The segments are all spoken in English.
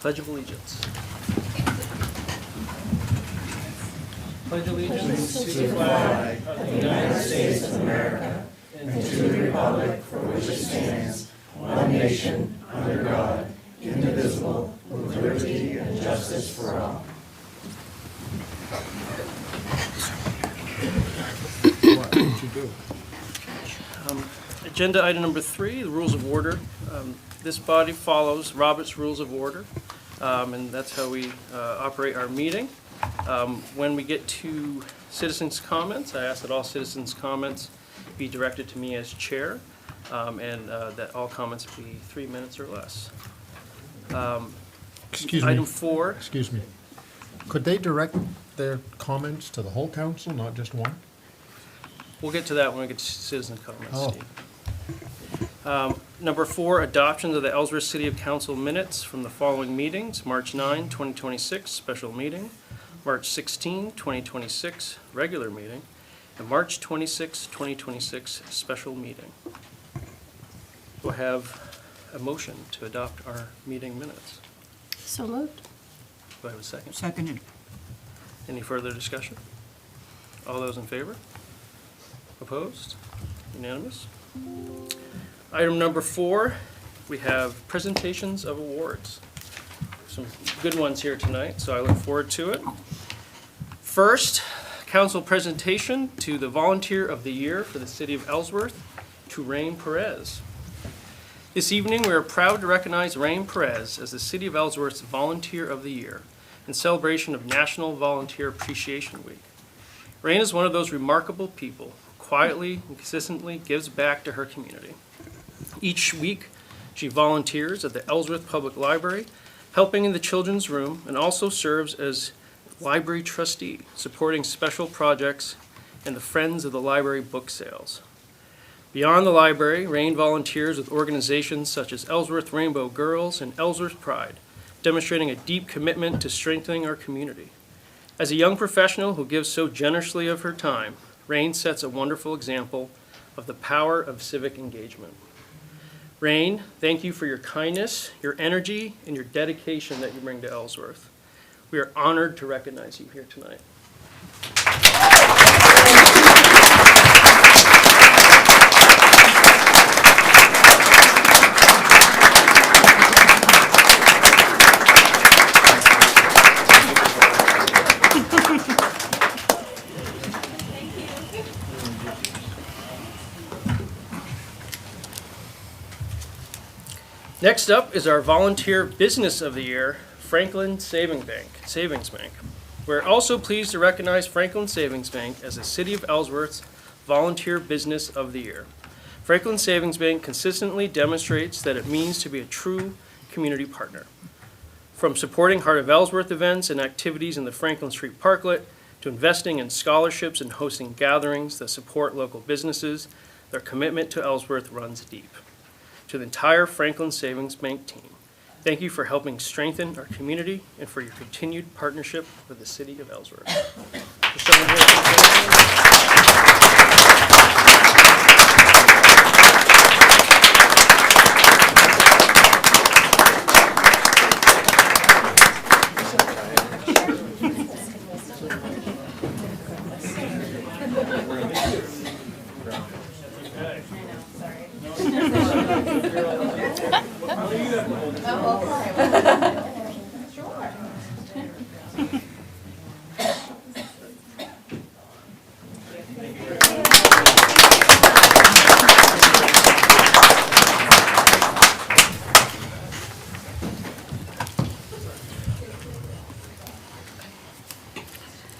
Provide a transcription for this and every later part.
Pledge of Allegiance. Pledge allegiance to the flag of the United States of America and to the republic for which it stands, one nation, under God, indivisible, with liberty and justice for all. Agenda item number 3, the rules of order. This body follows Robert's Rules of Order, and that's how we operate our meeting. When we get to citizens' comments, I ask that all citizens' comments be directed to me as chair, and that all comments be 3 minutes or less. Excuse me. Item 4. Excuse me. Could they direct their comments to the whole council, not just one? We'll get to that when we get to citizen comments, Oh. Steve. Number 4, adoption of the Ellsworth City Council minutes from the following meetings: March 9, 2026, special meeting; March 16, 2026, regular meeting; and March 26, 2026, special meeting. We'll have a motion to adopt our meeting minutes. So moved. Do I have a second? Seconded. Any further discussion? All those in favor? Opposed? Unanimous? Item number 4, we have presentations of awards. Some good ones here tonight, so I look forward to it. First, council presentation to the Volunteer of the Year for the City of Ellsworth, to Rain Perez. This evening, we are proud to recognize Rain Perez as the City of Ellsworth's Volunteer of the Year in celebration of National Volunteer Appreciation Week. Rain is one of those remarkable people who quietly and consistently gives back to her community. Each week, she volunteers at the Ellsworth Public Library, helping in the children's room, and also serves as library trustee, supporting special projects and the Friends of the Library book sales. Beyond the library, Rain volunteers with organizations such as Ellsworth Rainbow Girls and Ellsworth Pride, demonstrating a deep commitment to strengthening our community. As a young professional who gives so generously of her time, Rain sets a wonderful example of the power of civic engagement. Rain, thank you for your kindness, your energy, and your dedication that you bring to Ellsworth. We are honored to recognize you here tonight. Next up is our Volunteer Business of the Year, Franklin Savings Bank. We're also pleased to recognize Franklin Savings Bank as the City of Ellsworth's Volunteer Business of the Year. Franklin Savings Bank consistently demonstrates that it means to be a true community partner. From supporting Heart of Ellsworth events and activities in the Franklin Street Parklet, to investing in scholarships and hosting gatherings that support local businesses, their commitment to Ellsworth runs deep. To the entire Franklin Savings Bank team, thank you for helping strengthen our community and for your continued partnership with the City of Ellsworth.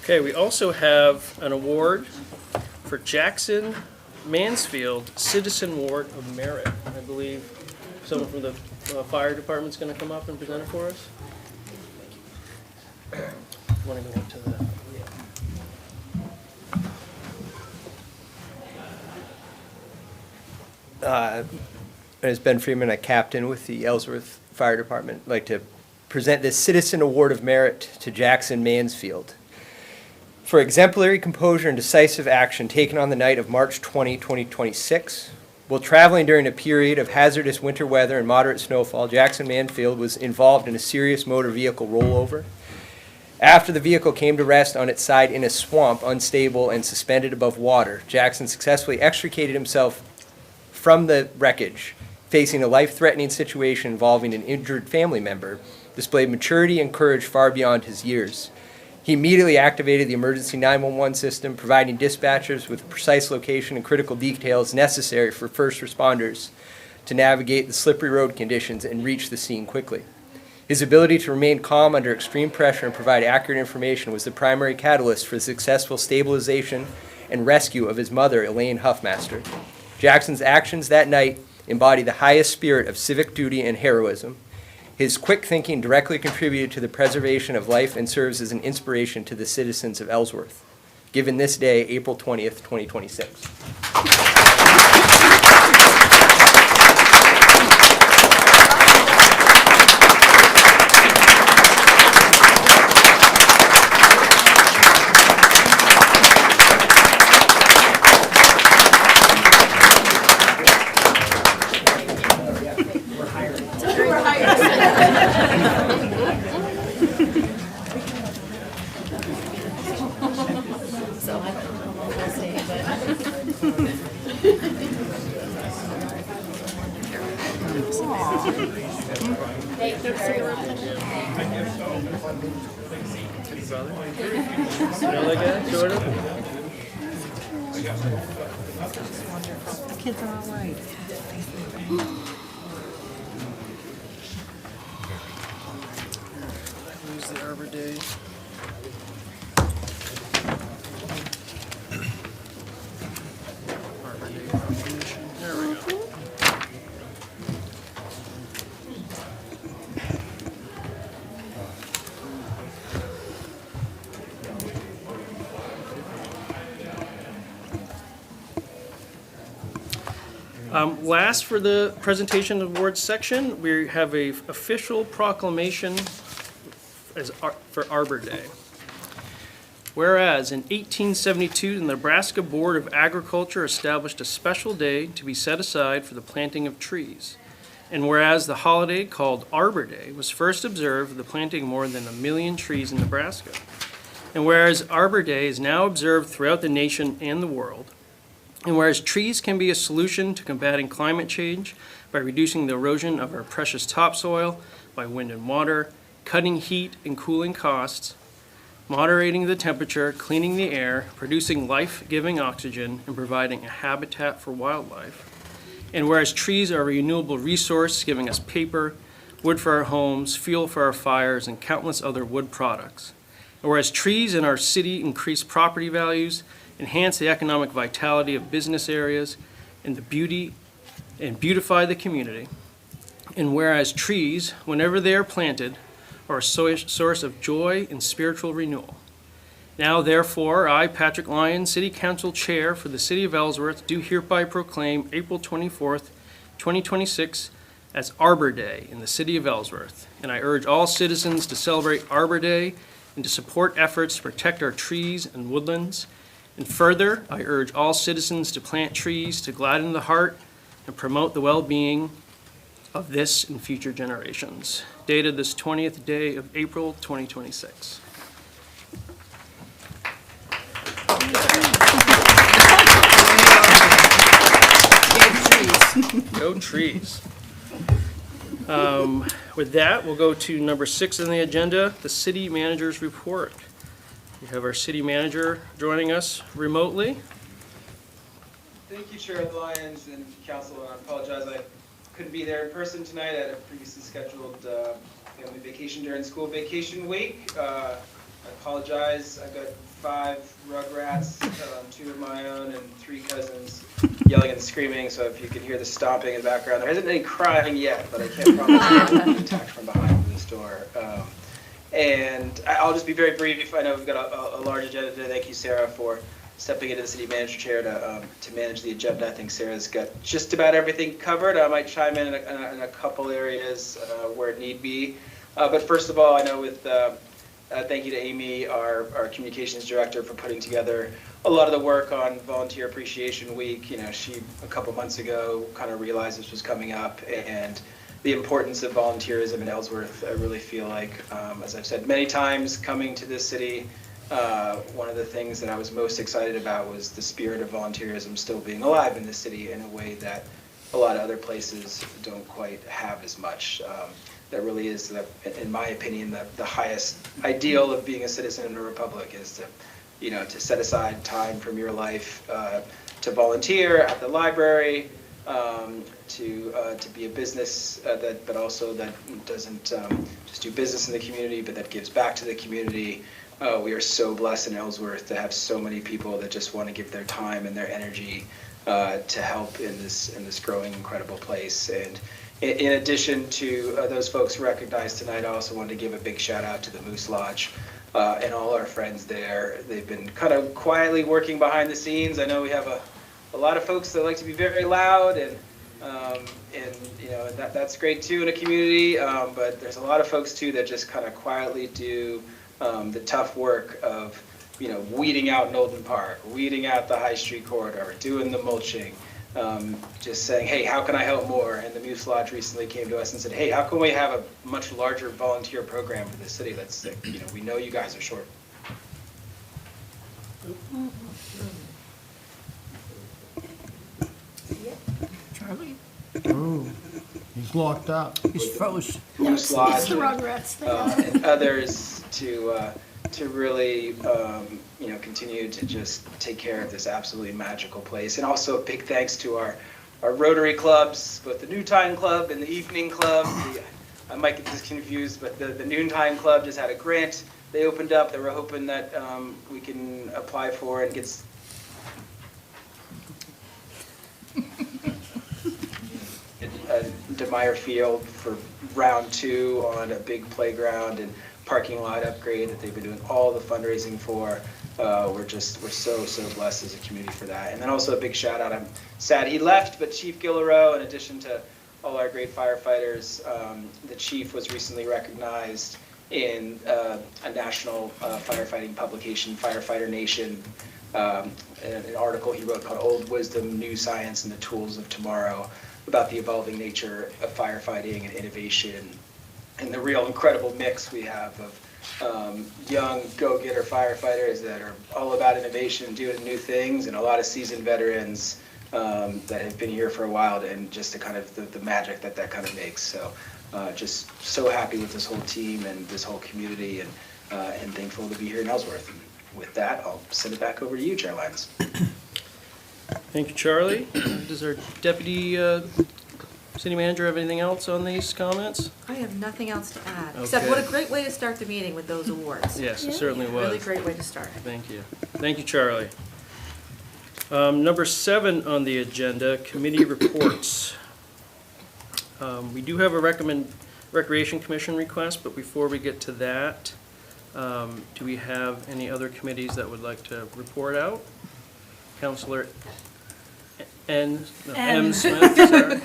Okay, we also have an award for Jackson Mansfield Citizen Award of Merit. I believe someone from the fire department's going to come up and present it for us. Want to go up to the... My name is Ben Freeman, a captain with the Ellsworth Fire Department. I'd like to present this Citizen Award of Merit to Jackson Mansfield for exemplary composure and decisive action taken on the night of March 20, 2026, While traveling during a period of hazardous winter weather and moderate snowfall, Jackson Manfield was involved in a serious motor vehicle rollover. After the vehicle came to rest on its side in a swamp, unstable and suspended above water, Jackson successfully extricated himself from the wreckage, facing a life-threatening situation involving an injured family member, displayed maturity and courage far beyond his years. He immediately activated the emergency 911 system, providing dispatchers with precise location and critical details necessary for first responders to navigate the slippery road conditions and reach the scene quickly. His ability to remain calm under extreme pressure and provide accurate information was the primary catalyst for the successful stabilization and rescue of his mother, Elaine Huffmaster. Jackson's actions that night embody the highest spirit of civic duty and heroism. His quick thinking directly contributed to the preservation of life and serves as an inspiration to the citizens of Ellsworth. Given this day, April 20th, 2026. Kids are all right. Who's the Arbor Day? Arbor Day proclamation. There we go. Last for the presentation awards section, we have a official proclamation for Arbor Day. Whereas in 1872, the Nebraska Board of Agriculture established a special day to be set aside for the planting of trees. And whereas the holiday called Arbor Day was first observed with the planting of more than 1 million trees in Nebraska. And whereas Arbor Day is now observed throughout the nation and the world. And whereas trees can be a solution to combating climate change by reducing the erosion of our precious topsoil by wind and water, cutting heat and cooling costs, moderating the temperature, cleaning the air, producing life-giving oxygen, and providing a habitat for wildlife. And whereas trees are a renewable resource, giving us paper, wood for our homes, fuel for our fires, and countless other wood products. And whereas trees in our city increase property values, enhance the economic vitality of business areas, and beautify the community. And whereas trees, whenever they are planted, are a source of joy and spiritual renewal. Now, therefore, I, Patrick Lyons, City Council Chair for the City of Ellsworth, do hereby proclaim April 24th, 2026 as Arbor Day in the City of Ellsworth. And I urge all citizens to celebrate Arbor Day and to support efforts to protect our trees and woodlands. And further, I urge all citizens to plant trees to gladden the heart and promote the well-being of this and future generations. Dated this 20th day of April, 2026. Go trees. With that, we'll go to number 6 on the agenda, the city manager's report. We have our city manager joining us remotely. Thank you, Chair Lyons and Councilor. I apologize I couldn't be there in person tonight. I had a previously scheduled family vacation during school vacation week. I apologize. I've got 5 rugrats, 2 of my own, and 3 cousins yelling and screaming. So if you can hear the stomping in the background, there hasn't been any crying yet, but I can't promise I won't be attacked from behind this door. And I'll just be very brief. I know we've got a large agenda today. Thank you, Sarah, for stepping into the city manager chair to manage the agenda. I think Sarah's got just about everything covered. I might chime in a couple areas where it need be. But first of all, I know with Thank you to Amy, our communications director, for putting together a lot of the work on Volunteer Appreciation Week. You know, she, a couple months ago, kind of realized this was coming up, and the importance of volunteerism in Ellsworth. I really feel like, as I've said many times, coming to this city, one of the things that I was most excited about was the spirit of volunteerism still being alive in this city in a way that a lot of other places don't quite have as much. That really is, in my opinion, the highest ideal of being a citizen in a republic is to set aside time from your life to volunteer at the library, to be a business but also that doesn't just do business in the community, but that gives back to the community. We are so blessed in Ellsworth to have so many people that just want to give their time and their energy to help in this growing, incredible place. And in addition to those folks recognized tonight, I also wanted to give a big shout out to the Moose Lodge and all our friends there. They've been kind of quietly working behind the scenes. I know we have a lot of folks that like to be very loud, and you know, that's great too in a community. But there's a lot of folks too that just kind of quietly do the tough work of, you know, weeding out Nolton Park, weeding out the High Street corridor, doing the mulching. Just saying, hey, how can I help more? And the Moose Lodge recently came to us and said, hey, how can we have a much larger volunteer program for the city? That's, you know, we know you guys are short. Charlie? Oh, he's locked up. He's froze. Moose Lodge It's the Rugrats thing. and others to really you know, continue to just take care of this absolutely magical place. And also a big thanks to our Rotary clubs, both the Noontime Club and the Evening Club. I might get this confused, but the Noontime Club just had a grant they opened up that we're hoping that we can apply for and get DeMeyer Field for round 2 on a big playground and parking lot upgrade that they've been doing all the fundraising for. We're so blessed as a community for that. And then also a big shout out, I'm sad he left, but Chief Gillerow, in addition to all our great firefighters, the chief was recently recognized in a national firefighting publication, Firefighter Nation, an article he wrote called Old Wisdom, New Science, and the Tools of Tomorrow, about the evolving nature of firefighting and innovation, and the real incredible mix we have of young go-getter firefighters that are all about innovation and doing new things, and a lot of seasoned veterans that have been here for a while, and just the kind of the magic that kind of makes. So just so happy with this whole team and this whole community, and thankful to be here in Ellsworth. And with that, I'll send it back over to you, Chair Lyons. Thank you, Charlie. Does our deputy city manager have anything else on these comments? I have nothing else to add, except Okay. what a great way to start the meeting with those awards. Yes, it certainly was. Really great way to start. Thank you. Thank you, Charlie. Number 7 on the agenda, committee reports. We do have a Recreation Commission request, but before we get to that, do we have any other committees that would like to report out? Councilor M. Smith, sorry.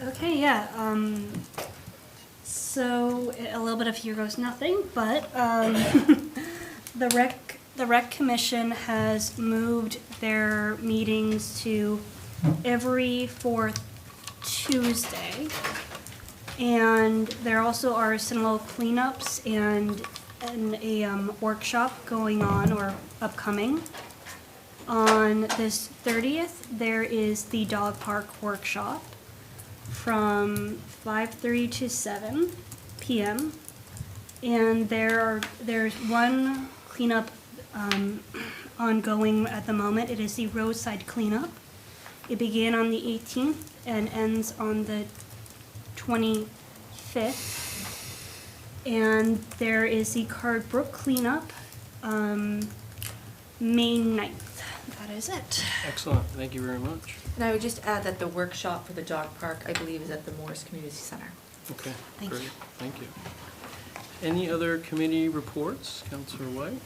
Okay, yeah. So a little bit of here goes nothing, but the rec commission has moved their meetings to every 4th Tuesday, and there also are some little cleanups and a workshop going on or upcoming. On this 30th, there is the dog park workshop from 5:30 to 7 p.m. And there's one cleanup ongoing at the moment. It is the roadside cleanup. It began on the 18th and ends on the 25th. And there is the Card Brook cleanup May 9th. That is it. Excellent, thank you very much. And I would just add that the workshop for the dog park, I believe, is at the Morris Community Center. Okay, Thank great, you. thank you. Any other committee reports, Councilor White?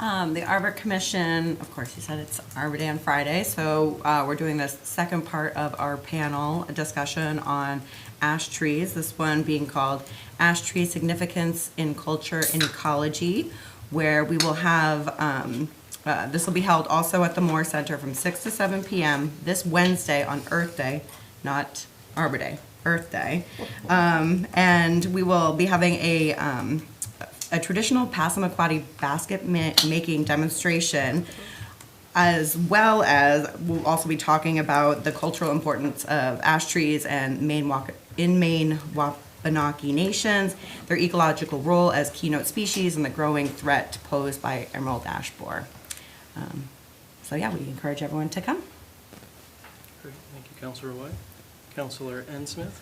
The Arbor Commission, of course, you said it's Arbor Day on Friday, so we're doing the second part of our panel, a discussion on ash trees, this one being called Ash Tree Significance in Culture and Ecology, where we will have, this will be held also at the Moore Center from 6 to 7 p.m. this Wednesday on Earth Day, not Arbor Day, Earth Day. And we will be having a traditional Passamaquoddy basket making demonstration, as well as we'll also be talking about the cultural importance of ash trees and Maine Wabanaki nations, their ecological role as keynote species, and the growing threat posed by emerald ash borer. So yeah, we encourage everyone to come. Great, thank you, Councilor White. Councilor N. Smith?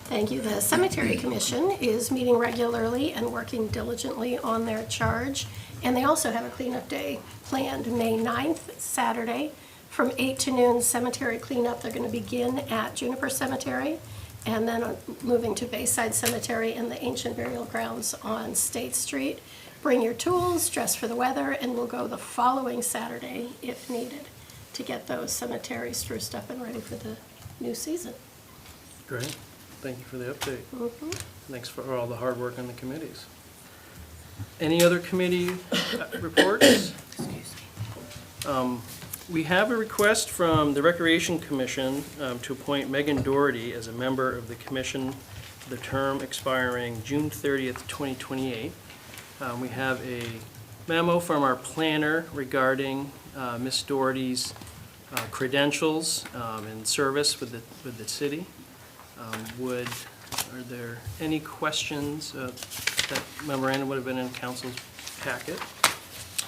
Thank you. The Cemetery Commission is meeting regularly and working diligently on their charge. And they also have a cleanup day planned May 9th, Saturday, from 8 to noon. Cemetery cleanup, they're going to begin at Juniper Cemetery and then moving to Bayside Cemetery and the ancient burial grounds on State Street. Bring your tools, dress for the weather, and we'll go the following Saturday if needed to get those cemeteries spruced up and ready for the new season. Great, thank you for the update. Thanks for all the hard work on the committees. Any other committee reports? We have a request from the Recreation Commission to appoint Megan Doherty as a member of the commission for the term expiring June 30th, 2028. We have a memo from our planner regarding Ms. Doherty's credentials and service with the city. Are there any questions? That memorandum would have been in council's packet.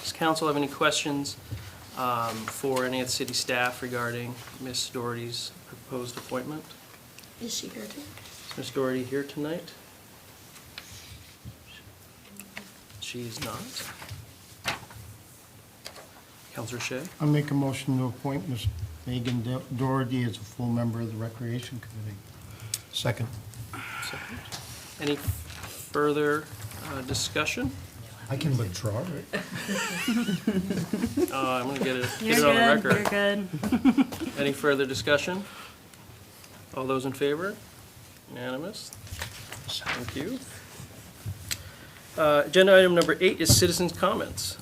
Does council have any questions for any of the city staff regarding Ms. Doherty's proposed appointment? Is she here too? Is Ms. Doherty here tonight? She is not. Councilor Shea? I make a motion to appoint Ms. Megan Doherty as a full member of the Recreation Committee. Second. Second. Any further discussion? I can withdraw it. I'm going to get it You're on the good, record. you're good. Any further discussion? All those in favor? Unanimous? Thank you. Agenda item number 8 is citizens' comments.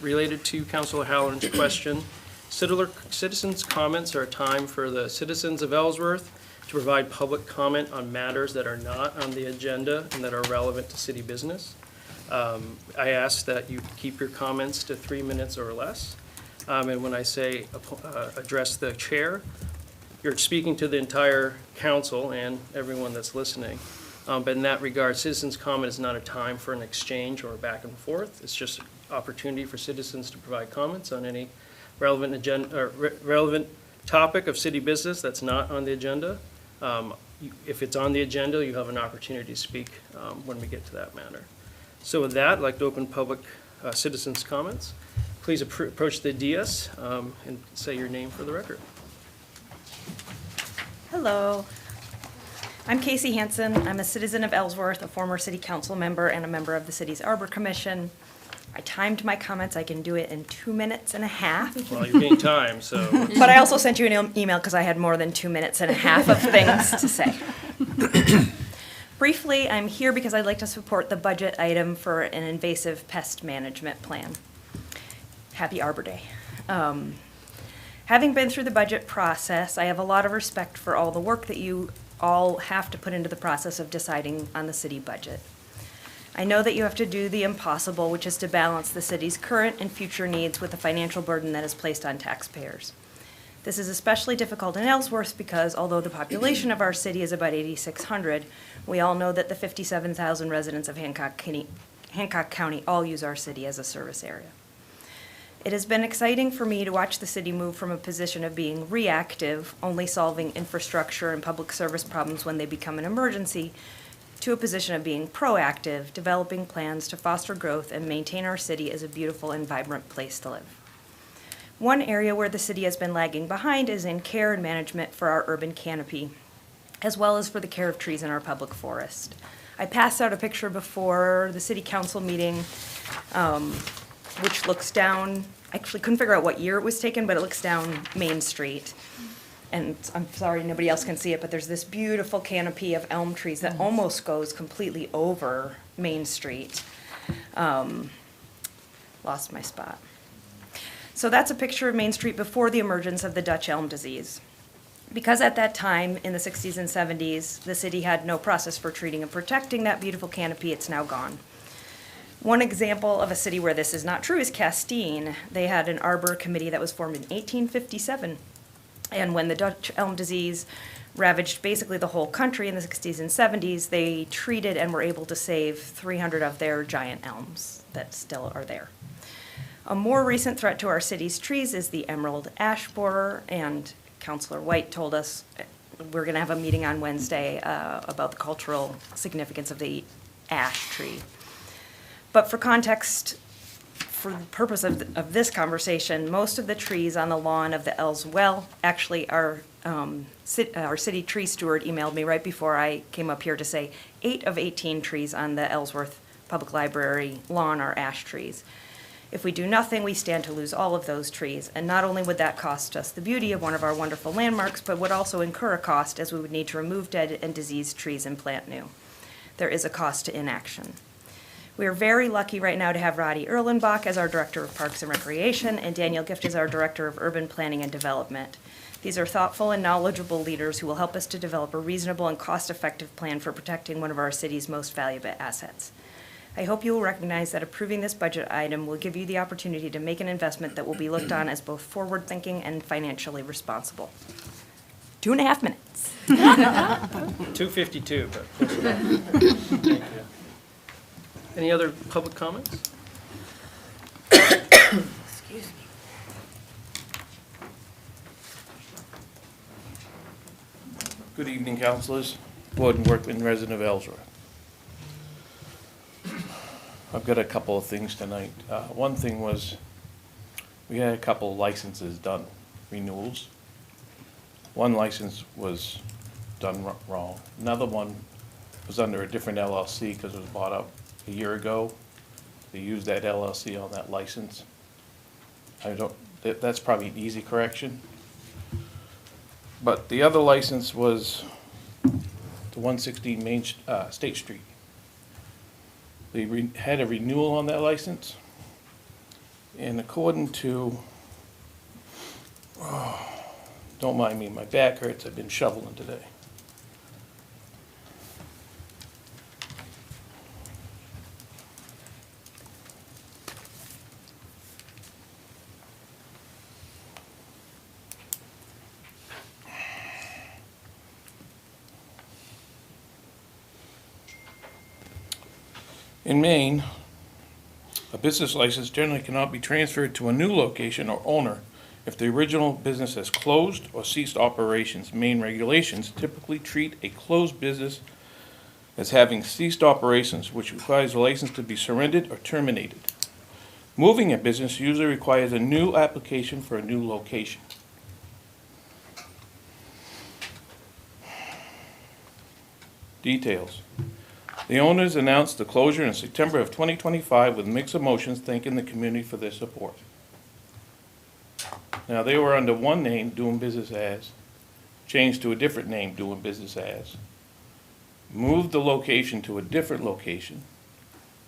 Related to Councilor Halloran's question, citizens' comments are a time for the citizens of Ellsworth to provide public comment on matters that are not on the agenda and that are relevant to city business. I ask that you keep your comments to 3 minutes or less. And when I say address the chair, you're speaking to the entire council and everyone that's listening. But in that regard, citizens' comment is not a time for an exchange or back and forth. It's just an opportunity for citizens to provide comments on any relevant agenda or relevant topic of city business that's not on the agenda. If it's on the agenda, you have an opportunity to speak when we get to that matter. So with that, I'd like to open public citizens' comments. Please approach the dais and say your name for the record. Hello. I'm Casey Hansen. I'm a citizen of Ellsworth, a former city council member, and a member of the city's Arbor Commission. I timed my comments. I can do it in 2 minutes and a half. Well, you're being timed, so. But I also sent you an email because I had more than 2 minutes and a half of things to say. Briefly, I'm here because I'd like to support the budget item for an invasive pest management plan. Happy Arbor Day. Having been through the budget process, I have a lot of respect for all the work that you all have to put into the process of deciding on the city budget. I know that you have to do the impossible, which is to balance the city's current and future needs with the financial burden that is placed on taxpayers. This is especially difficult in Ellsworth because although the population of our city is about 8,600, we all know that the 57,000 residents of Hancock County all use our city as a service area. It has been exciting for me to watch the city move from a position of being reactive, only solving infrastructure and public service problems when they become an emergency, to a position of being proactive, developing plans to foster growth and maintain our city as a beautiful and vibrant place to live. One area where the city has been lagging behind is in care and management for our urban canopy, as well as for the care of trees in our public forest. I passed out a picture before the city council meeting which looks down, I actually couldn't figure out what year it was taken, but it looks down Main Street. And I'm sorry, nobody else can see it, but there's this beautiful canopy of elm trees that almost goes completely over Main Street. Lost my spot. So that's a picture of Main Street before the emergence of the Dutch elm disease. Because at that time, in the 60s and 70s, the city had no process for treating and protecting that beautiful canopy, it's now gone. One example of a city where this is not true is Castine. They had an arbor committee that was formed in 1857. And when the Dutch elm disease ravaged basically the whole country in the 60s and 70s, they treated and were able to save 300 of their giant elms that still are there. A more recent threat to our city's trees is the emerald ash borer, and Councilor White told us we're going to have a meeting on Wednesday about the cultural significance of the ash tree. But for context, for the purpose of this conversation, most of the trees on the lawn of the Ellsworth, actually our city tree steward emailed me right before I came up here to say 8 of 18 trees on the Ellsworth Public Library lawn are ash trees. If we do nothing, we stand to lose all of those trees, and not only would that cost us the beauty of one of our wonderful landmarks, but would also incur a cost as we would need to remove dead and diseased trees and plant new. There is a cost to inaction. We are very lucky right now to have Roddy Erlenbach as our Director of Parks and Recreation and Daniel Gift as our Director of Urban Planning and Development. These are thoughtful and knowledgeable leaders who will help us to develop a reasonable and cost-effective plan for protecting one of our city's most valuable assets. I hope you will recognize that approving this budget item will give you the opportunity to make an investment that will be looked on as both forward-thinking and financially responsible. 2.5 minutes. 2:52, but close enough. Thank you. Any other public comments? Excuse me. Good evening, councilors. Gordon Workman, resident of Ellsworth. I've got a couple of things tonight. One thing was, we had a couple of licenses done, renewals. One license was done wrong. Another one was under a different LLC because it was bought up a year ago. They used that LLC on that license. That's probably an easy correction. But the other license was the 116 Main State Street. They had a renewal on that license, and according to, don't mind me, my back hurts, I've been shoveling today. In Maine, a business license generally cannot be transferred to a new location or owner if the original business has closed or ceased operations. Maine regulations typically treat a closed business as having ceased operations, which requires the license to be surrendered or terminated. Moving a business usually requires a new application for a new location. Details. The owners announced the closure in September of 2025 with mixed emotions, thanking the community for their support. Now, they were under one name, doing business as, changed to a different name, doing business as, moved the location to a different location,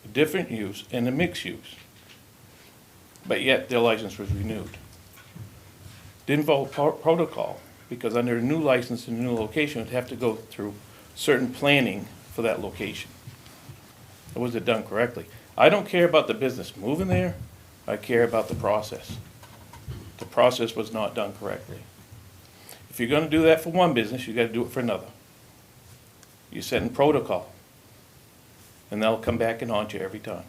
a different use, and a mixed use. But yet, their license was renewed. Didn't follow protocol, because under a new license and a new location, it would have to go through certain planning for that location. Or was it done correctly? I don't care about the business moving there, I care about the process. The process was not done correctly. If you're gonna do that for one business, you gotta do it for another. You're setting protocol, and they'll come back and haunt you every time.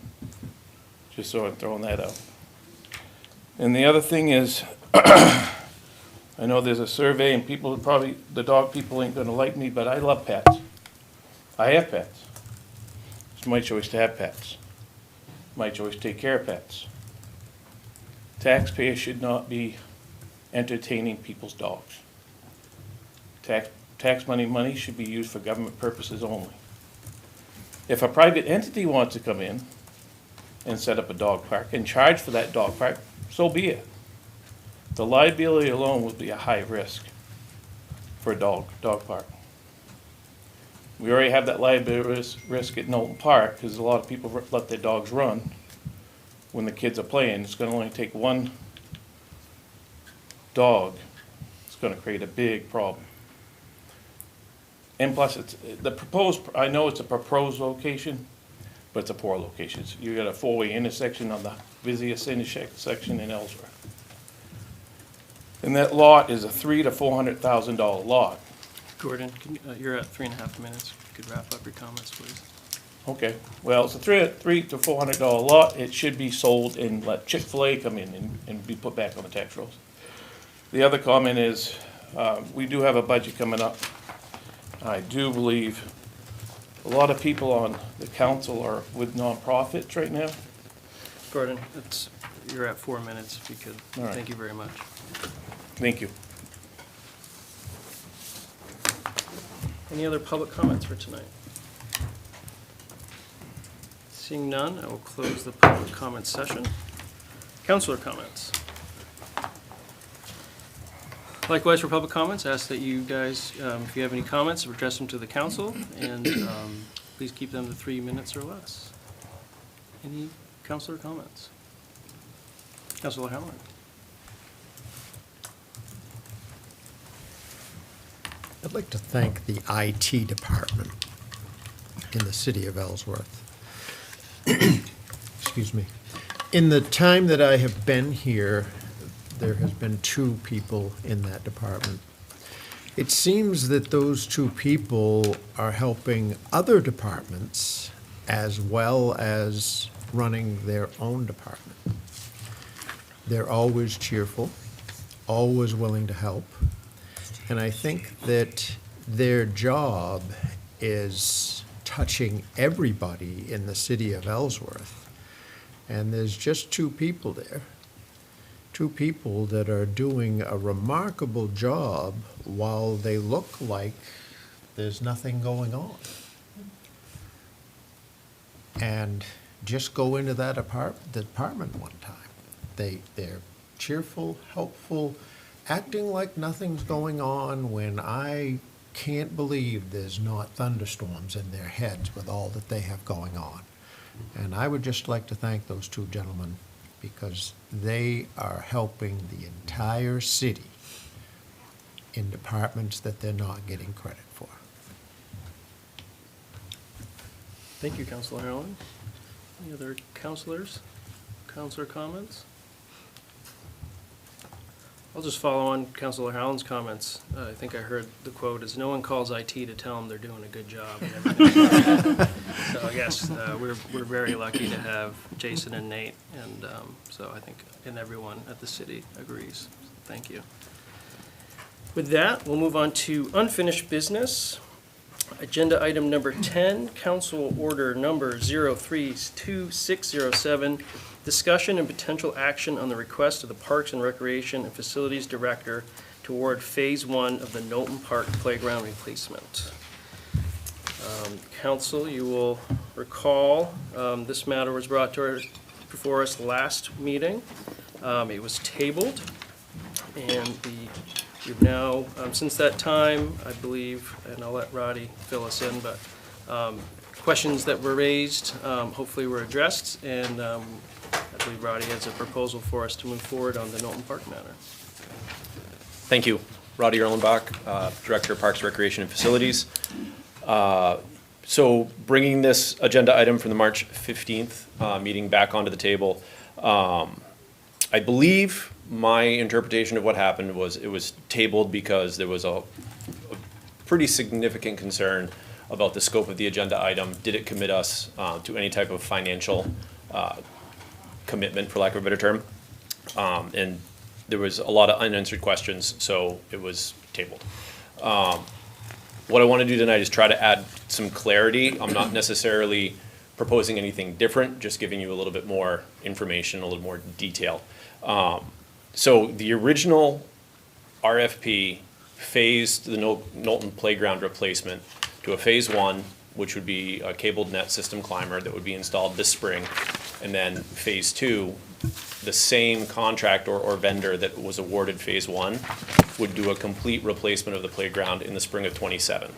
Just so I'm throwing that out. And the other thing is, I know there's a survey and people probably, the dog people ain't gonna like me, but I love pets. I have pets. It's my choice to have pets. My choice to take care of pets. Taxpayers should not be entertaining people's dogs. Tax money should be used for government purposes only. If a private entity wants to come in and set up a dog park and charge for that dog park, so be it. The liability alone would be a high risk for a dog park. We already have that liability risk at Nolton Park, because a lot of people let their dogs run when the kids are playing. It's gonna only take one dog. It's gonna create a big problem. And plus, it's, the proposed, I know it's a proposed location, but it's a poor location. You got a four-way intersection on the busiest intersection in Ellsworth. And that lot is a $300,000 to $400,000 lot. Gordon, you're at 3.5 minutes. If you could wrap up your comments, please. Okay, well, it's a $300,000 to $400 lot. It should be sold and let Chick-fil-A come in and be put back on the tax rolls. The other comment is, we do have a budget coming up. I do believe a lot of people on the council are with nonprofits right now. Gordon, you're at 4 minutes, if you could. All right. Thank you very much. Thank you. Any other public comments for tonight? Seeing none, I will close the public comment session. Councilor comments. Likewise, for public comments, I ask that you guys, if you have any comments, address them to the council, and please keep them to 3 minutes or less. Any councilor comments? Councilor Howland. I'd like to thank the IT department in the city of Ellsworth. Excuse me. In the time that I have been here, there has been 2 people in that department. It seems that those 2 people are helping other departments as well as running their own department. They're always cheerful, always willing to help. And I think that their job is touching everybody in the city of Ellsworth. And there's just 2 people there. 2 people that are doing a remarkable job while they look like there's nothing going on. And just go into that department one time. They're cheerful, helpful, acting like nothing's going on when I can't believe there's not thunderstorms in their heads with all that they have going on. And I would just like to thank those 2 gentlemen because they are helping the entire city in departments that they're not getting credit for. Thank you, Councilor Howland. Any other councilors? Councilor comments? I'll just follow on Councilor Howland's comments. I think I heard the quote is, "No one calls IT to tell them they're doing a good job." And everything. So yes, we're very lucky to have Jason and Nate, and so I think, and everyone at the city agrees. Thank you. With that, we'll move on to unfinished business. Agenda item number 10, Council Order number 032607, discussion and potential action on the request of the Parks and Recreation and Facilities Director to award Phase 1 of the Nolton Park Playground replacement. Council, you will recall this matter was brought before us last meeting. It was tabled, and we've now, since that time, I believe, and I'll let Roddy fill us in, but questions that were raised hopefully were addressed, and I believe Roddy has a proposal for us to move forward on the Nolton Park matter. Thank you. Roddy Erlenbach, Director of Parks, Recreation, and Facilities. So bringing this agenda item from the March 15th meeting back onto the table, I believe my interpretation of what happened was it was tabled because there was a pretty significant concern about the scope of the agenda item. Did it commit us to any type of financial commitment, for lack of a better term? And there was a lot of unanswered questions, so it was tabled. What I want to do tonight is try to add some clarity. I'm not necessarily proposing anything different, just giving you a little bit more information, a little more detail. So the original RFP phased the Nolton Playground replacement to a Phase 1 which would be a cabled net system climber that would be installed this spring. And then phase 2, the same contractor or vendor that was awarded phase 1 would do a complete replacement of the playground in the spring of '27.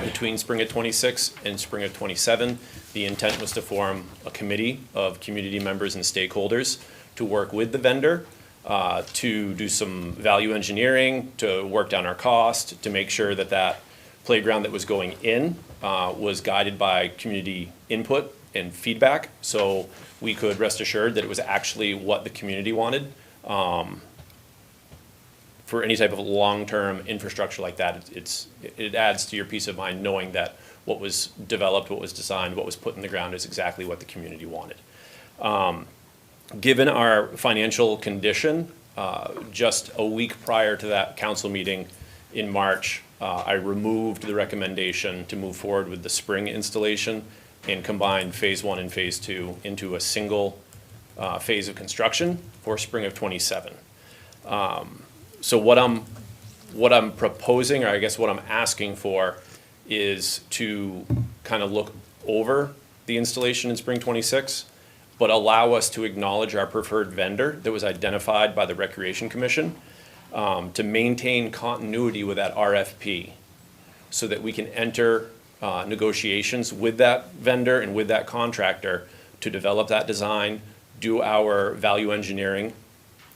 Between spring of '26 and spring of '27, the intent was to form a committee of community members and stakeholders to work with the vendor, to do some value engineering, to work down our cost, to make sure that that playground that was going in was guided by community input and feedback, so we could rest assured that it was actually what the community wanted. For any type of long-term infrastructure like that, it adds to your peace of mind knowing that what was developed, what was designed, what was put in the ground is exactly what the community wanted. Given our financial condition, just a week prior to that council meeting in March, I removed the recommendation to move forward with the spring installation and combine phase 1 and phase 2 into a single phase of construction for spring of '27. So what I'm proposing, or I guess what I'm asking for, is to kind of look over the installation in spring '26, but allow us to acknowledge our preferred vendor that was identified by the Recreation Commission, to maintain continuity with that RFP, so that we can enter negotiations with that vendor and with that contractor to develop that design, do our value engineering,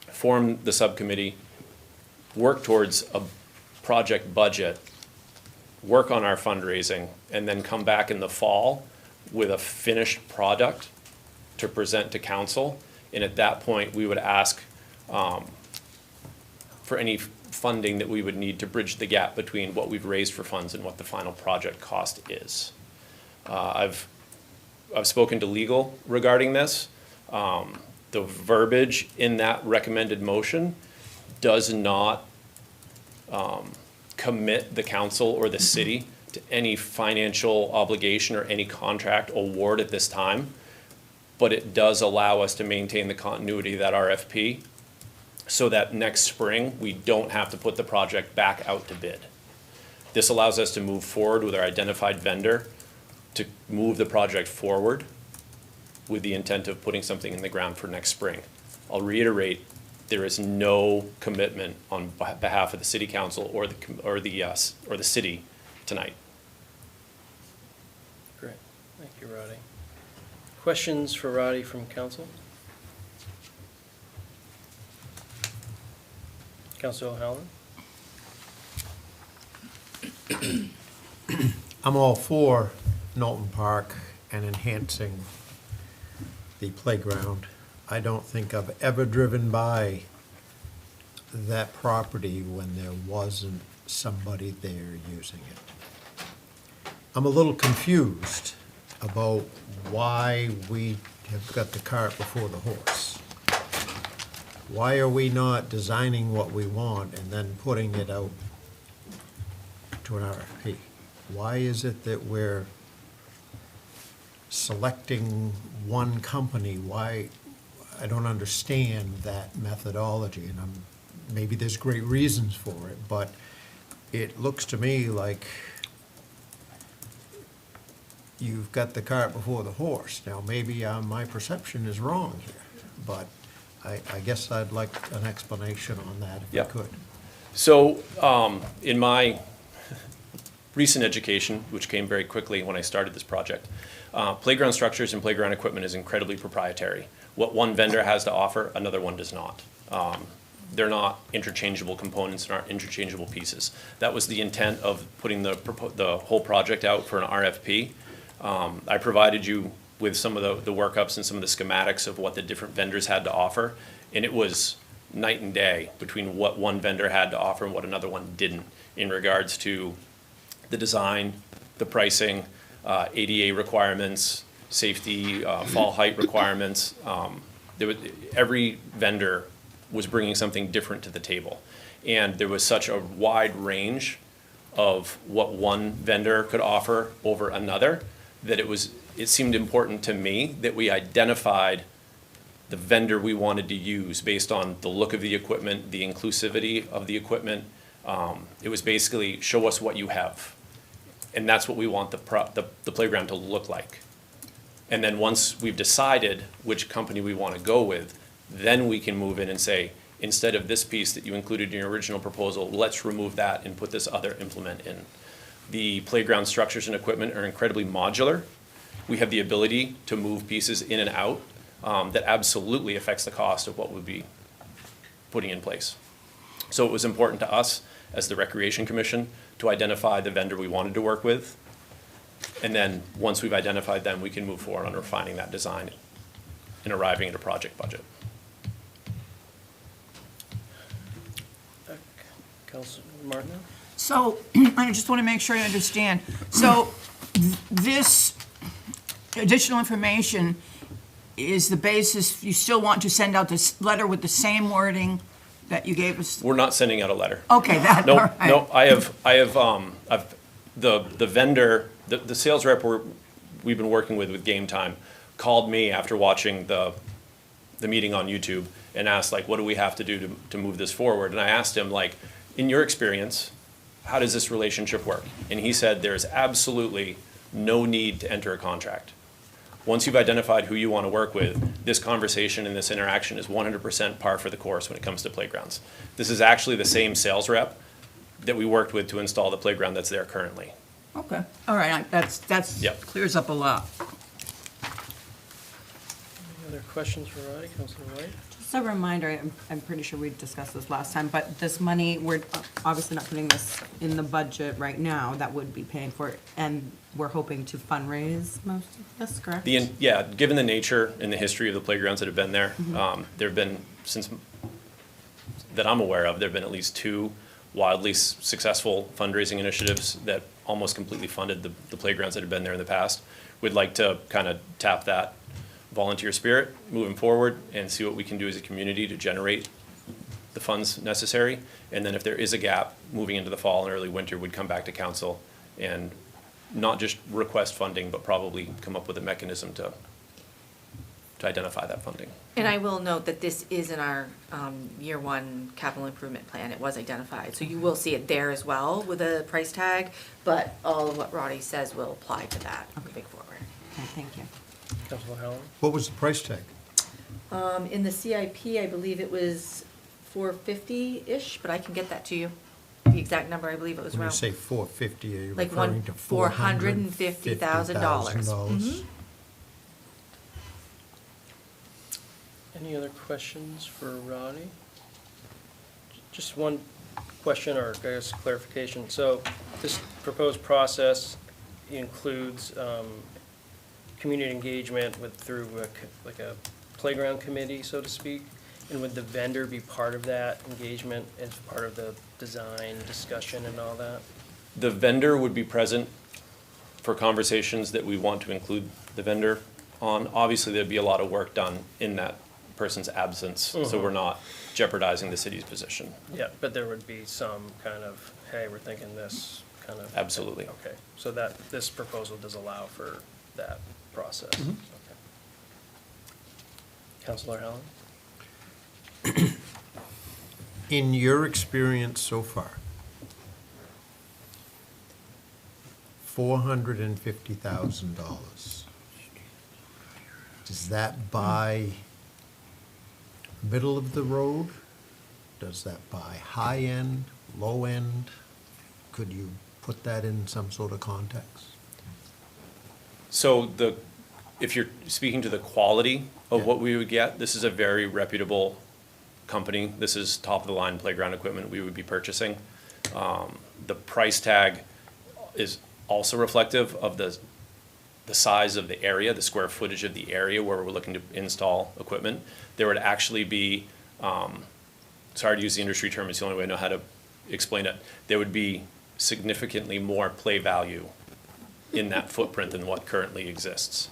form the subcommittee, work towards a project budget, work on our fundraising, and then come back in the fall with a finished product to present to council. And at that point, we would ask for any funding that we would need to bridge the gap between what we've raised for funds and what the final project cost is. I've spoken to legal regarding this. The verbiage in that recommended motion does not commit the council or the city to any financial obligation or any contract award at this time, but it does allow us to maintain the continuity of that RFP so that next spring we don't have to put the project back out to bid. This allows us to move forward with our identified vendor to move the project forward with the intent of putting something in the ground for next spring. I'll reiterate, there is no commitment on behalf of the city council or the city tonight. Great, thank you, Roddy. Questions for Roddy from council? Councilor O'Halloran? I'm all for Nolton Park and enhancing the playground. I don't think I've ever driven by that property when there wasn't somebody there using it. I'm a little confused about why we have got the cart before the horse. Why are we not designing what we want and then putting it out to an RFP? Why is it that we're selecting one company? Why? I don't understand that methodology, and maybe there's great reasons for it, but it looks to me like you've got the cart before the horse. Now, maybe my perception is wrong here, but I guess I'd like an explanation on that if you could. So in my recent education, which came very quickly when I started this project, playground structures and playground equipment is incredibly proprietary. What one vendor has to offer, another one does not. They're not interchangeable components and aren't interchangeable pieces. That was the intent of putting the whole project out for an RFP. I provided you with some of the workups and some of the schematics of what the different vendors had to offer, and it was night and day between what one vendor had to offer and what another one didn't in regards to the design, the pricing, ADA requirements, safety, fall height requirements. Every vendor was bringing something different to the table. And there was such a wide range of what one vendor could offer over another that it seemed important to me that we identified the vendor we wanted to use based on the look of the equipment, the inclusivity of the equipment. It was basically show us what you have. And that's what we want the playground to look like. And then once we've decided which company we want to go with, then we can move in and say, instead of this piece that you included in your original proposal, let's remove that and put this other implement in. The playground structures and equipment are incredibly modular. We have the ability to move pieces in and out that absolutely affects the cost of what we'll be putting in place. So it was important to us as the Recreation Commission to identify the vendor we wanted to work with. And then, once we've identified them, we can move forward on refining that design and arriving at a project budget. Councilor Martin? So, I just want to make sure I understand. So, this additional information is the basis, you still want to send out this letter with the same wording that you gave us? We're not sending out a letter. Okay, that, all No, right. no, I've, the vendor, the sales rep we've been working with Game Time, called me after watching the meeting on YouTube and asked, like, what do we have to do to move this forward? And I asked him, like, in your experience, how does this relationship work? And he said, there's absolutely no need to enter a contract. Once you've identified who you want to work with, this conversation and this interaction is 100% par for the course when it comes to playgrounds. This is actually the same sales rep that we worked with to install the playground that's there currently. Okay, all right, that's, Yep. clears up a lot. Any other questions for Roddy? Councilor White? Just a reminder, I'm pretty sure we discussed this last time, but this money, we're obviously not putting this in the budget right now, that would be paying for it, and we're hoping to fundraise most of this, correct? Yeah, given the nature and the history of the playgrounds that have been there, there have been, since, that I'm aware of, there have been at least 2 wildly successful fundraising initiatives that almost completely funded the playgrounds that have been there in the past. We'd like to kind of tap that volunteer spirit moving forward and see what we can do as a community to generate the funds necessary. And then if there is a gap moving into the fall and early winter, we'd come back to council and not just request funding, but probably come up with a mechanism to identify that funding. And I will note that this is in our year 1 capital improvement plan. It was identified. So you will see it there as well with a price tag, but all of what Roddy says will apply to that moving forward. Okay, thank you. Councilor Howland? What was the price tag? In the CIP, I believe it was $450-ish, but I can get that to you. The exact number, I believe it was When you around. say 450, are you Like referring to $450,000. Any other questions for Roddy? Just one question, or I guess clarification. So this proposed process includes community engagement through like a playground committee, so to speak? And would the vendor be part of that engagement as part of the design discussion and all that? The vendor would be present for conversations that we want to include the vendor on. Obviously, there'd be a lot of work done in that person's absence, so we're not jeopardizing the city's position. Yeah, but there would be some kind of, hey, we're thinking this kind of. Absolutely. Okay, so that, this proposal does allow for that process. Okay. Councilor Howland? In your experience so far, $450,000, does that buy middle of the road? Does that buy high end, low end? Could you put that in some sort of context? So if you're speaking to the quality of Yeah. what we would get, this is a very reputable company. This is top-of-the-line playground equipment we would be purchasing. The price tag is also reflective of the size of the area, the square footage of the area where we're looking to install equipment. There would actually be, sorry to use the industry term, it's the only way I know how to explain it. There would be significantly more play value in that footprint than what currently exists.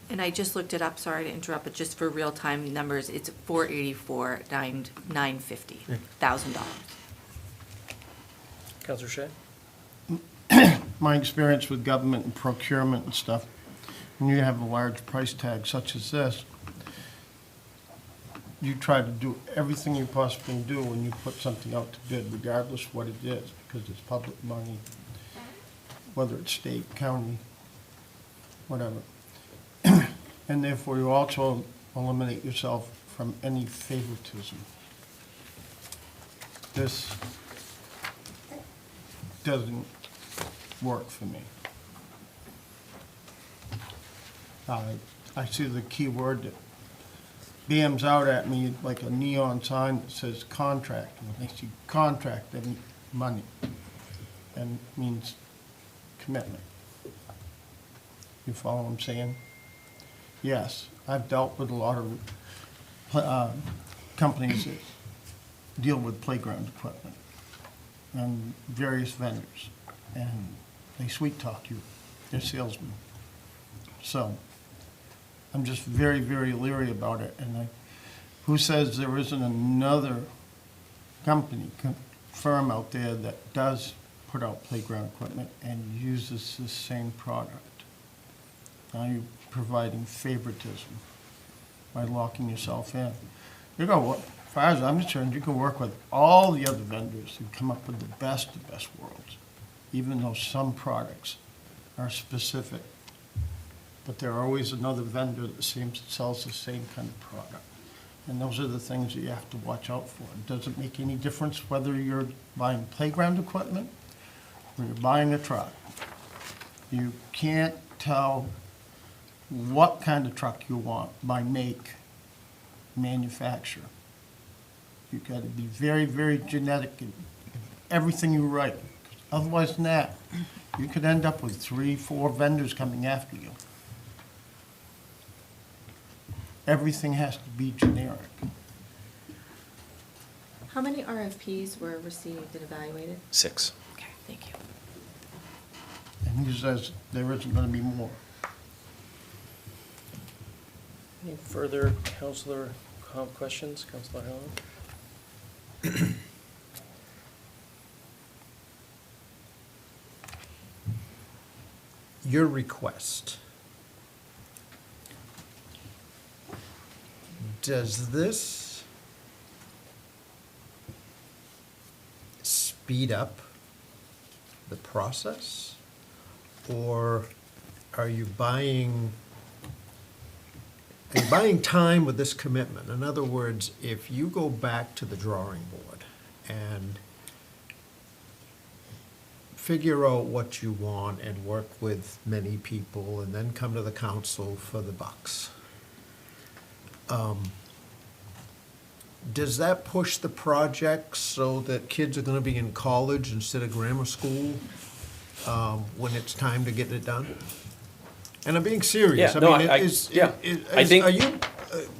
And I just looked it up, sorry to interrupt, but just for real-time numbers, it's $484,950,000. Councilor Shay? My experience with government and procurement and stuff, when you have a large price tag such as this, you try to do everything you possibly do when you put something out to bid, regardless what it is, because it's public money, whether it's state, county, whatever. And therefore, you also eliminate yourself from any favoritism. This doesn't work for me. I see the key word that beams out at me like a neon sign that says contract. And I see contract, that means money, and means commitment. You follow what I'm saying? Yes, I've dealt with a lot of companies that deal with playground equipment and various vendors, and they sweet talk you. They're salesmen. So I'm just very, very leery about it. And who says there isn't another company, firm out there that does put out playground equipment and uses the same product? Now you're providing favoritism by locking yourself in. You go, as far as I'm concerned, you can work with all the other vendors and come up with the best of best worlds, even though some products are specific. But there are always another vendor that sells the same kind of product. And those are the things that you have to watch out for. It doesn't make any difference whether you're buying playground equipment or you're buying a truck. You can't tell what kind of truck you want by make, manufacturer. You've got to be very, very genetic in everything you write. Otherwise than that, you could end up with 3, 4 vendors coming after you. Everything has to be generic. How many RFPs were received and evaluated? 6. Okay, thank you. And he says there isn't going to be more. Any further Councilor questions? Councilor Helen? Your request, does this speed up the process? Or are you buying time with this commitment? In other words, if you go back to the drawing board and figure out what you want and work with many people and then come to the council for the bucks, does that push the project so that kids are gonna be in college instead of grammar school when it's time to get it done? And I'm being serious. Yeah, no, mean, I think- are you,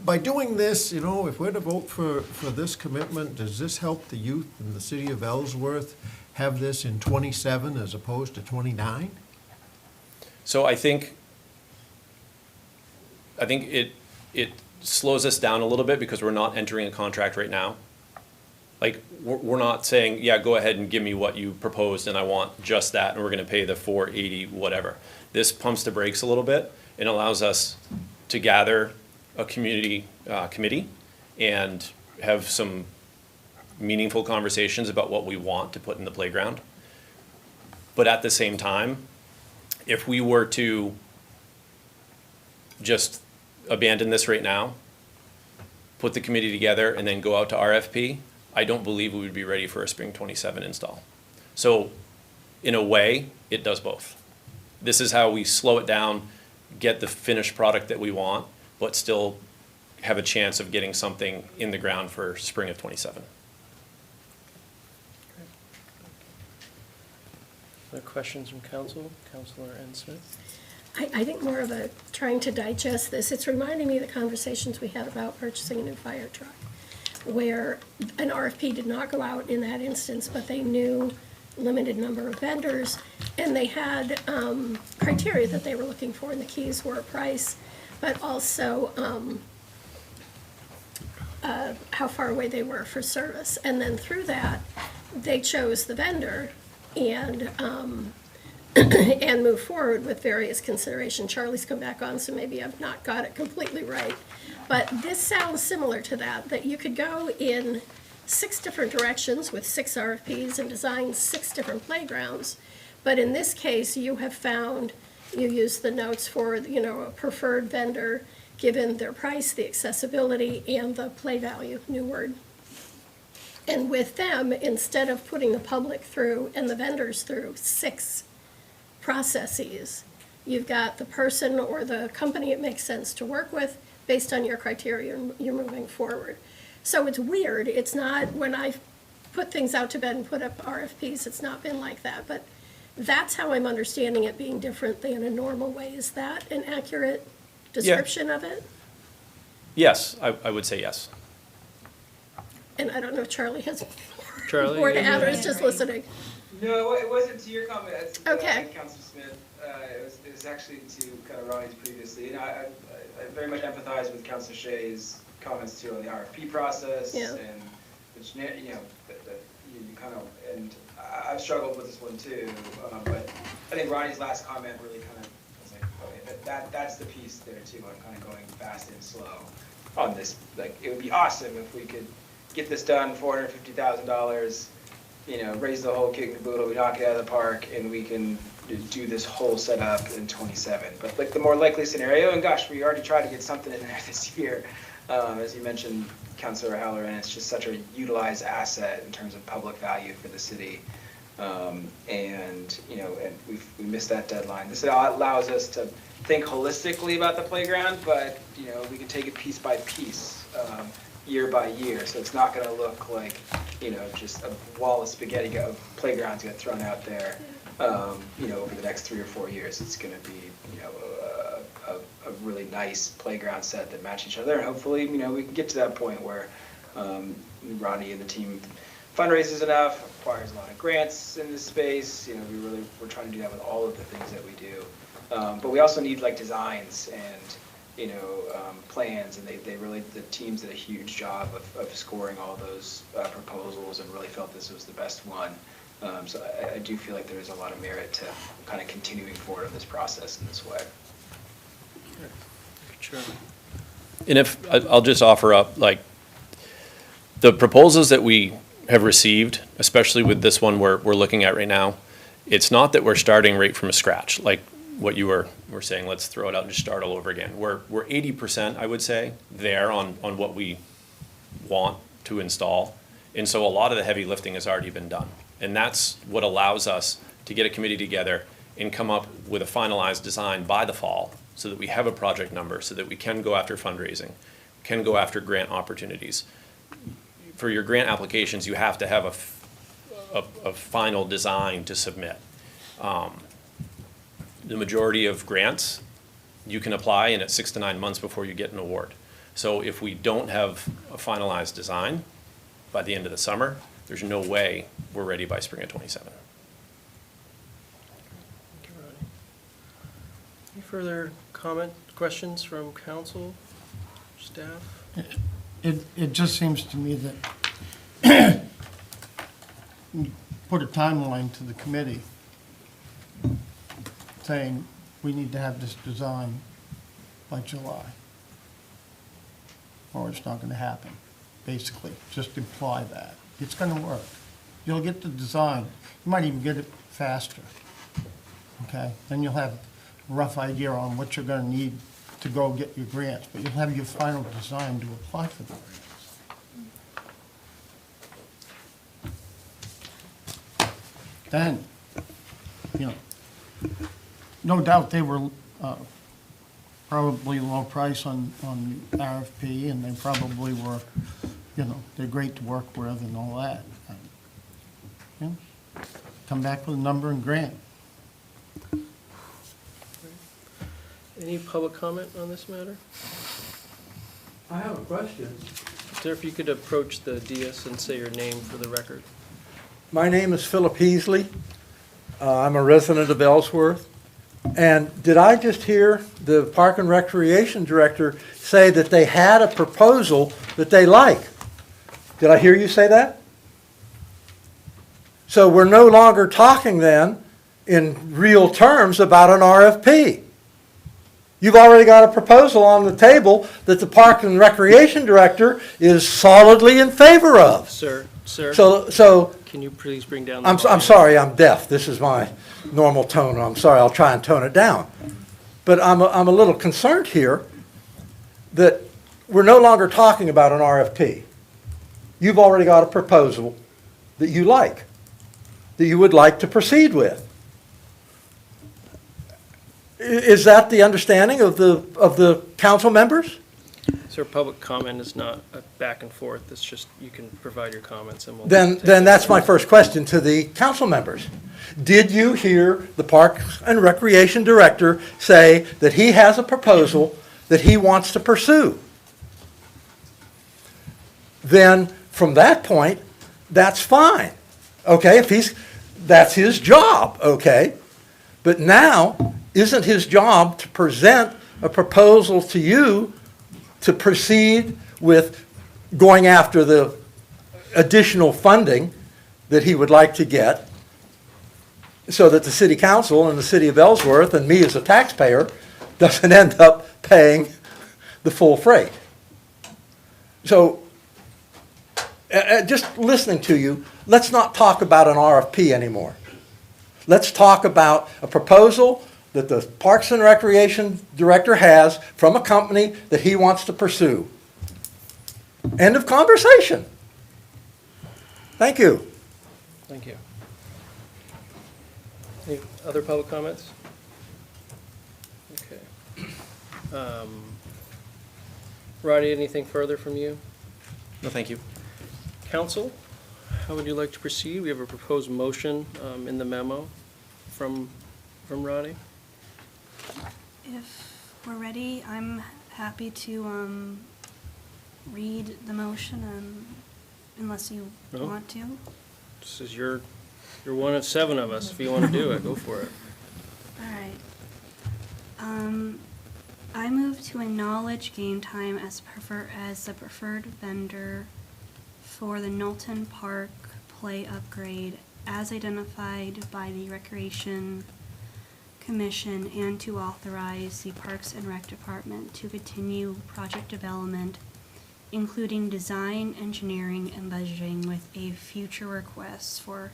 by doing this, if we're to vote for this commitment, does this help the youth in the city of Ellsworth have this in 27 as opposed to 29? So I think it slows us down a little bit because we're not entering a contract right now. Like, we're not saying, yeah, go ahead and give me what you proposed and I want just that and we're gonna pay the $480, whatever. This pumps the brakes a little bit and allows us to gather a community committee and have some meaningful conversations about what we want to put in the playground. But at the same time, if we were to just abandon this right now, put the committee together and then go out to RFP, I don't believe we would be ready for a spring 27 install. So in a way, it does both. This is how we slow it down, get the finished product that we want, but still have a chance of getting something in the ground for spring of 27. Other questions from council? Councilor N. Smith? I think more of a trying to digest this. It's reminding me of the conversations we had about purchasing a new fire truck, where an RFP did not go out in that instance, but they knew limited number of vendors, and they had criteria that they were looking for, and the keys were price, but also how far away they were for service. And then through that, they chose the vendor and and move forward with various considerations. Charlie's come back on, so maybe I've not got it completely right. But this sounds similar to that you could go in 6 different directions with 6 RFPs and design 6 different playgrounds. But in this case, you have found, you use the notes for, a preferred vendor, given their price, the accessibility, and the play value, new word. And with them, instead of putting the public through and the vendors through 6 processes, you've got the person or the company it makes sense to work with based on your criteria, and you're moving forward. So it's weird. It's not, when I put things out to bid and put up RFPs, it's not been like that. But that's how I'm understanding it being different than a normal way. Is that an accurate description of it? Yes, I would say yes. And I don't know if Charlie has Charlie, more to you- add, or is just listening. No, it wasn't to your comment, it's, Okay. Councilor Smith. It was actually to kind of Ronnie's previously. And I very much empathize with Councilor Shea's comments too on the RFP process. Yeah. And which, that you kind of, and I've struggled with this one too. But I think Ronnie's last comment really kind of, was like, okay, that's the piece there too, on kind of going fast and slow on this. Like, it would be awesome if we could get this done, $450,000, raise the whole kit and caboodle, we knock it out of the park, and we can do this whole setup in '27. But like the more likely scenario, and gosh, we already tried to get something in there this year, as you mentioned, Councilor Halloran, it's just such a utilized asset in terms of public value for the city. And we missed that deadline. This allows us to think holistically about the playground, but we can take it piece by piece, year by year. So it's not going to look like just a wall of spaghetti of playgrounds get thrown out there. Over the next 3 or 4 years, it's going to be a really nice playground set that match each other, and hopefully we can get to that point where Ronnie and the team fundraises enough, acquires a lot of grants in this space. We're trying to do that with all of the things that we do, but we also need like designs and plans, and the teams did a huge job of scoring all those proposals and really felt this was the best one. So I do feel like there is a lot of merit to kind of continuing forward in this process in this way. Sure. And I'll just offer up, like, the proposals that we have received, especially with this one we're looking at right now, it's not that we're starting right from scratch, like what you were saying, let's throw it out and just start all over again. We're 80%, I would say, there on what we want to install. And so a lot of the heavy lifting has already been done. And that's what allows us to get a committee together and come up with a finalized design by the fall, so that we have a project number, so that we can go after fundraising, can go after grant opportunities. For your grant applications, you have to have a final design to submit. The majority of grants, you can apply, and it's 6 to 9 months before you get an award. So if we don't have a finalized design by the end of the summer, there's no way we're ready by spring of '27. Any further questions from council, staff? It just seems to me that put a timeline to the committee saying we need to have this design by July, or it's not gonna happen, basically. Just imply that. It's gonna work. You'll get the design. You might even get it faster, okay? Then you'll have a rough idea on what you're gonna need to go get your grants, but you'll have your final design to apply for the grants. Then, no doubt they were probably low price on RFP, and they probably were, they're great to work with and all that. Come back with a number and grant. Any public comment on this matter? I have a question. Sir, if you could approach the dais and say your name for the record. My name is Philip Heasley. I'm a resident of Ellsworth. And did I just hear the Park and Recreation Director say that they had a proposal that they like? Did I hear you say that? So we're no longer talking then in real terms about an RFP. You've already got a proposal on the table that the Park and Recreation Director is solidly in favor of. Sir, So, can you please bring down the I'm volume? sorry, I'm deaf. This is my normal tone. I'm sorry, I'll try and tone it down. But I'm a little concerned here that we're no longer talking about an RFP. You've already got a proposal that you like, that you would like to proceed with. Is that the understanding of the council members? Sir, public comment is not a back and forth. It's just, you can provide your comments and we'll. Then that's my first question to the council members. Did you hear the Parks and Recreation Director say that he has a proposal that he wants to pursue? Then, from that point, that's fine. Okay, that's his job, okay? But now, isn't his job to present a proposal to you to proceed with going after the additional funding that he would like to get so that the city council and the city of Ellsworth and me as a taxpayer doesn't end up paying the full freight? So, just listening to you, let's not talk about an RFP anymore. Let's talk about a proposal that the Parks and Recreation Director has from a company that he wants to pursue. End of conversation. Thank you. Thank you. Any other public comments? Okay. Roddy, anything further from you? No, thank you. Council, how would you like to proceed? We have a proposed motion in the memo from Roddy. If we're ready, I'm happy to read the motion, unless you No. want to. This is you're one of 7 of us. If you want to do it, go for it. All right. I move to acknowledge Game Time as the preferred vendor for the Nolton Park play upgrade as identified by the Recreation Commission, and to authorize the Parks and Rec Department to continue project development, including design, engineering, and budgeting, with a future request for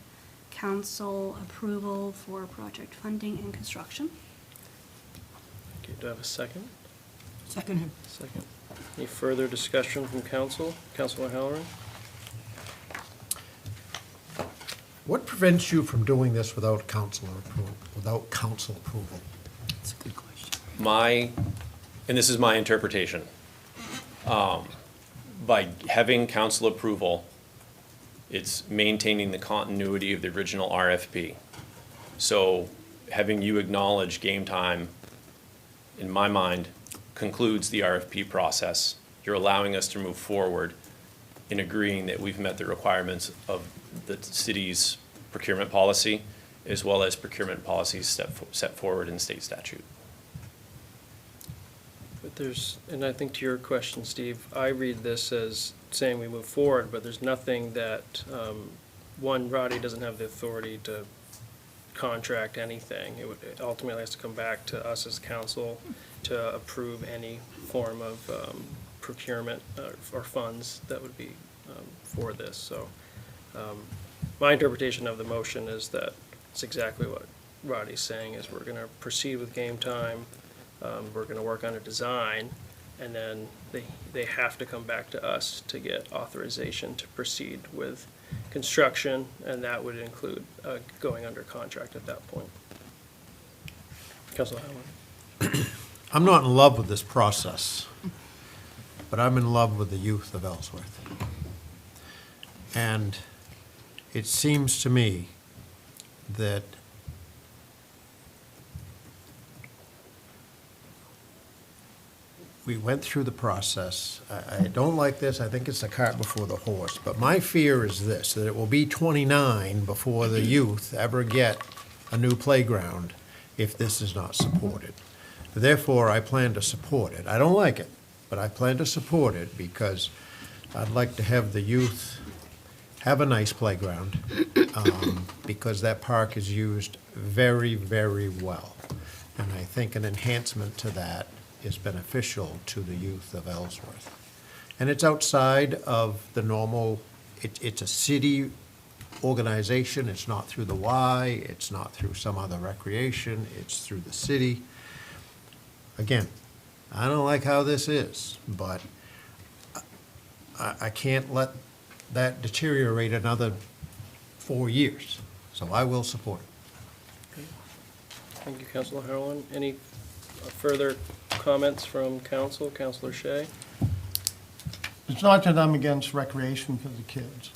council approval for project funding and construction. Okay, do I have a second? Second. Second. Any further discussion from council? Councilor Halloran? What prevents you from doing this without council approval? That's a good question. And this is my interpretation, by having council approval, it's maintaining the continuity of the original RFP. So having you acknowledge Game Time, in my mind, concludes the RFP process. You're allowing us to move forward in agreeing that we've met the requirements of the city's procurement policy, as well as procurement policies set forward in state statute. But and I think to your question, Steve, I read this as saying we move forward, but there's nothing that, one, Roddy doesn't have the authority to contract anything. It ultimately has to come back to us as council to approve any form of procurement or funds that would be for this. So my interpretation of the motion is that it's exactly what Roddy's saying, is we're going to proceed with Game Time. We're going to work on a design, and then they have to come back to us to get authorization to proceed with construction, and that would include going under contract at that point. Councilor Howard. I'm not in love with this process, but I'm in love with the youth of Ellsworth. And it seems to me that we went through the process. I don't like this. I think it's the cart before the horse. But my fear is this, that it will be 29 before the youth ever get a new playground if this is not supported. Therefore, I plan to support it. I don't like it, but I plan to support it because I'd like to have the youth have a nice playground, because that park is used very, very well. And I think an enhancement to that is beneficial to the youth of Ellsworth. And it's outside of the normal, it's a city organization, it's not through the Y, it's not through some other recreation, it's through the city. Again, I don't like how this is, but I can't let that deteriorate another 4 years, so I will support it. Thank you, Councilor Harlan. Any further comments from council? Councilor Shea? It's not that I'm against recreation for the kids.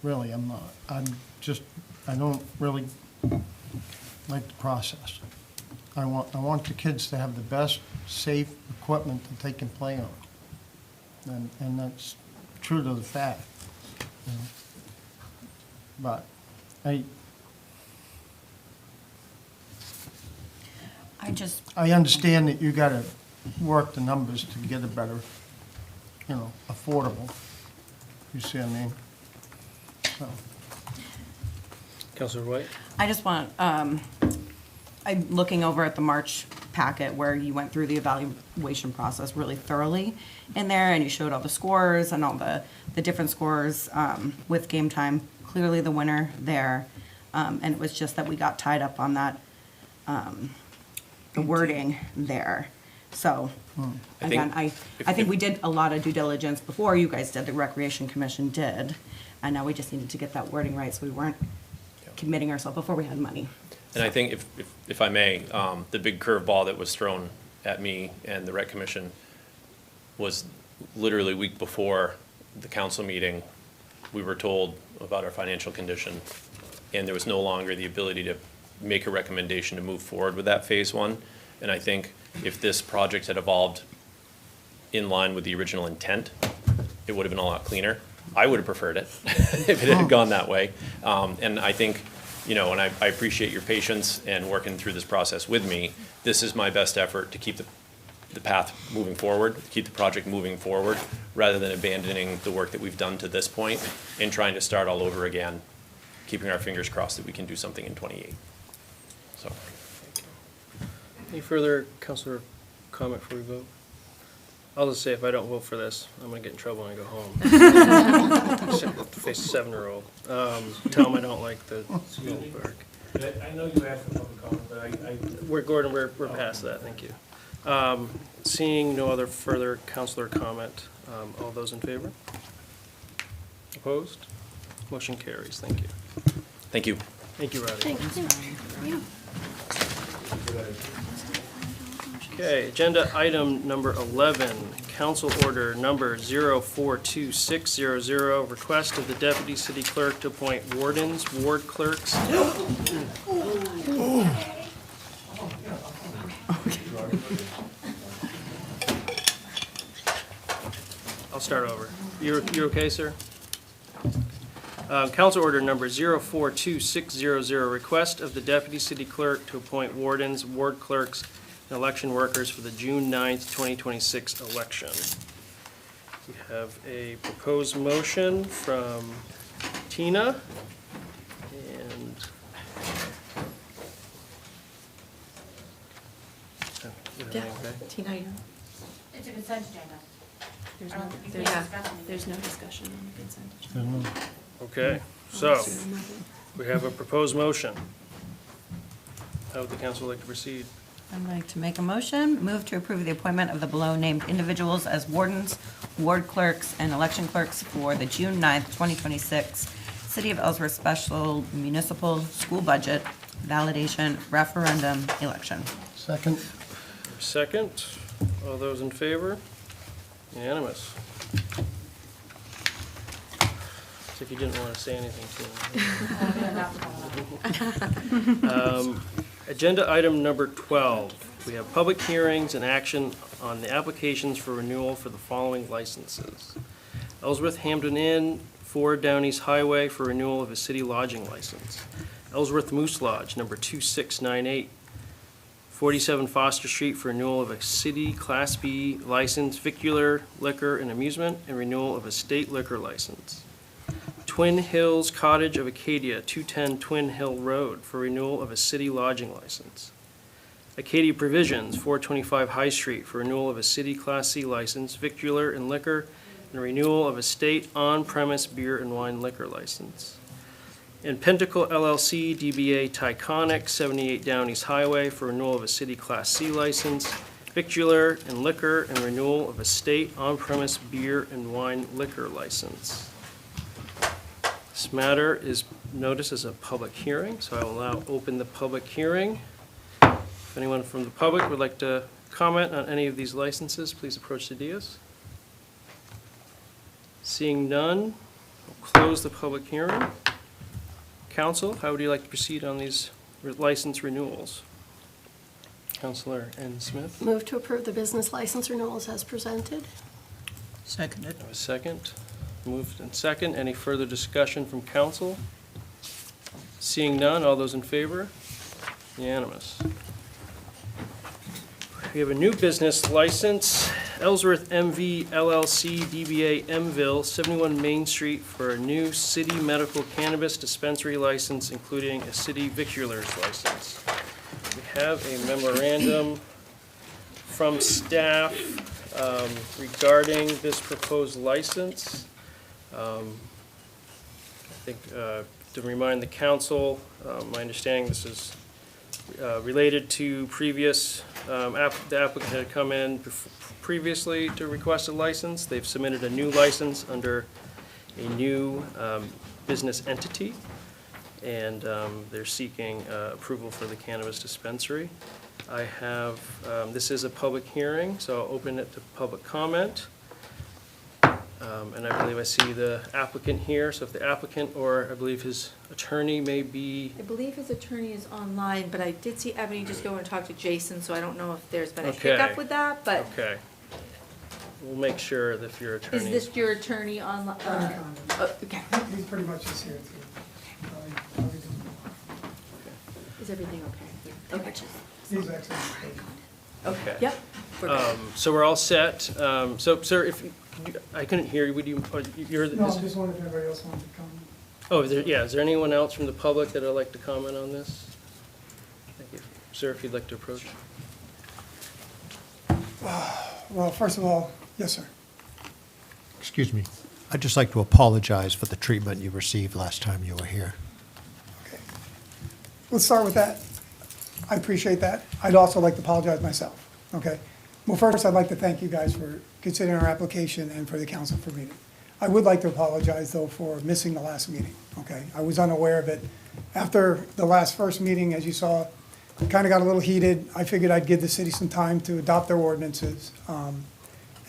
Really, I'm not. I don't really like the process. I want the kids to have the best, safe equipment that they can play on. And that's true to the fact. You know. But I understand that you gotta work the numbers to get it better, affordable. You see what I mean? So. Councilor White? I just want, I'm looking over at the March packet where you went through the evaluation process really thoroughly in there, and you showed all the scores and all the different scores with game time. Clearly the winner there, and it was just that we got tied up on that, the wording there. So, again, I think we did a lot of due diligence before you guys did, the Recreation Commission did, and now we just needed to get that wording right so we weren't committing ourselves before we had money. And I think if I may, the big curveball that was thrown at me and the Rec Commission was literally a week before the council meeting, we were told about our financial condition, and there was no longer the ability to make a recommendation to move forward with that phase one. And I think if this project had evolved in line with the original intent, it would have been a lot cleaner. I would have preferred it if it had gone that way. And I think, and I appreciate your patience and working through this process with me. This is my best effort to keep the path moving forward, keep the project moving forward, rather than abandoning the work that we've done to this point and trying to start all over again, keeping our fingers crossed that we can do something in '28. So. Any further councilor comment before we vote? I'll just say if I don't vote for this, I'm gonna get in trouble when I go home. Face a 7-year-old. Tell them I don't like the Nolton Park. I know you asked for public comment, but Gordon, we're past that, thank you. Seeing no other further councilor comment, all those in favor? Opposed? Motion carries, thank you. Thank you. Thank you, Roddy. Thank you. Okay, agenda item number 11, council order number 042600, request of the deputy city clerk to appoint wardens, ward clerks. I'll start over. You're okay, sir? Council order number 042600, request of the deputy city clerk to appoint wardens, ward clerks, and election workers for the June 9th, 2026 election. We have a proposed motion from Tina, and Tina, you? It's a consent agenda. There's no discussion on the consent agenda. okay, so we have a proposed motion. How would the council like to proceed? I'd like to make a motion, move to approve the appointment of the below-named individuals as wardens, ward clerks, and election clerks for the June 9th, 2026 City of Ellsworth Special Municipal School Budget Validation Referendum Election. Second. Second, all those in favor? Unanimous. As if you didn't want to say anything to me. Agenda item number 12, we have public hearings and action on the applications for renewal for the following licenses. Ellsworth Hampton Inn, 4 Downey's Highway for renewal of a city lodging license. Ellsworth Moose Lodge, number 2698, 47 Foster Street for renewal of a city Class B license, vicular, liquor, and amusement, and renewal of a state liquor license. Twin Hills Cottage of Acadia, 210 Twin Hill Road, for renewal of a city lodging license. Acadia Provisions, 425 High Street, for renewal of a city Class C license, victular and liquor, and renewal of a state on-premise beer and wine liquor license. And Pentacle LLC, DBA Tyconic, 78 Down East Highway, for renewal of a city Class C license, victular and liquor, and renewal of a state on-premise beer and wine liquor license. This matter is noticed as a public hearing, so I will now open the public hearing. If anyone from the public would like to comment on any of these licenses, please approach the dais. Seeing none, we'll close the public hearing. Council, how would you like to proceed on these license renewals? Councilor N. Smith? Move to approve the business license renewals as presented. Seconded. I have a second. Moved and second. Any further discussion from council? Seeing none, all those in favor? Unanimous. We have a new business license, Ellsworth MV LLC DBA Mville, 71 Main Street, for a new city medical cannabis dispensary license, including a city victualer's license. We have a memorandum from staff regarding this proposed license. I think, to remind the council, my understanding this is related to previous, the applicant had come in previously to request a license. They've submitted a new license under a new business entity, and they're seeking approval for the cannabis dispensary. I have, this is a public hearing, so I'll open it to public comment. And I believe I see the applicant here, so if the applicant or I believe his attorney may be, I believe his attorney is online, but I did see Ebony just go and talk to Jason, so I don't know if there's been a Okay. hiccup with that, but okay. We'll make sure that if your attorney. is this your attorney online? Okay. He's pretty much just here too. Is everything okay? Okay. He's actually. Okay. Yep. We're good. So we're all set. So, sir, if, I couldn't hear you, would you, you're. No, I'm just wondering if anybody else wanted to come. Oh, is there anyone else from the public that would like to comment on this? Thank you. Sir, if you'd like to approach. Well, first of all, yes, sir. Excuse me. I'd just like to apologize for the treatment you received last time you were here. Okay. Let's start with that. I appreciate that. I'd also like to apologize myself, okay? Well, first, I'd like to thank you guys for considering our application and for the council for meeting. I would like to apologize, though, for missing the last meeting, okay? I was unaware of it. After the first meeting, as you saw, it kind of got a little heated. I figured I'd give the city some time to adopt their ordinances.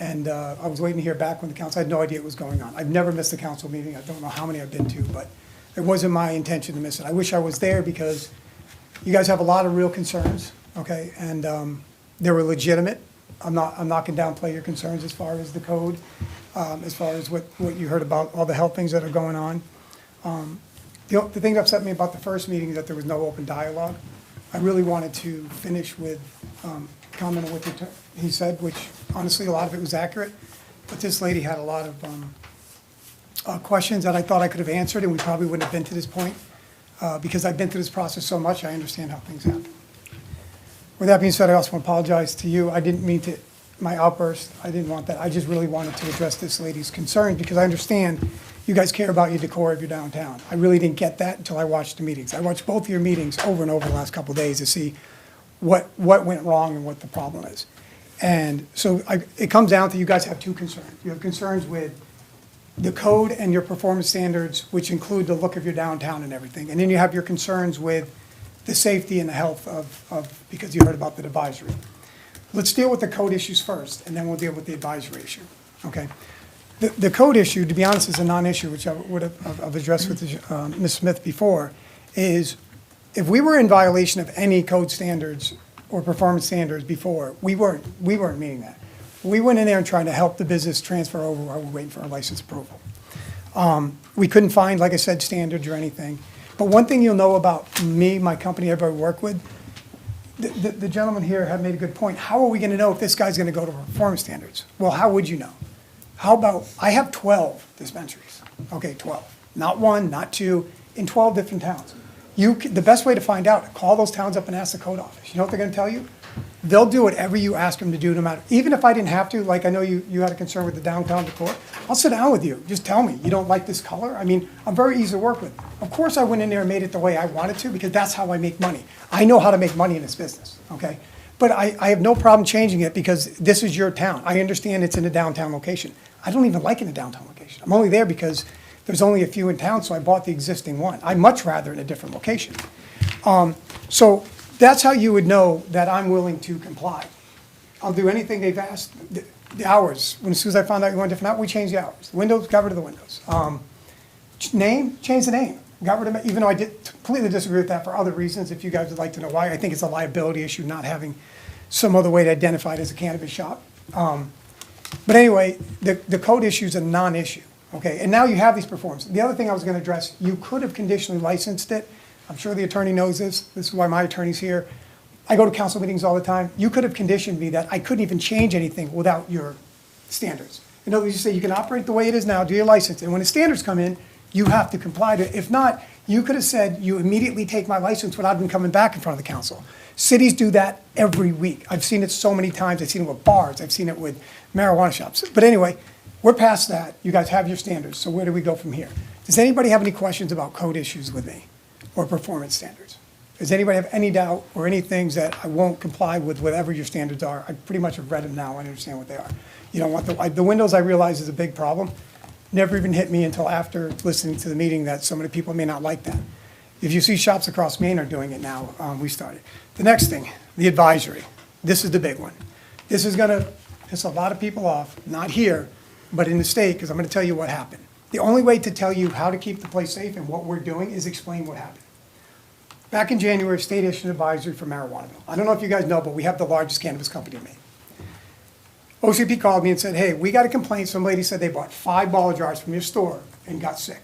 And I was waiting to hear back from the council. I had no idea what was going on. I've never missed a council meeting. I don't know how many I've been to, but it wasn't my intention to miss it. I wish I was there because you guys have a lot of real concerns, okay? And they were legitimate. I'm not gonna downplay your concerns as far as the code, as far as what you heard about all the health things that are going on. The thing that upset me about the first meeting is that there was no open dialogue. I really wanted to finish with comment on what he said, which honestly, a lot of it was accurate. But this lady had a lot of questions that I thought I could have answered, and we probably wouldn't have been to this point. Because I've been through this process so much, I understand how things happen. With that being said, I also want to apologize to you. I didn't mean to, my outburst, I didn't want that. I just really wanted to address this lady's concerns because I understand you guys care about your decor of your downtown. I really didn't get that until I watched the meetings. I watched both of your meetings over and over the last couple of days to see what went wrong and what the problem is. And so it comes down to you guys have two concerns. You have concerns with the code and your performance standards, which include the look of your downtown and everything. And then you have your concerns with the safety and the health of because you heard about the advisory. Let's deal with the code issues first, and then we'll deal with the advisory issue, okay? The code issue, to be honest, is a non-issue, which I would have addressed with Ms. Smith before, is if we were in violation of any code standards or performance standards before, we weren't meeting that. We went in there and tried to help the business transfer over while we're waiting for our license approval. We couldn't find, like I said, standards or anything. But one thing you'll know about me, my company, everybody I work with, the gentleman here had made a good point. How are we going to know if this guy's going to go to performance standards? Well, how would you know? How about, I have 12 dispensaries. Okay, 12. Not one, not two, in 12 different towns. The best way to find out, call those towns up and ask the code office. You know what they're gonna tell you? They'll do whatever you ask them to do, no matter, even if I didn't have to, like I know you had a concern with the downtown decor, I'll sit down with you, just tell me, you don't like this color? I mean, I'm very easy to work with. Of course I went in there and made it the way I wanted to, because that's how I make money. I know how to make money in this business, okay? But I have no problem changing it, because this is your town. I understand it's in a downtown location. I don't even like it in a downtown location. I'm only there because there's only a few in town, so I bought the existing one. I'd much rather in a different location. So that's how you would know that I'm willing to comply. I'll do anything they've asked. The hours, as soon as I found out you want different hours, we changed the hours. The windows, got rid of the windows. Name, change the name. Got rid of it, even though I did completely disagree with that for other reasons, if you guys would like to know why. I think it's a liability issue, not having some other way to identify it as a cannabis shop. But anyway, the code issue is a non-issue, okay? And now you have these performances. The other thing I was gonna address, you could have conditionally licensed it. I'm sure the attorney knows this. This is why my attorney's here. I go to council meetings all the time. You could have conditioned me that I couldn't even change anything without your standards. In other words, you say you can operate the way it is now, do your license, and when the standards come in, you have to comply to it. If not, you could have said you immediately take my license without even coming back in front of the council. Cities do that every week. I've seen it so many times. I've seen it with bars. I've seen it with marijuana shops. But anyway, we're past that. You guys have your standards, so where do we go from here? Does anybody have any questions about code issues with me or performance standards? Does anybody have any doubt or any things that I won't comply with, whatever your standards are? I pretty much have read them now. I understand what they are. You don't want the windows, I realize, is a big problem. Never even hit me until after listening to the meeting that so many people may not like that. If you see shops across Maine are doing it now, we started. The next thing, the advisory. This is the big one. This is gonna piss a lot of people off, not here, but in the state, because I'm gonna tell you what happened. The only way to tell you how to keep the place safe and what we're doing is explain what happened. Back in January, state issued an advisory for marijuana bill. I don't know if you guys know, but we have the largest cannabis company in Maine. OCP called me and said, hey, we got a complaint. Some lady said they bought 5 ball jars from your store and got sick.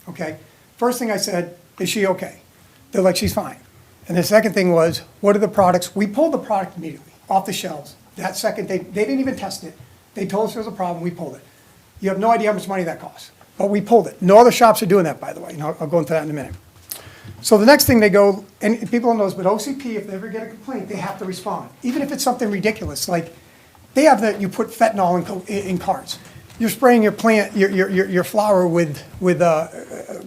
Okay? First thing I said, is she okay? They're like, she's fine. And the second thing was, what are the products? We pulled the product immediately off the shelves. That second, they didn't even test it. They told us there was a problem, we pulled it. You have no idea how much money that costs, but we pulled it. No other shops are doing that, by the way, and I'll go into that in a minute. So the next thing they go, and people don't know this, but OCP, if they ever get a complaint, they have to respond. Even if it's something ridiculous, like they have you put fentanyl in carts. You're spraying your plant, your flower with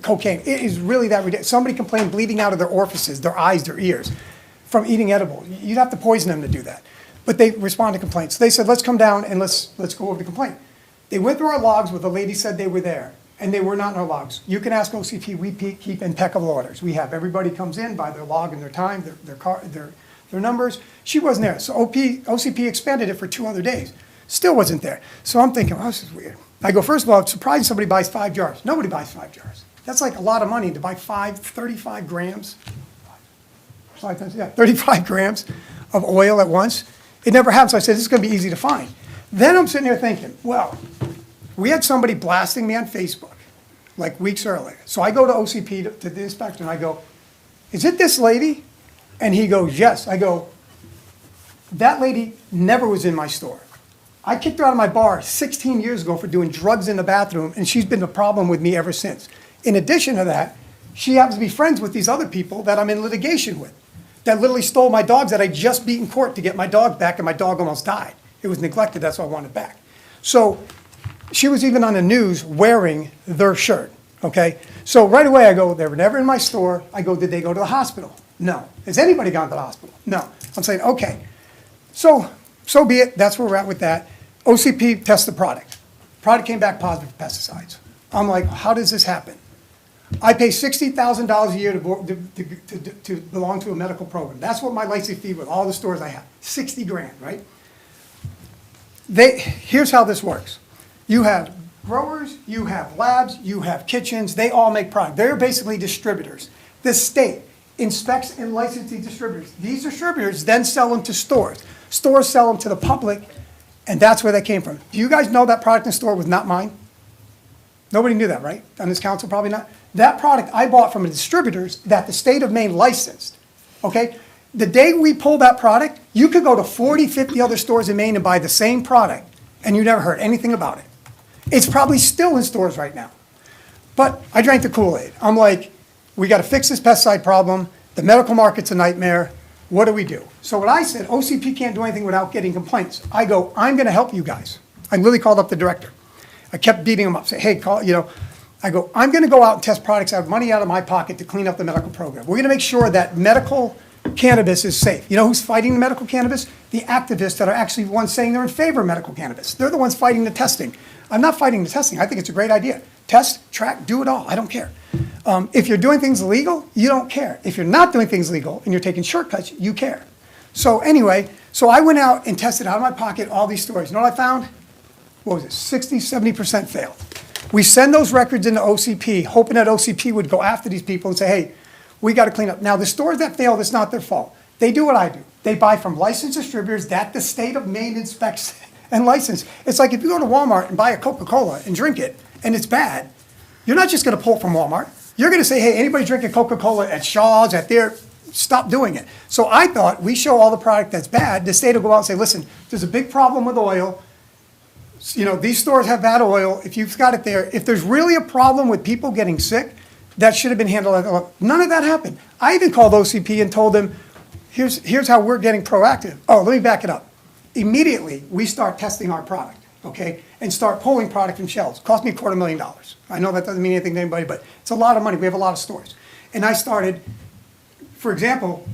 cocaine. It is really that ridiculous. Somebody complained bleeding out of their orifices, their eyes, their ears, from eating edible. You'd have to poison them to do that. But they respond to complaints. They said, let's come down and let's go over the complaint. They went through our logs where the lady said they were there, and they were not in our logs. You can ask OCP, we keep impeccable orders. We have, everybody comes in by their log and their time, their numbers. She wasn't there. So OCP expanded it for 2 other days. Still wasn't there. So I'm thinking, oh, this is weird. I go, first of all, it's surprising somebody buys 5 jars. Nobody buys 5 jars. That's like a lot of money to buy 35 grams. 35 grams of oil at once. It never happens. So I said, this is going to be easy to find. Then I'm sitting here thinking, well, we had somebody blasting me on Facebook like weeks earlier. So I go to OCP, to the inspector, and I go, is it this lady? And he goes, yes. I go, that lady never was in my store. I kicked her out of my bar 16 years ago for doing drugs in the bathroom, and she's been a problem with me ever since. In addition to that, she happens to be friends with these other people that I'm in litigation with, that literally stole my dogs that I just beat in court to get my dog back, and my dog almost died. It was neglected, that's why I wanted it back. So she was even on the news wearing their shirt, okay? So right away I go, they were never in my store. I go, did they go to the hospital? No. Has anybody gone to the hospital? No. I'm saying, okay. So be it, that's where we're at with that. OCP tests the product. Product came back positive for pesticides. I'm like, how does this happen? I pay $60,000 a year to belong to a medical program. That's what my license fee with all the stores I have, 60 grand, right? Here's how this works. You have growers, you have labs, you have kitchens, they all make product. They're basically distributors. The state inspects and licenses distributors. These distributors then sell them to stores. Stores sell them to the public, and that's where they came from. Do you guys know that product in the store was not mine? Nobody knew that, right? On this council, probably not. That product I bought from the distributors that the state of Maine licensed, okay? The day we pulled that product, you could go to 40, 50 other stores in Maine and buy the same product, and you never heard anything about it. It's probably still in stores right now. But I drank the Kool-Aid. I'm like, we got to fix this pesticide problem. The medical market's a nightmare. What do we do? So what I said, OCP can't do anything without getting complaints. I go, I'm going to help you guys. I literally called up the director. I kept beating him up, say, hey, call, I go, I'm going to go out and test products. I have money out of my pocket to clean up the medical program. We're going to make sure that medical cannabis is safe. You know who's fighting the medical cannabis? The activists that are actually the ones saying they're in favor of medical cannabis. They're the ones fighting the testing. I'm not fighting the testing. I think it's a great idea. Test, track, do it all. I don't care. If you're doing things illegal, you don't care. If you're not doing things legal and you're taking shortcuts, you care. So anyway, so I went out and tested out of my pocket all these stores. You know what I found? What was it? 60, 70% failed. We send those records into OCP, hoping that OCP would go after these people and say, hey, we got to clean up. Now, the stores that fail, it's not their fault. They do what I do. They buy from licensed distributors that the state of Maine inspects and license. It's like if you go to Walmart and buy a Coca-Cola and drink it, and it's bad, you're not just going to pull it from Walmart. You're going to say, hey, anybody drinking Coca-Cola at Shaw's, at their, stop doing it. So I thought we show all the product that's bad, the state will go out and say, listen, there's a big problem with oil. These stores have bad oil. If you've got it there, if there's really a problem with people getting sick, that should have been handled. None of that happened. I even called OCP and told them, here's how we're getting proactive. Oh, let me back it up. Immediately, we start testing our product, okay, and start pulling product from shelves. Cost me $250,000. I know that doesn't mean anything to anybody, but it's a lot of money. We have a lot of stores. And I started, for example,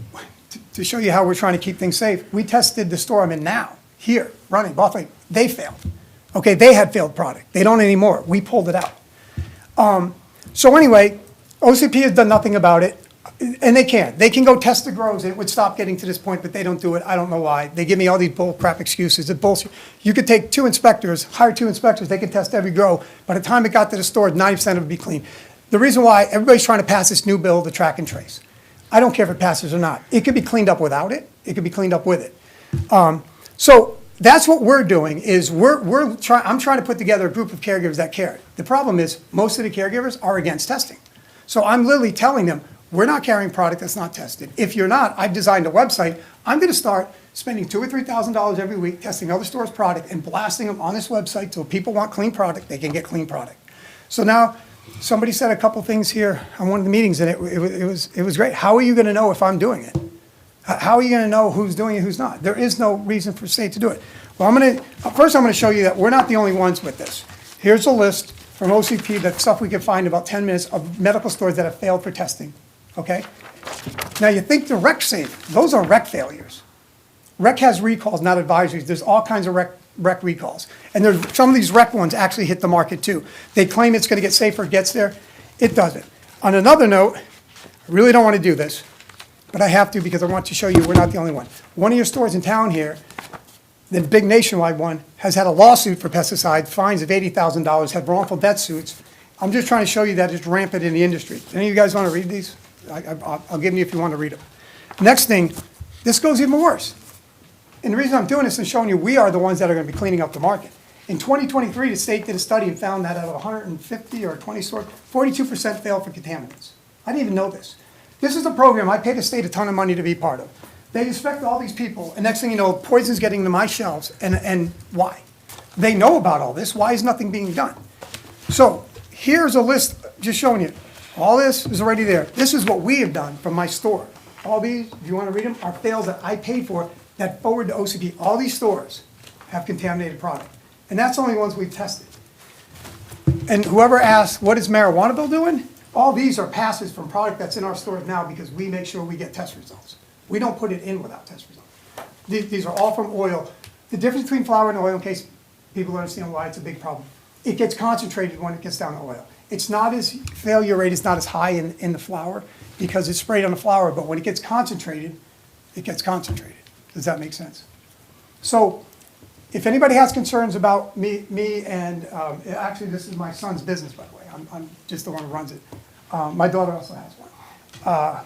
to show you how we're trying to keep things safe, we tested the store I'm in now, here, running, Bothway. They failed. Okay, they had failed product. They don't anymore. We pulled it out. So anyway, OCP has done nothing about it, and they can. They can go test the grows, and it would stop getting to this point, but they don't do it. I don't know why. They give me all these bull crap excuses. It's bullshit. You could take 2 inspectors, hire 2 inspectors, they could test every grow. By the time it got to the store, 90% of it would be clean. The reason why everybody's trying to pass this new bill, the track and trace. I don't care if it passes or not. It could be cleaned up without it. It could be cleaned up with it. So that's what we're doing is I'm trying to put together a group of caregivers that care. The problem is most of the caregivers are against testing. So I'm literally telling them, we're not carrying product that's not tested. If you're not, I've designed a website. I'm going to start spending $2,000 or $3,000 every week testing other stores' product and blasting them on this website so if people want clean product, they can get clean product. So now, somebody said a couple things here on one of the meetings, and it was great. How are you going to know if I'm doing it? How are you going to know who's doing it, who's not? There is no reason for the state to do it. Well, first I'm going to show you that we're not the only ones with this. Here's a list from OCP, that stuff we can find in about 10 minutes of medical stores that have failed for testing, okay? Now you think the rec safe, those are rec failures. Rec has recalls, not advisories. There's all kinds of rec recalls. And some of these rec ones actually hit the market too. They claim it's going to get safer, it gets there. It doesn't. On another note, I really don't want to do this, but I have to because I want to show you we're not the only one. One of your stores in town here, the big nationwide one, has had a lawsuit for pesticides, fines of $80,000, had wrongful death suits. I'm just trying to show you that it's rampant in the industry. Any of you guys want to read these? I'll give them to you if you want to read them. Next thing, this goes even worse. And the reason I'm doing this is showing you we are the ones that are going to be cleaning up the market. In 2023, the state did a study and found that out of 150 or 20 stores, 42% failed for contaminants. I didn't even know this. This is a program I paid the state a ton of money to be part of. They inspect all these people, and next thing you know, poison's getting to my shelves, and why? They know about all this. Why is nothing being done? So here's a list just showing you. All this is already there. This is what we have done from my store. All these, if you want to read them, are fails that I paid for that forward to OCP. All these stores have contaminated product. And that's the only ones we've tested. And whoever asks, what is marijuana bill doing? All these are passes from product that's in our stores now because we make sure we get test results. We don't put it in without test results. These are all from oil. The difference between flour and oil, in case people understand why it's a big problem, it gets concentrated when it gets down to oil. It's not as, failure rate is not as high in the flour because it's sprayed on the flour, but when it gets concentrated, it gets concentrated. Does that make sense? So if anybody has concerns about me and actually this is my son's business, by the way. I'm just the one who runs it. My daughter also has one.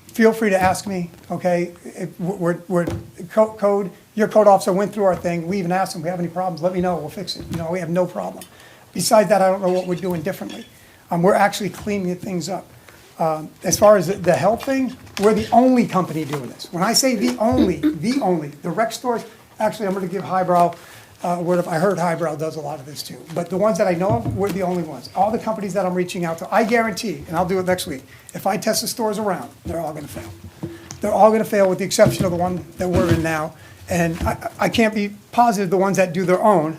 Feel free to ask me, okay? We're code, your code officer went through our thing. We even asked him, if we have any problems, let me know, we'll fix it. We have no problem. Besides that, I don't know what we're doing differently. We're actually cleaning things up. As far as the health thing, we're the only company doing this. When I say the only, the rec stores, actually, I'm gonna give Highbrow I heard Highbrow does a lot of this too. But the ones that I know of, we're the only ones. All the companies that I'm reaching out to, I guarantee, and I'll do it next week, if I test the stores around, they're all gonna fail. They're all gonna fail with the exception of the one that we're in now. And I can't be positive the ones that do their own,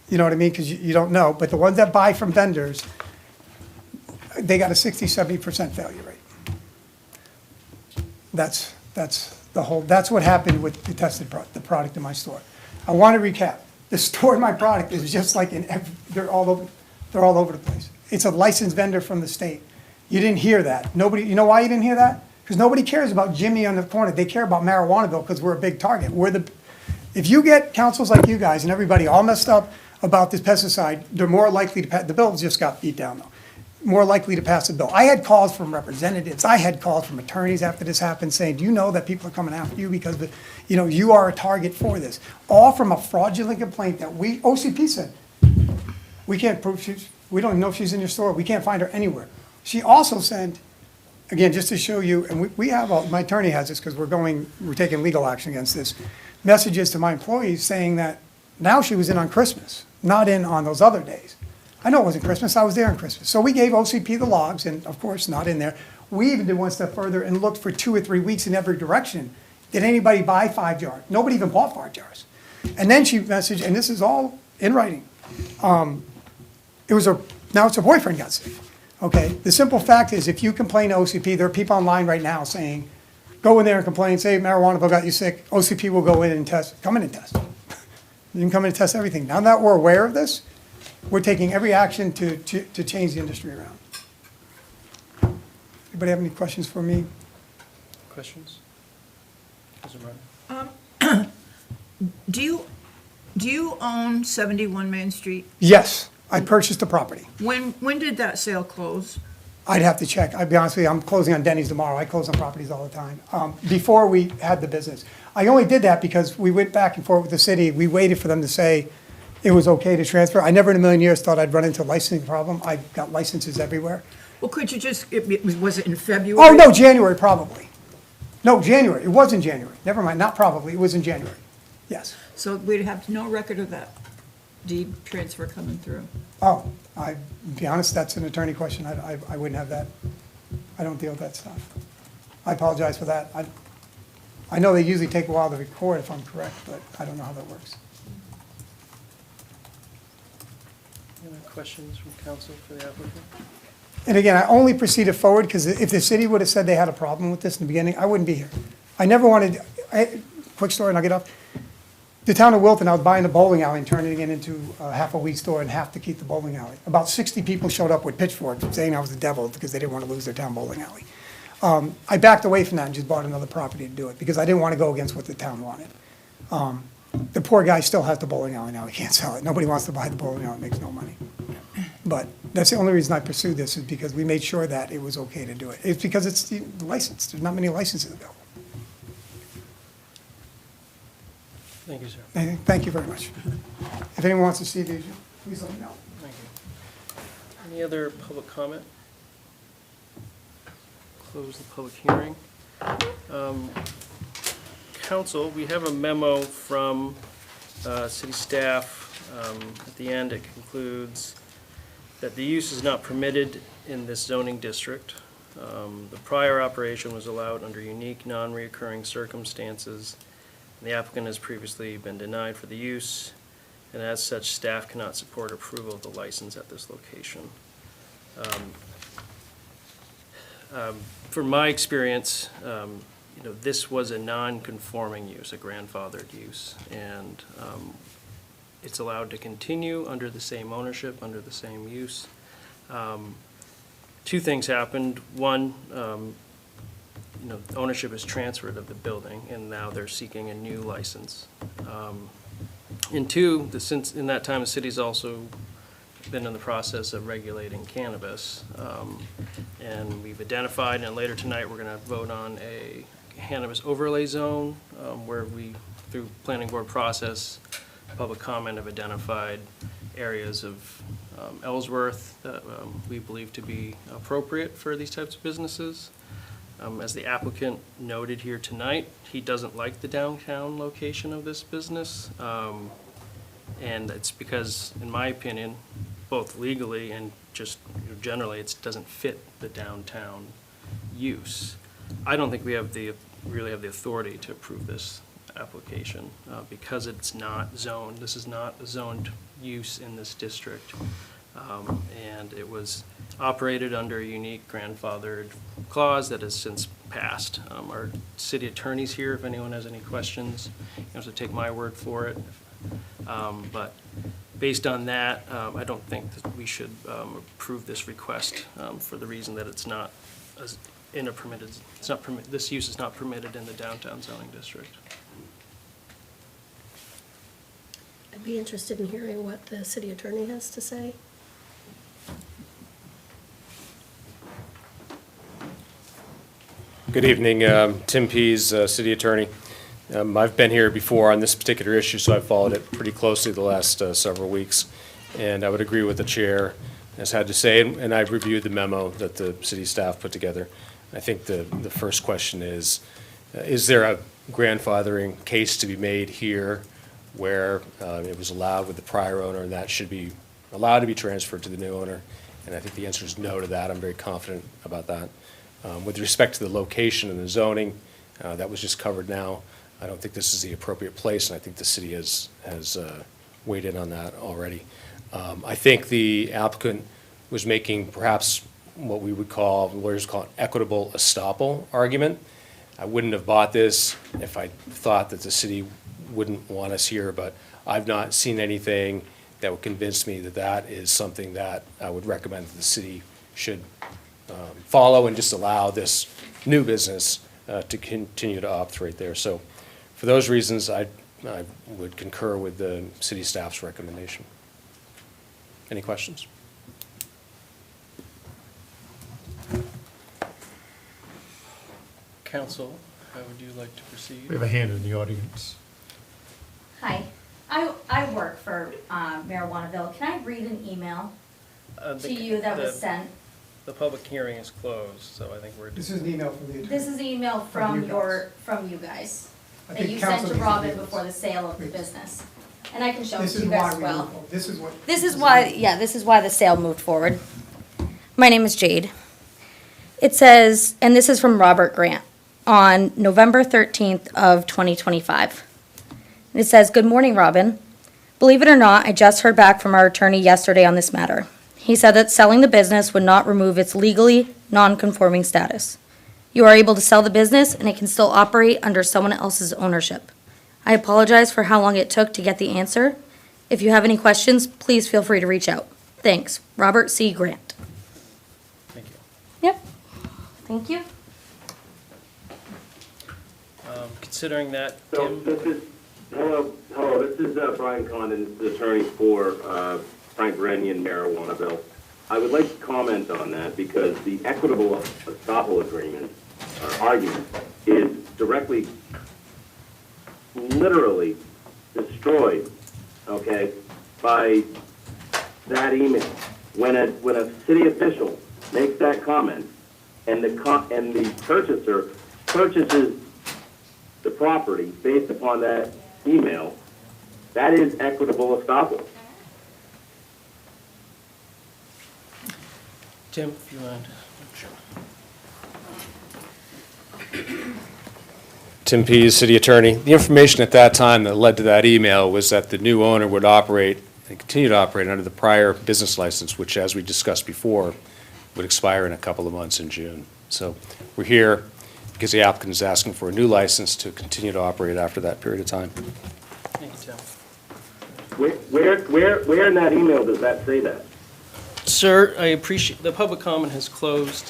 you know what I mean, because you don't know. But the ones that buy from vendors, they got a 60-70% failure rate. That's what happened with the tested the product in my store. I want to recap. The store in my product is just like they're all over the place. It's a licensed vendor from the state. You didn't hear that. Nobody, you know why you didn't hear that? Because nobody cares about Jimmy on the corner. They care about Marijuanaville because we're a big target. If you get councils like you guys and everybody all messed up about this pesticide, they're more likely to pass. The bill just got beat down though. More likely to pass a bill. I had calls from representatives. I had calls from attorneys after this happened saying, do you know that people are coming after you because you are a target for this? All from a fraudulent complaint that OCP said, we can't prove we don't know if she's in your store. We can't find her anywhere. She also sent, again, just to show you, and we have, my attorney has this because we're taking legal action against this, messages to my employees saying that now she was in on Christmas, not in on those other days. I know it wasn't Christmas, I was there on Christmas. So we gave OCP the logs, and of course, not in there. We even did one step further and looked for 2 or 3 weeks in every direction. Did anybody buy 5 jars? Nobody even bought 5 jars. And then she messaged, and this is all in writing. Now it's her boyfriend got sick. Okay, the simple fact is if you complain to OCP, there are people online right now saying, go in there and complain, say marijuana got you sick, OCP will go in and test, come in and test. You can come in and test everything. Now that we're aware of this, we're taking every action to change the industry around. Anybody have any questions for me? Questions? Councilor Martin? Do you own 71 Main Street? Yes, I purchased the property. When did that sale close? I'd have to check. I'd be honest with you, I'm closing on Denny's tomorrow. I close on properties all the time. Before we had the business. I only did that because we went back and forth with the city. We waited for them to say it was okay to transfer. I never in a million years thought I'd run into a licensing problem. I got licenses everywhere. Well, could you was it in February? Oh, no, January probably. No, January. It was in January. Never mind, not probably. It was in January. Yes. So we'd have no record of that deed transfer coming through? Oh, to be honest, that's an attorney question. I wouldn't have that. I don't deal with that stuff. I apologize for that. I know they usually take a while to record if I'm correct, but I don't know how that works. Any other questions from council for the applicant? And again, I only proceeded forward because if the city would have said they had a problem with this in the beginning, I wouldn't be here. I never wanted, quick story and I'll get off. The town of Wilton, I was buying a bowling alley and turning it into a half a weed store and half to keep the bowling alley. About 60 people showed up with pitchforks saying I was the devil because they didn't want to lose their town bowling alley. I backed away from that and just bought another property to do it because I didn't want to go against what the town wanted. The poor guy still has the bowling alley now. He can't sell it. Nobody wants to buy the bowling alley. It makes no money. But that's the only reason I pursued this is because we made sure that it was okay to do it. It's because it's licensed. There's not many licenses available. Thank you, sir. Thank you very much. If anyone wants to see these, please let me know. Thank you. Any other public comment? Close the public hearing. Council, we have a memo from city staff. At the end, it concludes that the use is not permitted in this zoning district. The prior operation was allowed under unique, non-reoccurring circumstances. The applicant has previously been denied for the use, and as such, staff cannot support approval of the license at this location. From my experience, this was a non-conforming use, a grandfathered use, and it's allowed to continue under the same ownership, under the same use. 2 things happened. One, ownership is transferred of the building, and now they're seeking a new license. And 2, since in that time, the city's also been in the process of regulating cannabis. And we've identified, and later tonight, we're gonna vote on a cannabis overlay zone, where we, through planning board process, public comment, have identified areas of Ellsworth that we believe to be appropriate for these types of businesses. As the applicant noted here tonight, he doesn't like the downtown location of this business. And it's because, in my opinion, both legally and just generally, it doesn't fit the downtown use. I don't think we have really have the authority to approve this application because it's not zoned. This is not a zoned use in this district. And it was operated under a unique grandfathered clause that has since passed. Our city attorney's here if anyone has any questions. You don't have to take my word for it. But based on that, I don't think that we should approve this request for the reason that it's not in a permitted, this use is not permitted in the downtown zoning district. I'd be interested in hearing what the city attorney has to say. Good evening, Tim Pease, City Attorney. I've been here before on this particular issue, so I've followed it pretty closely the last several weeks. And I would agree with the chair has had to say, and I've reviewed the memo that the city staff put together. I think the first question is there a grandfathering case to be made here where it was allowed with the prior owner and that should be allowed to be transferred to the new owner? And I think the answer is no to that. I'm very confident about that. With respect to the location and the zoning, that was just covered now. I don't think this is the appropriate place, and I think the city has weighed in on that already. I think the applicant was making perhaps what we would call, lawyers call it equitable estoppel argument. I wouldn't have bought this if I thought that the city wouldn't want us here, but I've not seen anything that would convince me that that is something that I would recommend that the city should follow and just allow this new business to continue to operate there. So for those reasons, I would concur with the city staff's recommendation. Any questions? Council, how would you like to proceed? We have a hand in the audience. Hi, I work for Marijuanaville. Can I read an email to you that was sent? The public hearing is closed, so I think we're. This is an email from the attorney. This is the email from you guys, I that think you sent council to needs to Robin read this. before the sale of the business. And I can show it This to is you why guys as we well. move. This is what. This is why the sale moved forward. My name is Jade. It says, and this is from Robert Grant, on November 13th of 2025. And it says, "Good morning, Robin. Believe it or not, I just heard back from our attorney yesterday on this matter. He said that selling the business would not remove its legally non-conforming status. You are able to sell the business and it can still operate under someone else's ownership. I apologize for how long it took to get the answer. If you have any questions, please feel free to reach out. Thanks, Robert C. Grant." Thank you. Yep. Thank you. Considering that, So Tim, this is, hello, this is Brian Condon, the attorney for Frank Rennion, Marijuanaville. I would like to comment on that because the equitable estoppel agreement, argument, is directly, literally destroyed, okay, by that email. When a city official makes that comment and the purchaser purchases the property based upon that email, that is equitable estoppel. Tim, if you mind. Tim Pease, City Attorney. The information at that time that led to that email was that the new owner would operate and continue to operate under the prior business license, which, as we discussed before, would expire in a couple of months in June. So we're here because the applicant is asking for a new license to continue to operate after that period of time. Thank you, Tim. Where in that email does that say that? Sir, I appreciate, the public comment has closed.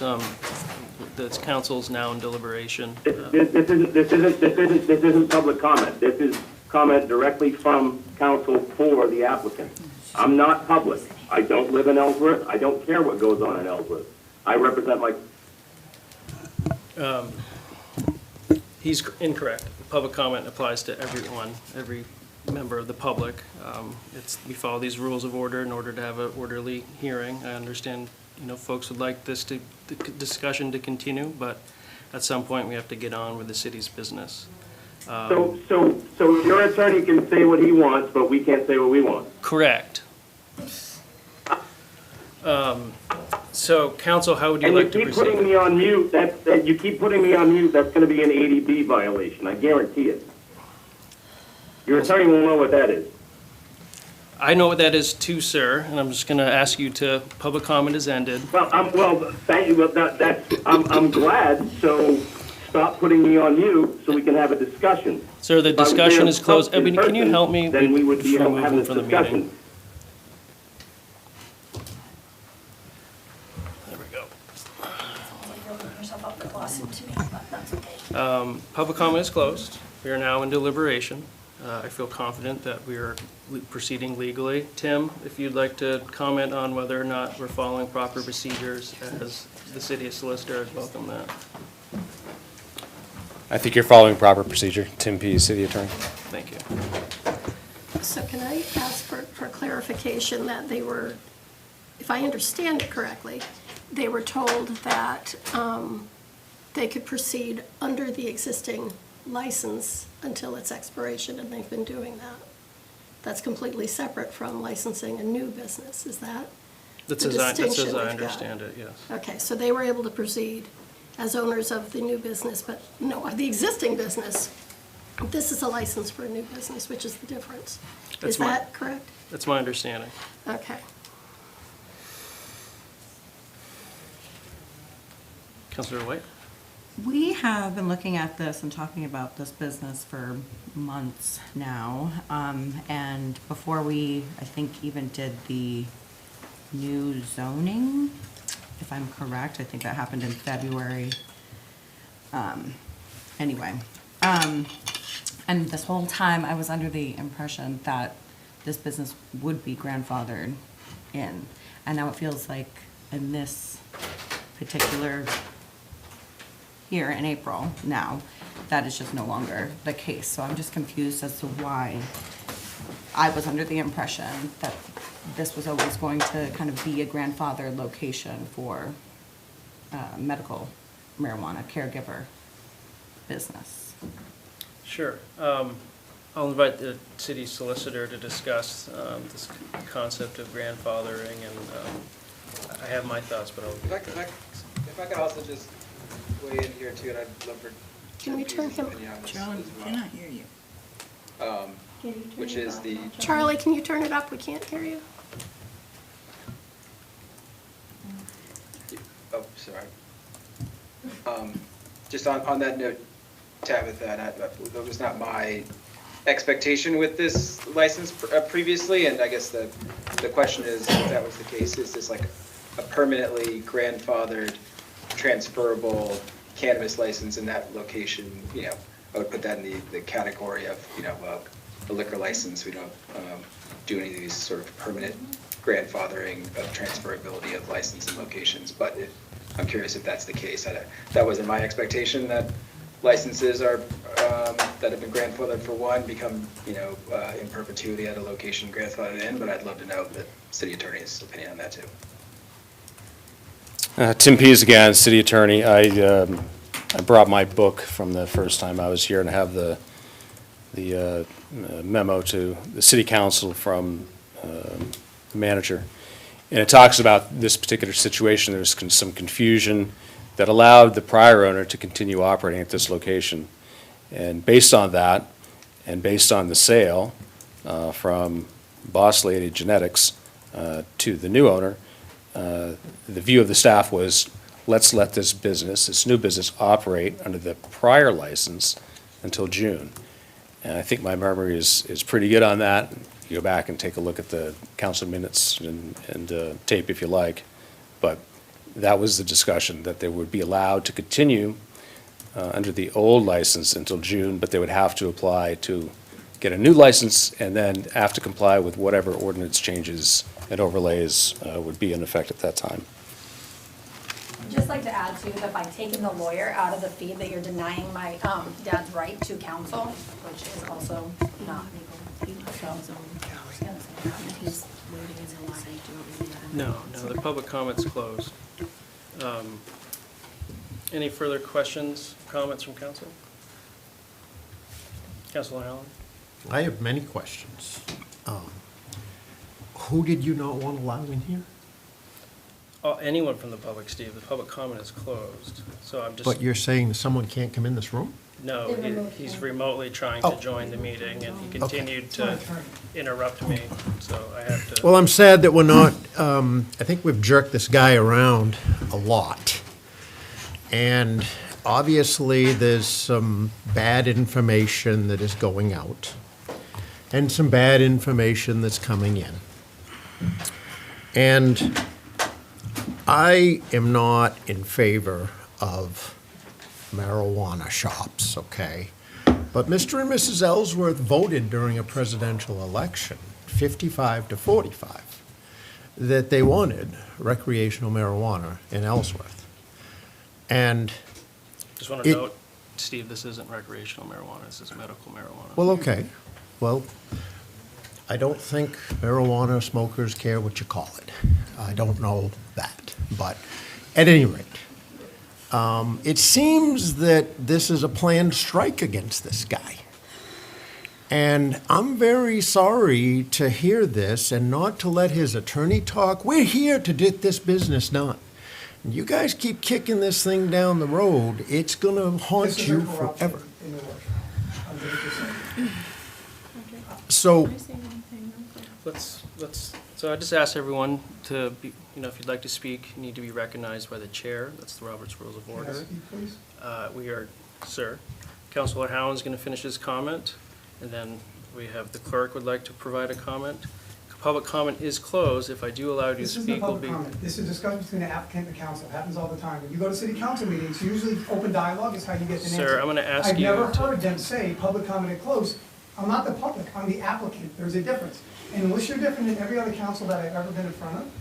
The council's now in deliberation. This isn't public comment. This is comment directly from counsel for the applicant. I'm not public. I don't live in Ellsworth. I don't care what goes on in Ellsworth. I represent my. He's incorrect. The public comment applies to everyone, every member of the public. We follow these rules of order in order to have an orderly hearing. I understand, folks would like the discussion to continue, but at some point we have to get on with the city's business. So So your attorney can say what he wants, but we can't say what we want. Correct. So, council, how would you like to And you keep putting proceed? me on mute, you keep putting me on mute, that's gonna be an 80B violation, I guarantee it. Your attorney won't know what that is. I know what that is too, sir, and I'm just gonna ask you to, public comment is ended. Well, thank you, but I'm glad, so stop putting me on mute so we can have a discussion. Sir, the If I was discussion there is closed. in Ebony, can you person, help me Then we would be from having moving a from the discussion. meeting? There we go. Public comment is closed. We are now in deliberation. I feel confident that we are proceeding legally. Tim, if you'd like to comment on whether or not we're following proper procedures as the city solicitor, I'd welcome that. I think you're following proper procedure. Tim Pease, City Attorney. Thank you. So can I ask for clarification that they were, if I understand it correctly, they were told that they could proceed under the existing license until its expiration, and they've been doing that. That's completely separate from licensing a new business, is that That's the as I distinction we've got? understand it, yes. Okay, so they were able to proceed as owners of the new business, but no, of the existing business. This is a license for a new business, which is the difference. That's Is my- that correct? That's my understanding. Okay. Councilor White? We have been looking at this and talking about this business for months now. And before we, I think, even did the new zoning, if I'm correct, I think that happened in February. Anyway, and this whole time I was under the impression that this business would be grandfathered in. And now it feels like in this particular here in April now, that is just no longer the case. So I'm just confused as to why I was under the impression that this was always going to kind of be a grandfathered location for medical marijuana caregiver business. Sure. I'll invite the city solicitor to discuss this concept of grandfathering, and I have my thoughts, but I'll... If I could also just weigh in here too, and I'd love for. Can we turn him- opinion on this John, as well. cannot hear you. Which is the. Charlie, can you turn it up? We can't hear you. Oh, sorry. Just on that note, Tabitha, and that was not my expectation with this license previously, and I guess the question is, if that was the case, is this like a permanently grandfathered, transferable cannabis license in that location? You know, I would put that in the category of, you know, a liquor license. We don't do any of these sort of permanent grandfathering of transferability of license and locations, but I'm curious if that's the case. That wasn't my expectation, that licenses are, that have been grandfathered for one become, you know, in perpetuity at a location grandfathered in, but I'd love to know the city attorney's opinion on that too. Tim Pease again, City Attorney. I brought my book from the first time I was here, and I have the memo to the City Council from the manager. And it talks about this particular situation. There's some confusion that allowed the prior owner to continue operating at this location. And based on that, and based on the sale from Boss Lady Genetics to the new owner, the view of the staff was, let's let this business, this new business, operate under the prior license until June. And I think my memory is pretty good on that. You go back and take a look at the council minutes and tape if you like. But that was the discussion, that they would be allowed to continue under the old license until June, but they would have to apply to get a new license and then have to comply with whatever ordinance changes and overlays would be in effect at that time. I'd just like to add too, that by taking the lawyer out of the feed, that you're denying my dad's right to counsel, which is also not legal. No, the public comment's closed. Any further questions, comments from council? Councilor Allen? I have many questions. Who did you not want allowed in here? Anyone from the public, Steve, the public comment is closed, so I'm just. But you're saying someone can't come in this room? No, he's remotely trying to join the meeting, and he continued to interrupt me, so I have to. Well, I'm sad that we're not, I think we've jerked this guy around a lot. And obviously, there's some bad information that is going out, and some bad information that's coming in. And I am not in favor of marijuana shops, okay? But Mr. and Mrs. Ellsworth voted during a presidential election, 55 to 45, that they wanted recreational marijuana in Ellsworth. And Just want to note, Steve, this isn't recreational marijuana, this is medical marijuana. well, okay. Well, I don't think marijuana smokers care what you call it. I don't know that. But at any rate, it seems that this is a planned strike against this guy. And I'm very sorry to hear this and not to let his attorney talk. We're here to get this business done. You guys keep kicking this thing down the road, it's gonna haunt you forever. So, So I just ask everyone to be, if you'd like to speak, you need to be recognized by the chair. That's the Robert's Rules of Order. We are, sir. Councilor Howland's going to finish his comment, and then we have the clerk would like to provide a comment. Public comment is closed. If I do allow you to speak, will be. This is a discussion between the applicant and the council. It happens all the time. When you go to city council meetings, usually open dialogue is how you get an answer. Sir, I'm going to ask you. I've never heard them say public comment is closed. I'm not the public, I'm the applicant. There's a difference. And unless you're different than every other council that I've ever been in front of,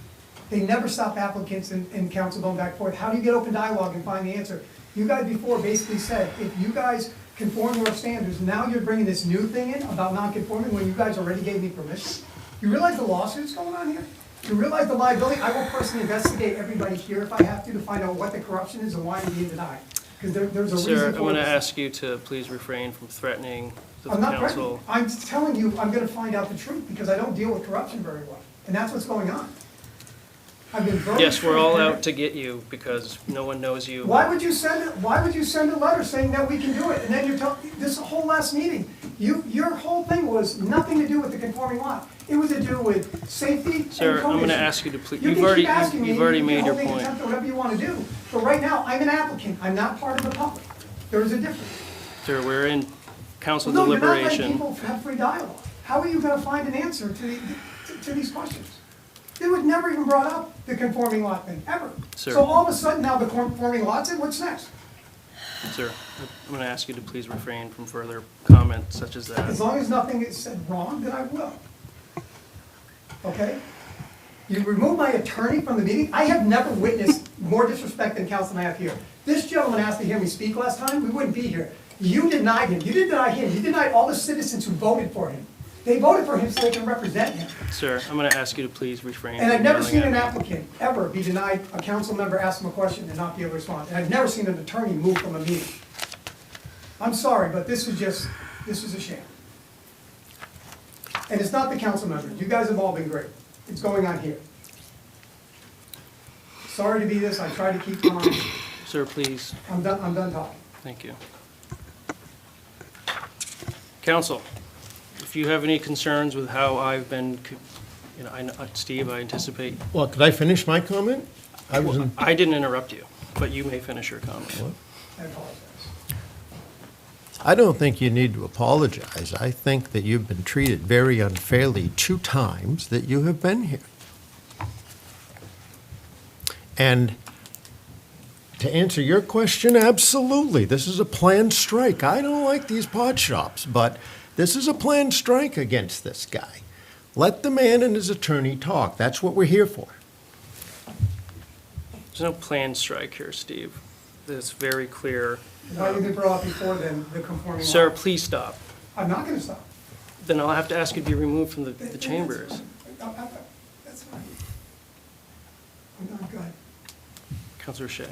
they never stop applicants and council going back and forth. How do you get open dialogue and find the answer? You guys before basically said, if you guys conform to our standards, now you're bringing this new thing in about non-conforming when you guys already gave me permission? You realize the lawsuits going on here? You realize the liability? I will personally investigate everybody here if I have to find out what the corruption is and why I'm being denied. Because there's a reason for Sir, this. I'm going to ask you to please refrain from threatening the I'm not council. threatening. I'm telling you, I'm gonna find out the truth, because I don't deal with corruption very well, and that's what's going on. I've been very. Yes, we're all transparent. out to get you because no one knows you. Why would you send a letter saying that we can do it, and then you're telling, this whole last meeting, your whole thing was nothing to do with the conforming lot. It was to do with safety and Sir, I'm going to commission. ask you to please, You you've can already keep asking me, you've already you can made your hold me in point. contempt or whatever you wanna do, but right now, I'm an applicant, I'm not part of the public. There's a difference. Sir, we're in council No, you're not letting deliberation. people have free dialogue. How are you gonna find an answer to these questions? It was never even brought up, the conforming lot thing, ever. Sir. So all of a sudden now the conforming lot's in, what's next? Sir, I'm going to ask you to please refrain from further comments such as that. As long as nothing is said wrong, then I will. Okay? You remove my attorney from the meeting? I have never witnessed more disrespect than council and I have here. This gentleman asked to hear me speak last time, we wouldn't be here. You denied him, you didn't deny him, you denied all the citizens who voted for him. They voted for him so they can represent him. Sir, I'm going to ask you to please refrain And from I've never yelling seen at an me. applicant ever be denied, a council member ask him a question and not be able to respond. And I've never seen an attorney move from a meeting. I'm sorry, but this is a shame. And it's not the council members, you guys have all been great. It's going on here. Sorry to be this, I try to keep calm. Sir, please. I'm done talking. Thank you. Council, if you have any concerns with how I've been, Steve, I anticipate. well, could I finish my comment? I didn't interrupt you, but you may finish your comment. I apologize. I don't think you need to apologize. I think that you've been treated very unfairly 2 times that you have been here. And to answer your question, absolutely, this is a planned strike. I don't like these pot shops, but this is a planned strike against this guy. Let the man and his attorney talk. That's what we're here for. There's no planned strike here, Steve. It's very clear. Why did you brought up before then, the conforming lot? Sir, please stop. I'm not gonna stop. Then I'll have to ask you to be removed from the chambers. That's fine. I'm good. Councilor Shea.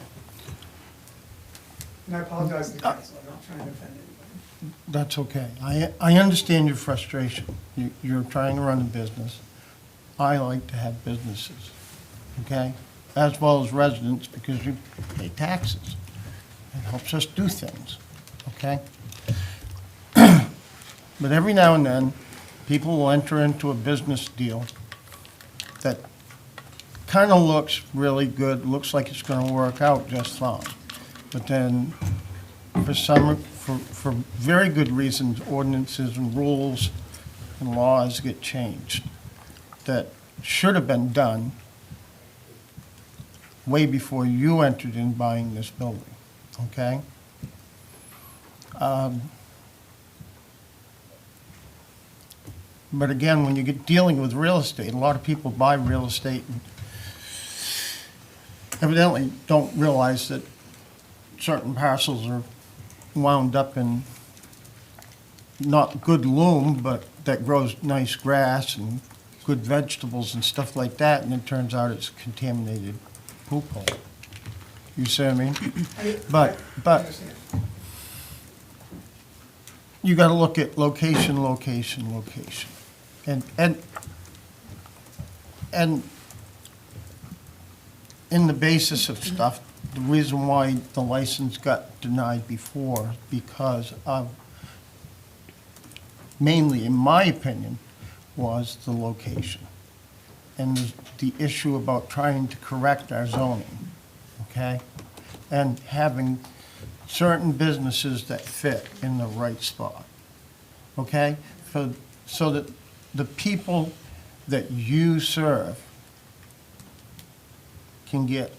And I apologize to the council, I'm not trying to offend anybody. That's okay. I understand your frustration. You're trying to run a business. I like to have businesses, okay? As well as residents, because you pay taxes. It helps us do things, okay? But every now and then, people will enter into a business deal that kind of looks really good, looks like it's going to work out just fine. But then, for very good reasons, ordinances and rules and laws get changed that should have been done way before you entered in buying this building, okay? But again, when you get dealing with real estate, a lot of people buy real estate and evidently don't realize that certain parcels are wound up in not good loam, but that grows nice grass and good vegetables and stuff like that, and it turns out it's contaminated poop hole. You see what I mean? But you gotta look at location, location, location. And in the basis of stuff, the reason why the license got denied before, because of, mainly in my opinion, was the location. And the issue about trying to correct our zoning, okay? And having certain businesses that fit in the right spot, okay? So that the people that you serve can get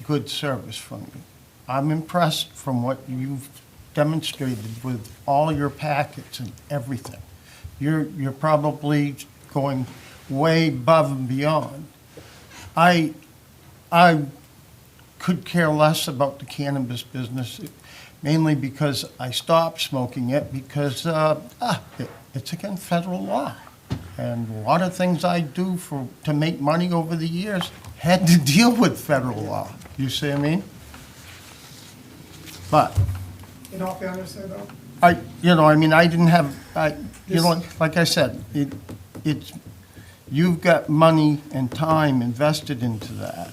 good service from you. I'm impressed from what you've demonstrated with all your packets and everything. You're probably going way above and beyond. I could care less about the cannabis business, mainly because I stopped smoking it because it's against federal law. And a lot of things I do to make money over the years had to deal with federal law. You see what I mean? But In all fairness, though, I didn't have, like I said, it's, you've got money and time invested into that.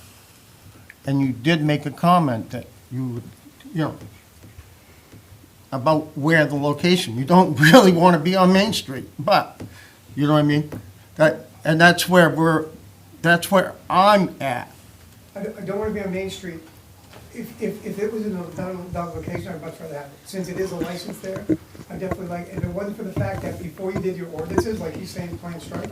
And you did make a comment that you would, about where the location. You don't really want to be on Main Street, but, you know what I mean? That's where I'm at. I don't want to be on Main Street. If it was in another location, I'd much rather have it. Since it is a license there, I definitely like, if it wasn't for the fact that before you did your ordinances, like he's saying, plain strike,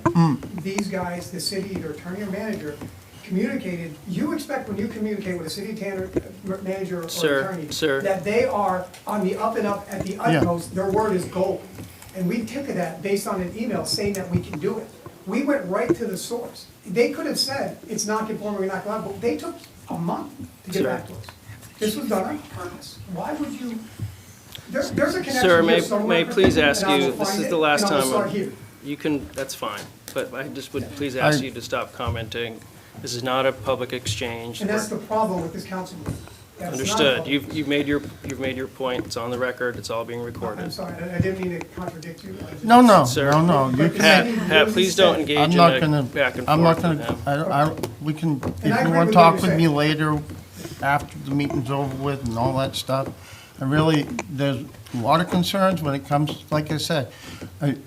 these guys, the city, either attorney or manager, communicated, you expect when you communicate with a city manager or attorney, that they are on the up and up at the utmost, their word is gold. And we took that based on an email saying that we can do it. We went right to the source. They could have said, it's not conforming, we're not allowed, but they took a month to get back to us. This was done on purpose. Why would you, there's a connection Sir, here somewhere. may I please ask and I will you, this find is it, the last and I will time, start here. you can, that's fine, but I just would please ask you to stop commenting. This is not a public exchange. And that's the problem with this council meeting. That's not Understood. public. You've made your point. It's on the record. It's all being recorded. I'm sorry, I didn't mean to contradict you. I just- No. Sir, You Pat, please don't engage I'm in not a gonna, back and I'm not forth with him. gonna, we can, if And I you agree wanna with talk what with you're me saying. later, after the meeting's over with and all that stuff, there's a lot of concerns when it comes, like I said, I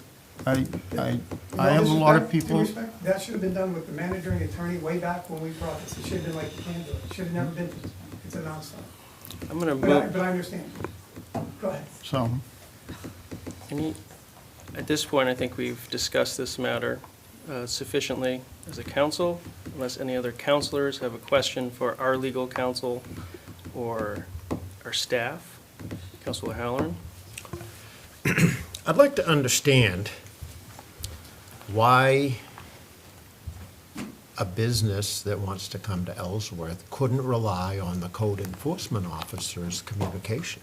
have a lot of people. Due respect, that should have been done with the manager and the attorney way back when we brought this. It should have been like the can do it. It should have never been, it's a non-stop. I'm gonna But move. I understand. Go ahead. So, At this point, I think we've discussed this matter sufficiently as a council, unless any other councilors have a question for our legal counsel or our staff. Councilor Halloran? I'd like to understand why a business that wants to come to Ellsworth couldn't rely on the code enforcement officer's communication.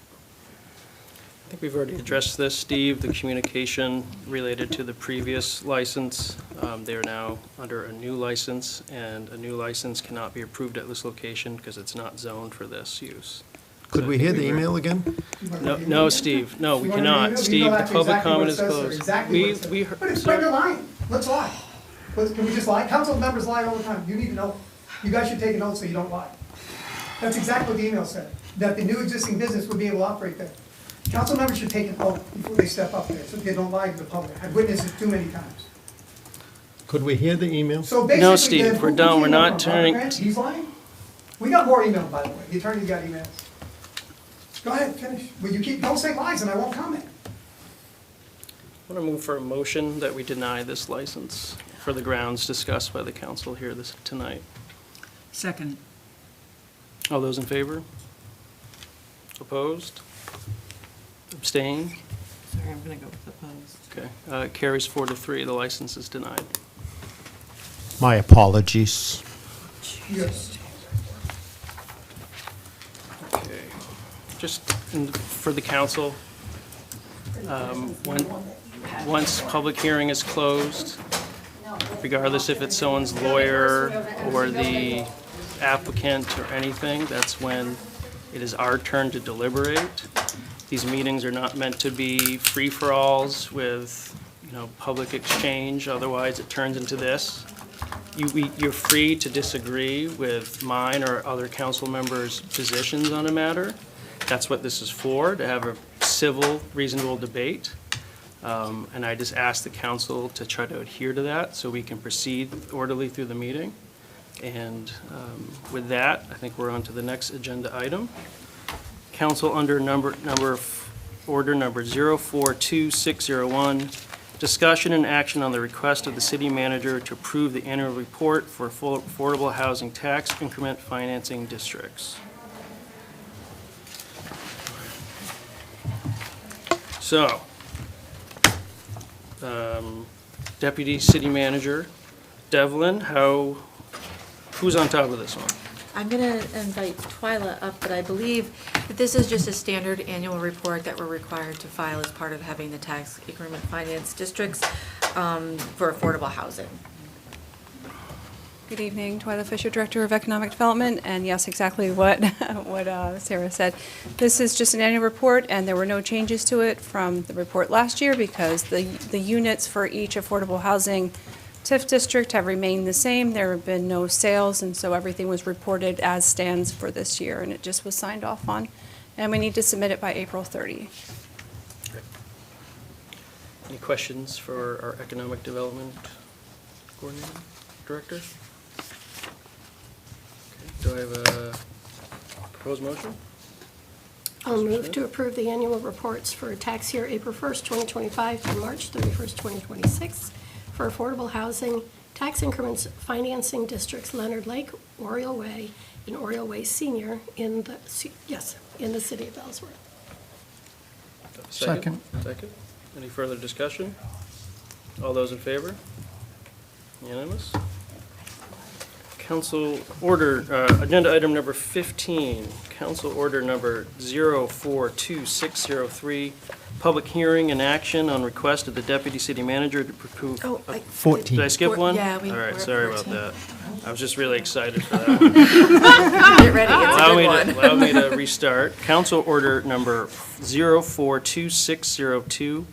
I think we've already addressed this, Steve, the communication related to the previous license. They are now under a new license, and a new license cannot be approved at this location because it's not zoned for this use. Could we hear the email again? No, Steve, no, we You want an cannot. email? You Steve, know the that's public exactly what comment it is says, sir, closed. exactly what it says. We, But it's sir, you're lying. Let's lie. Can we just lie? Council members lie all the time. You need to know. You guys should take a note so you don't lie. That's exactly what the email said, that the new existing business would be able to operate there. Council members should take an oath before they step up there, so they don't lie to the public. I've witnessed it too many times. Could we hear the email? So basically, No, Steve, then, we're who- done. who's We're email not from? turning- Robert Grant? He's lying? We got more email, by the way. The attorney's got emails. Go ahead, finish. Will you don't say lies and I won't comment. I want to move for a motion that we deny this license for the grounds discussed by the council here tonight. Second. All those in favor? Opposed? Abstained? Sorry, I'm going to go with opposed. Okay, carries 4-3. The license is denied. My apologies. Yes. Okay, just for the council, once public hearing is closed, regardless if it's someone's lawyer or the applicant or anything, that's when it is our turn to deliberate. These meetings are not meant to be free-for-alls with, public exchange, otherwise it turns into this. You're free to disagree with mine or other council members' positions on a matter. That's what this is for, to have a civil, reasonable debate. And I just ask the council to try to adhere to that so we can proceed orderly through the meeting. And with that, I think we're on to the next agenda item. Council under order number 042601, discussion and action on the request of the city manager to approve the annual report for affordable housing tax increment financing districts. So, Deputy City Manager Devlin, who's on top of this one? I'm going to invite Twyla up, but I believe that this is just a standard annual report that we're required to file as part of having the tax increment finance districts for affordable housing. Good evening, Twyla Fisher, Director of Economic Development, and yes, exactly what Sarah said. This is just an annual report, and there were no changes to it from the report last year because the units for each affordable housing TIF district have remained the same. There have been no sales, and so everything was reported as stands for this year, and it just was signed off on. And we need to submit it by April 30. Any questions for our Economic Development Coordinator, Director? Okay, do I have a proposed motion? I'll move to approve the annual reports for tax year April 1st, 2025 through March 31st, 2026 for affordable housing, tax increments financing districts Leonard Lake, Oriole Way, and Oriole Way Senior in the city of Ellsworth. Second. Second. Any further discussion? All those in favor? Unanimous? Council order, agenda item number 15, council order number 042603, public hearing and action on request of the deputy city manager to approve. 14. Did I skip one? Yeah, All right, we're at sorry about 14. that. I was just really excited for that one. Get ready, it's a good one. Allow me to restart. Council order number 042602,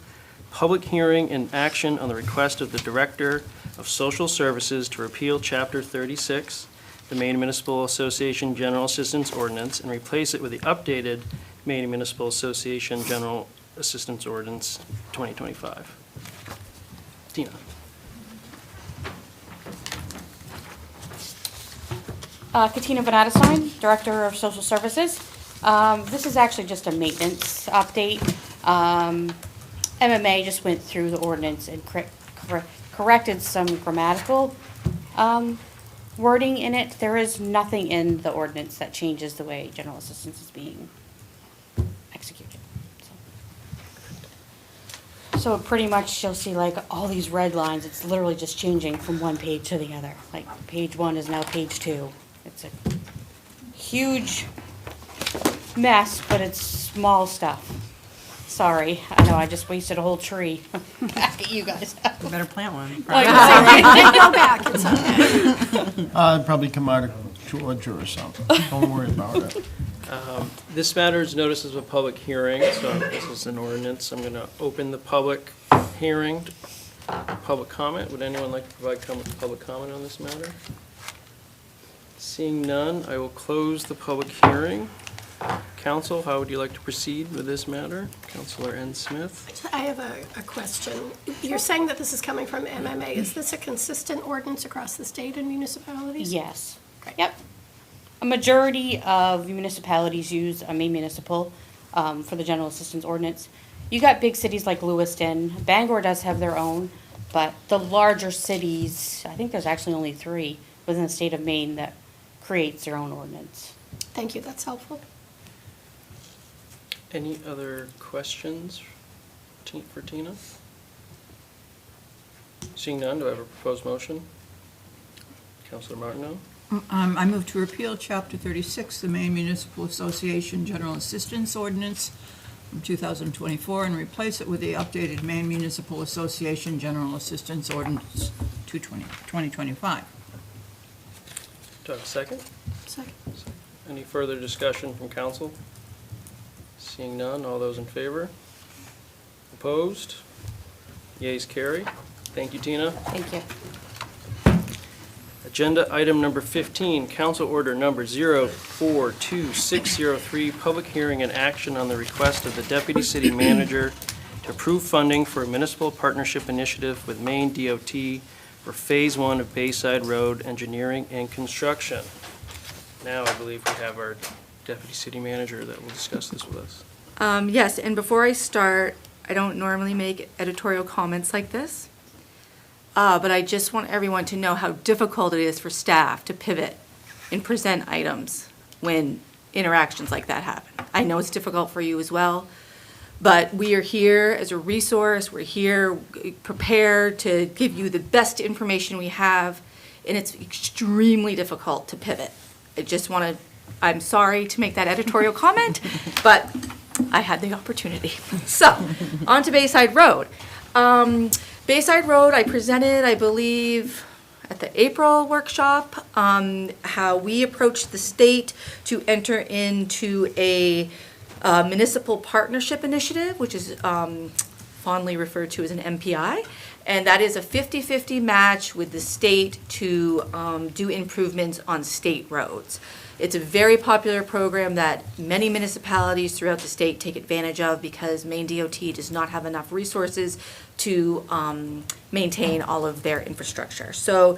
public hearing and action on the request of the Director of Social Services to repeal Chapter 36, the Maine Municipal Association General Assistance Ordinance, and replace it with the updated Maine Municipal Association General Assistance Ordinance 2025. Tina. Katina Vanatestein, Director of Social Services. This is actually just a maintenance update. MMA just went through the ordinance and corrected some grammatical wording in it. There is nothing in the ordinance that changes the way general assistance is being executed. So pretty much you'll see like all these red lines, it's literally just changing from one page to the other. Like page 1 is now page 2. It's a huge mess, but it's small stuff. Sorry, I know I just wasted a whole tree back at you guys. You better plant one. Go back, it's okay. Probably come out of Georgia or something. Don't worry about it. This matter is noticed as a public hearing, so this is an ordinance. I'm going to open the public hearing. Public comment. Would anyone like to provide public comment on this matter? Seeing none, I will close the public hearing. Council, how would you like to proceed with this matter? Councilor N. Smith? I have a question. You're saying that this is coming from MMA. Is this a consistent ordinance across the state and municipalities? Yes. Yep. A majority of municipalities use a Maine Municipal for the general assistance ordinance. You got big cities like Lewiston. Bangor does have their own, but the larger cities, I think there's actually only 3 within the state of Maine that creates their own ordinance. Thank you, that's helpful. Any other questions for Tina? Seeing none, do I have a proposed motion? Councilor Martineau? I move to repeal Chapter 36, the Maine Municipal Association General Assistance Ordinance from 2024, and replace it with the updated Maine Municipal Association General Assistance Ordinance 2025. Do I have a second? Second. Any further discussion from council? Seeing none, all those in favor? Opposed? Yeas carry. Thank you, Tina. Thank you. Agenda item number 15, council order number 042603, public hearing and action on the request of the deputy city manager to approve funding for a municipal partnership initiative with Maine DOT for Phase 1 of Bayside Road engineering and construction. Now I believe we have our deputy city manager that will discuss this with us. Yes, and before I start, I don't normally make editorial comments like this. But I just want everyone to know how difficult it is for staff to pivot and present items when interactions like that happen. I know it's difficult for you as well, but we are here as a resource. We're here prepared to give you the best information we have, and it's extremely difficult to pivot. I'm sorry to make that editorial comment, but I had the opportunity. So, on to Bayside Road. Bayside Road, I presented, I believe, at the April workshop, how we approached the state to enter into a municipal partnership initiative, which is fondly referred to as an MPI. And that is a 50-50 match with the state to do improvements on state roads. It's a very popular program that many municipalities throughout the state take advantage of because Maine DOT does not have enough resources to maintain all of their infrastructure. So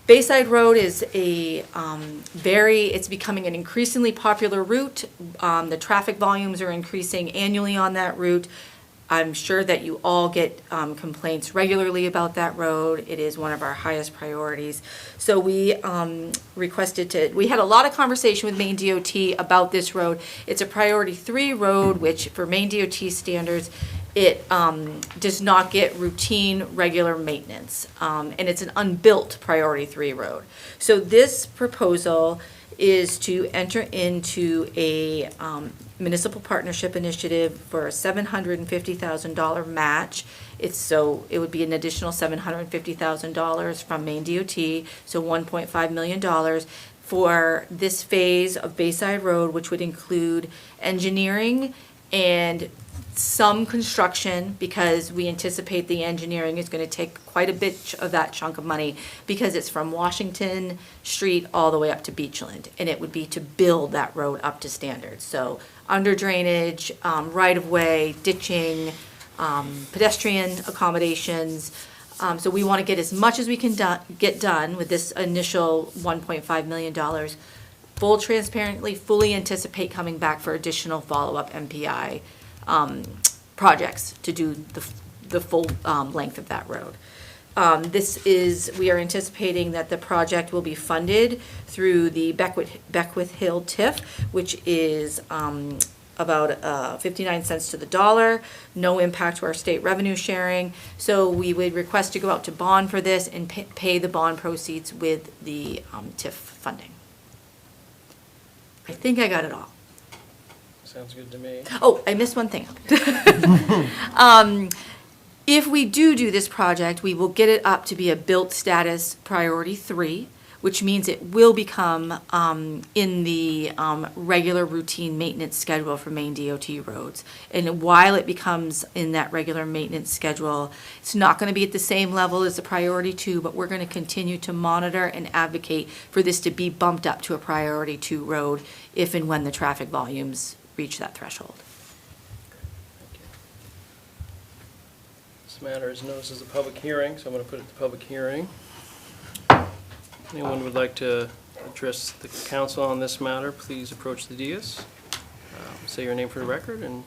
Bayside Road is it's becoming an increasingly popular route. The traffic volumes are increasing annually on that route. I'm sure that you all get complaints regularly about that road. It is one of our highest priorities. So we we had a lot of conversation with Maine DOT about this road. It's a priority 3 road, which for Maine DOT standards, it does not get routine, regular maintenance. And it's an unbuilt priority 3 road. So this proposal is to enter into a municipal partnership initiative for a $750,000 match. It would be an additional $750,000 from Maine DOT, so $1.5 million for this phase of Bayside Road, which would include engineering and some construction, because we anticipate the engineering is going to take quite a bit of that chunk of money because it's from Washington Street all the way up to Beachland, and it would be to build that road up to standards. So under drainage, right-of-way, ditching, pedestrian accommodations. So we want to get as much as we can get done with this initial $1.5 million. Full transparently, fully anticipate coming back for additional follow-up MPI projects to do the full length of that road. We are anticipating that the project will be funded through the Beckwith Hill TIF, which is about 59 cents to the dollar, no impact to our state revenue sharing. So we would request to go out to bond for this and pay the bond proceeds with the TIF funding. I think I got it all. Sounds good to me. Oh, I missed one thing. If we do this project, we will get it up to be a built status priority 3, which means it will become in the regular routine maintenance schedule for main DOT roads. And while it becomes in that regular maintenance schedule, it's not going to be at the same level as a priority 2, but we're going to continue to monitor and advocate for this to be bumped up to a priority 2 road if and when the traffic volumes reach that threshold. This matter is noticed as a public hearing, so I'm going to put it to public hearing. Anyone would like to address the council on this matter, please approach the dais. Say your name for the record and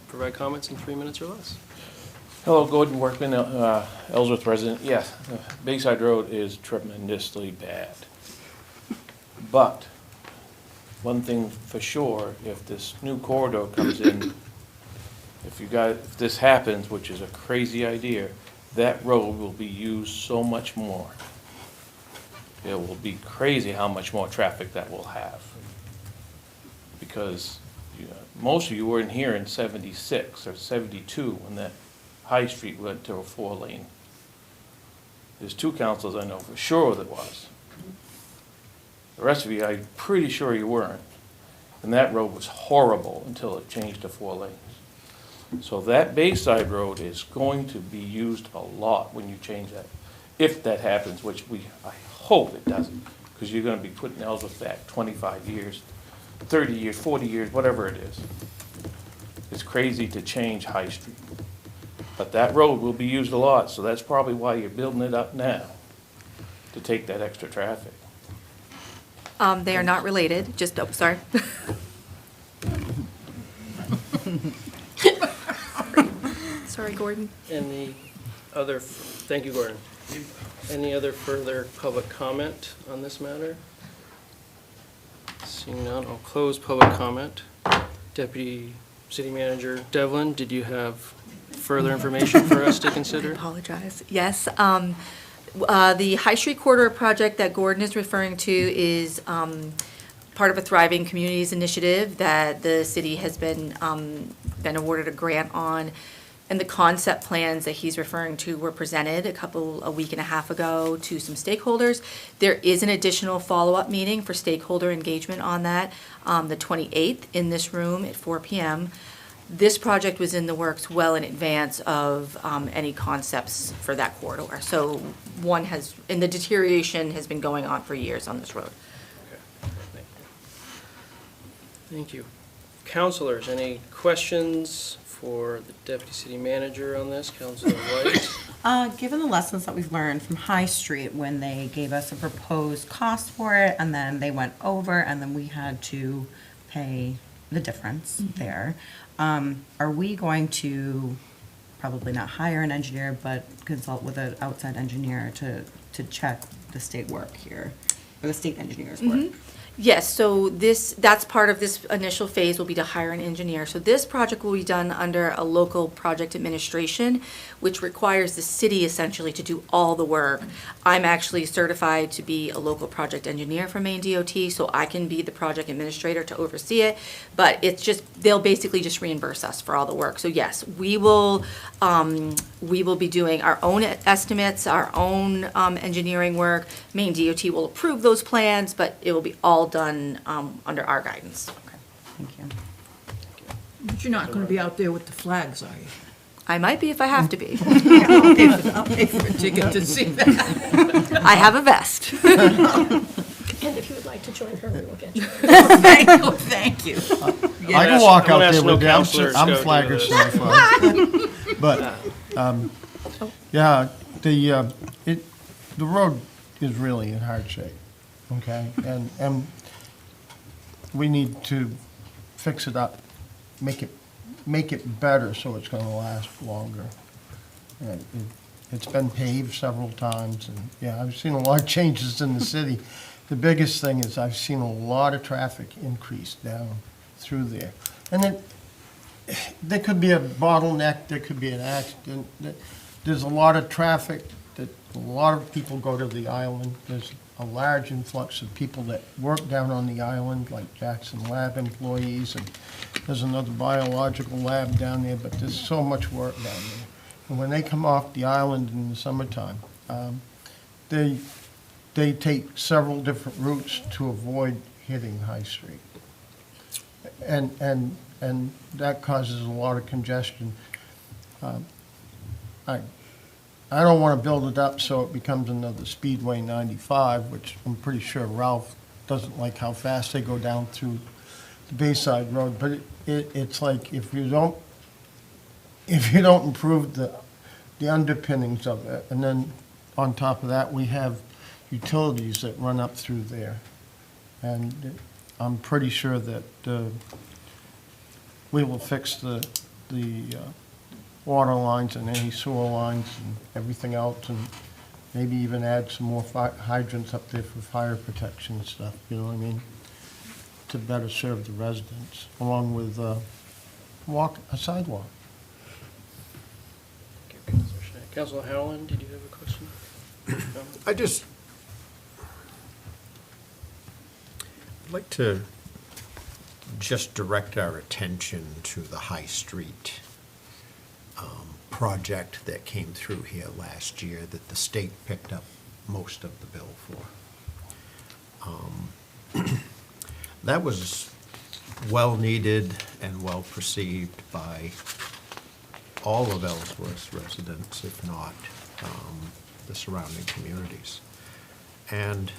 provide comments in 3 minutes or less. Hello, Gordon Workman, Ellsworth resident. Yes, Bayside Road is tremendously bad. But one thing for sure, if this new corridor comes in, if this happens, which is a crazy idea, that road will be used so much more. It will be crazy how much more traffic that will have. Because most of you weren't here in 76 or 72 when that High Street went to a 4-lane. There's 2 councils I know for sure that was. The rest of you, I'm pretty sure you weren't. And that road was horrible until it changed to 4 lanes. So that Bayside Road is going to be used a lot when you change that. If that happens, which I hope it doesn't, because you're going to be putting Ellsworth back 25 years, 30 years, 40 years, whatever it is. It's crazy to change High Street. But that road will be used a lot, so that's probably why you're building it up now, to take that extra traffic. They are not related, just, oh, sorry. Sorry, Gordon. Any other, thank you, Gordon. Any other further public comment on this matter? Seeing none, I'll close public comment. Deputy City Manager Devlin, did you have further information for us to consider? I apologize. Yes. The High Street Corridor project that Gordon is referring to is part of a Thriving Communities initiative that the city has been awarded a grant on. And the concept plans that he's referring to were presented a week and a half ago to some stakeholders. There is an additional follow-up meeting for stakeholder engagement on that, the 28th in this room at 4 p.m. This project was in the works well in advance of any concepts for that corridor. So and the deterioration has been going on for years on this road. Okay, thank you. Councilors, any questions for the Deputy City Manager on this? Councilor White? Given the lessons that we've learned from High Street when they gave us a proposed cost for it and then they went over and then we had to pay the difference there, are we going to probably not hire an engineer but consult with an outside engineer to check the state work here, or the state engineer's work? Yes, so that's part of this initial phase will be to hire an engineer. So this project will be done under a local project administration, which requires the city essentially to do all the work. I'm actually certified to be a local project engineer for Maine DOT, so I can be the project administrator to oversee it. But they'll basically just reimburse us for all the work. So yes, we will be doing our own estimates, our own engineering work. Maine DOT will approve those plans, but it will be all done under our guidance. Okay, thank you. But you're not going to be out there with the flags, are you? I might be if I have to be. I'll pay for a ticket to see that. I have a vest. And if you would like to join her, we will get you. Thank you. I can walk out there no with councilors I'm go do flagger this. certified. But, yeah, the road is really in hard shape, okay? And we need to fix it up, make it better so it's gonna last longer. And it's been paved several times, and, yeah, I've seen a lot of changes in the city. The biggest thing is I've seen a lot of traffic increase down through there. And there could be a bottleneck, there could be an accident. There's a lot of traffic, that a lot of people go to the island. There's a large influx of people that work down on the island, like Jackson Lab employees, and there's another biological lab down there, but there's so much work down there. And when they come off the island in the summertime, they take several different routes to avoid hitting High Street. And that causes a lot of congestion. I don't want to build it up so it becomes another Speedway 95, which I'm pretty sure Ralph doesn't like how fast they go down through the Bayside Road. But it's like if you don't improve the underpinnings of it, and then on top of that, we have utilities that run up through there. And I'm pretty sure that we will fix the water lines and any sewer lines and everything else, and maybe even add some more hydrants up there for fire protection and stuff, you know what I mean? To better serve the residents, along with a sidewalk. Thank you, Councilor Shea. Councilor Howland, did you have a question? I'd like to just direct our attention to the High Street project that came through here last year that the state picked up most of the bill for. That was well-needed and well-perceived by all of Ellsworth's residents, if not the surrounding communities. And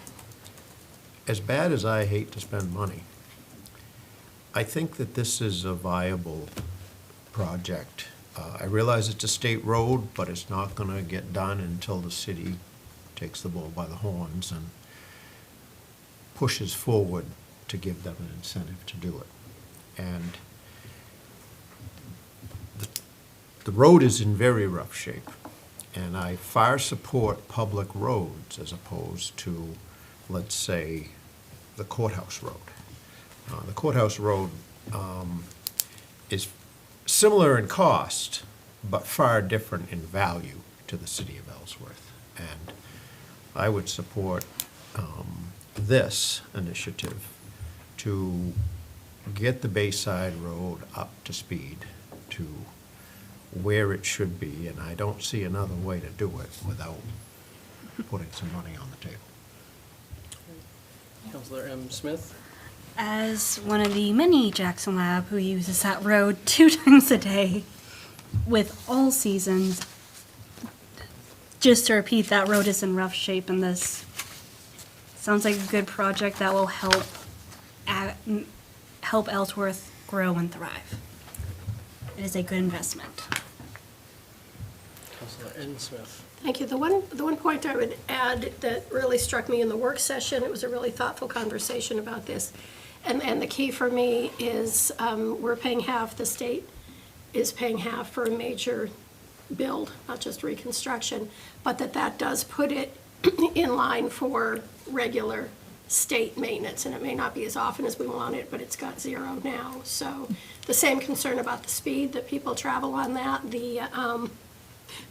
as bad as I hate to spend money, I think that this is a viable project. I realize it's a state road, but it's not going to get done until the city takes the bull by the horns and pushes forward to give them an incentive to do it. And the road is in very rough shape, and I far support public roads as opposed to, let's say, the Courthouse Road. The Courthouse Road is similar in cost, but far different in value to the city of Ellsworth. And I would support this initiative to get the Bayside Road up to speed to where it should be, and I don't see another way to do it without putting some money on the table. Councilor M. Smith? As one of the many Jackson Lab who uses that road 2 times a day with all seasons, just to repeat, that road is in rough shape, and this sounds like a good project that will help Ellsworth grow and thrive. It is a good investment. Councilor N. Smith? Thank you. The one point I would add that really struck me in the work session, it was a really thoughtful conversation about this, and the key for me is we're paying half, the state is paying half for a major build, not just reconstruction, but that does put it in line for regular state maintenance, and it may not be as often as we want it, but it's got 0 now. So the same concern about the speed that people travel on that, the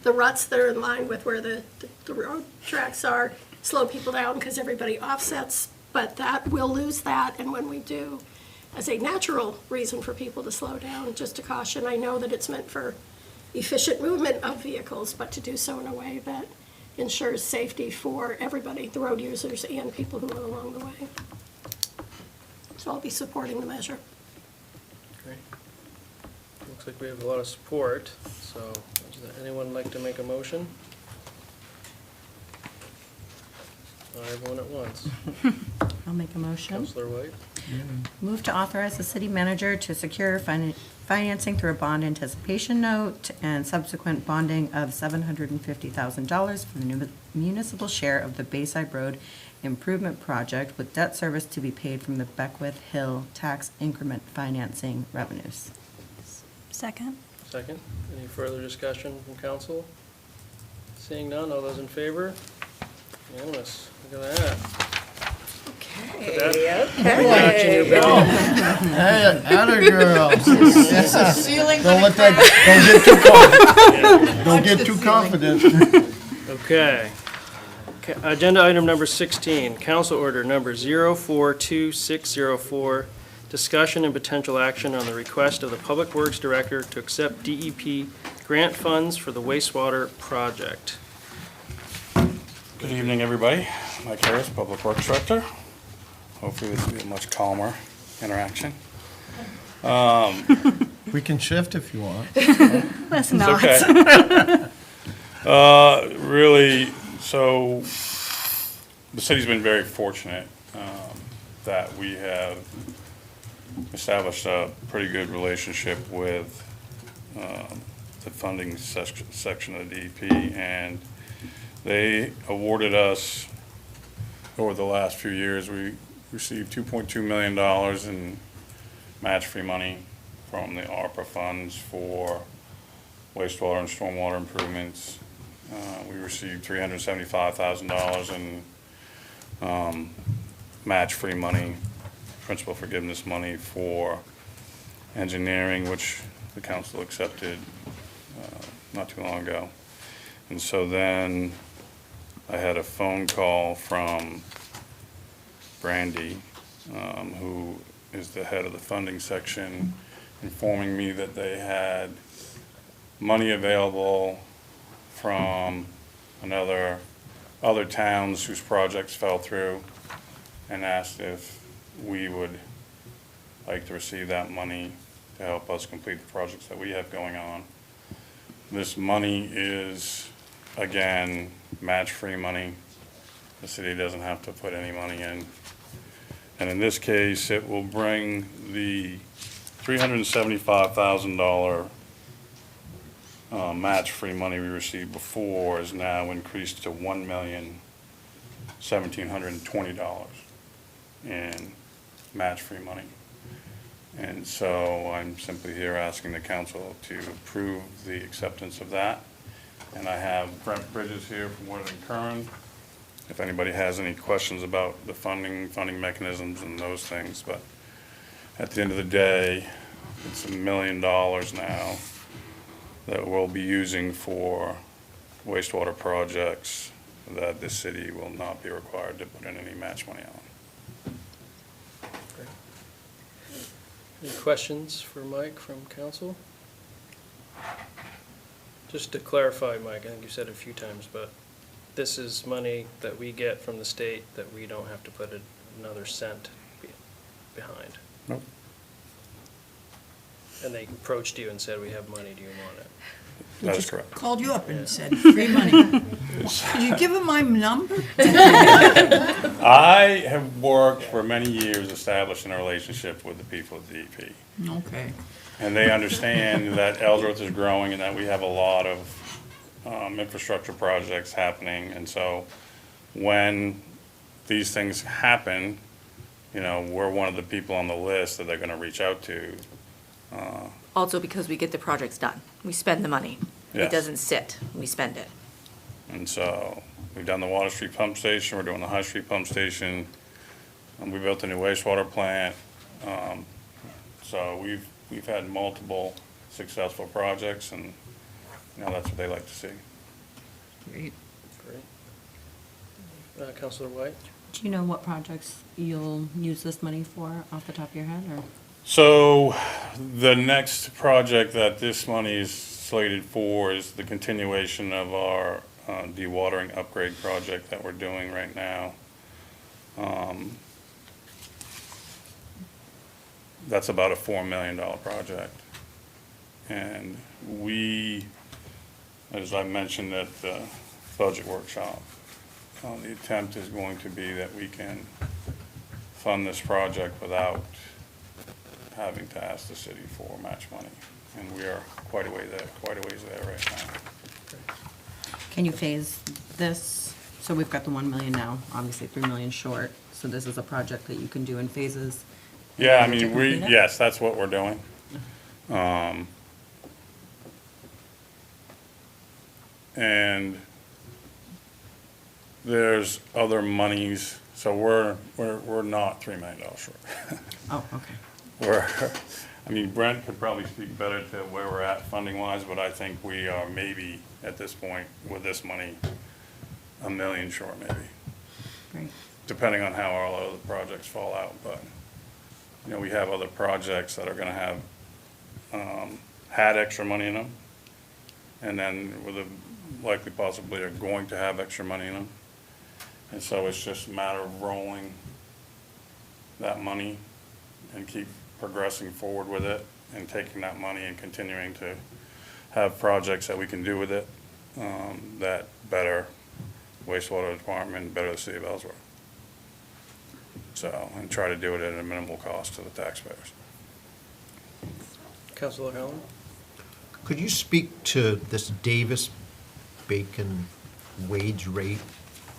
ruts that are in line with where the road tracks are slow people down because everybody offsets, but that we'll lose that, and when we do, as a natural reason for people to slow down, just a caution, I know that it's meant for efficient movement of vehicles, but to do so in a way that ensures safety for everybody, the road users and people who live along the way. So I'll be supporting the measure. Great. Looks like we have a lot of support, so does anyone like to make a motion? Not everyone at once. I'll make a motion. Councilor White? Move to authorize the city manager to secure financing through a bond anticipation note and subsequent bonding of $750,000 for the municipal share of the Bayside Road improvement project, with debt service to be paid from the Beckwith Hill tax increment financing revenues. Second. Second. Any further discussion from council? Seeing none, all those in favor? Unanimous. Look at that. Okay, Notch in your belt. Hey, atta girl. It's a ceiling Don't but let a don't get too confident. Okay. Agenda item number 16, council order number 042604, discussion and potential action on the request of the Public Works Director to accept DEP grant funds for the wastewater project. Good evening, everybody. Mike Harris, Public Works Director. Hopefully this will be a much calmer interaction. We can shift if you want. Let's It's not. okay. Really, so the city's been very fortunate that we have established a pretty good relationship with the funding section of the DEP, and they awarded us, over the last few years, we received $2.2 million in match-free money from the ARPA funds for wastewater and stormwater improvements. We received $375,000 in match-free money, principal forgiveness money for engineering, which the council accepted not too long ago. And so then I had a phone call from Brandy, who is the head of the funding section, informing me that they had money available from other towns whose projects fell through, and asked if we would like to receive that money to help us complete the projects that we have going on. This money is, again, match-free money. The city doesn't have to put any money in. And in this case, it will bring the $375,000 match-free money we received before is now increased to $1,1720 in match-free money. And so I'm simply here asking the council to approve the acceptance of that. And I have Brent Bridges here from Woodard and Curran, if anybody has any questions about the funding mechanisms and those things. But at the end of the day, it's $1 million now that we'll be using for wastewater projects that the city will not be required to put in any match money on. Any questions for Mike from council? Just to clarify, Mike, I think you said it a few times, but this is money that we get from the state that we don't have to put another cent behind. Nope. And they approached you and said, we have money, do you want it? That is correct. Called you up and said, free money. Did you give him my number? I have worked for many years establishing a relationship with the people at DEP. Okay. And they understand that Ellsworth is growing and that we have a lot of infrastructure projects happening. And so when these things happen, you know, we're one of the people on the list that they're going to reach out to. Also because we get the projects done. We spend the money. Yes. It doesn't sit, we spend it. And so we've done the Water Street Pump Station, we're doing the High Street Pump Station, and we built a new wastewater plant. So we've had multiple successful projects, and you know, that's what they like to see. Great. Great. Councilor White? Do you know what projects you'll use this money for off the top of your head, or? So the next project that this money is slated for is the continuation of our dewatering upgrade project that we're doing right now. That's about a $4 million project. And we, as I mentioned at the budget workshop, the attempt is going to be that we can fund this project without having to ask the city for match money. And we are quite a ways there right now. Can you phase this? So we've got the 1 million now, obviously 3 million short. So this is a project that you can do in phases? Yeah, I in order to mean, complete it? yes, that's what we're doing. And there's other monies, so we're not $3 million short. Oh, okay. I mean, Brent could probably speak better to where we're at funding wise, but I think we are maybe at this point with this money, $1 million short maybe. Great. Depending on how all other projects fall out, but you know, we have other projects that are gonna have, had extra money in them. And then with a likely possibly are going to have extra money in them. And so it's just a matter of rolling that money and keep progressing forward with it and taking that money and continuing to have projects that we can do with it that better wastewater department, better the city of Ellsworth. So, and try to do it at a minimal cost to the taxpayers. Councilor Howland? Could you speak to this Davis-Bacon wage rate,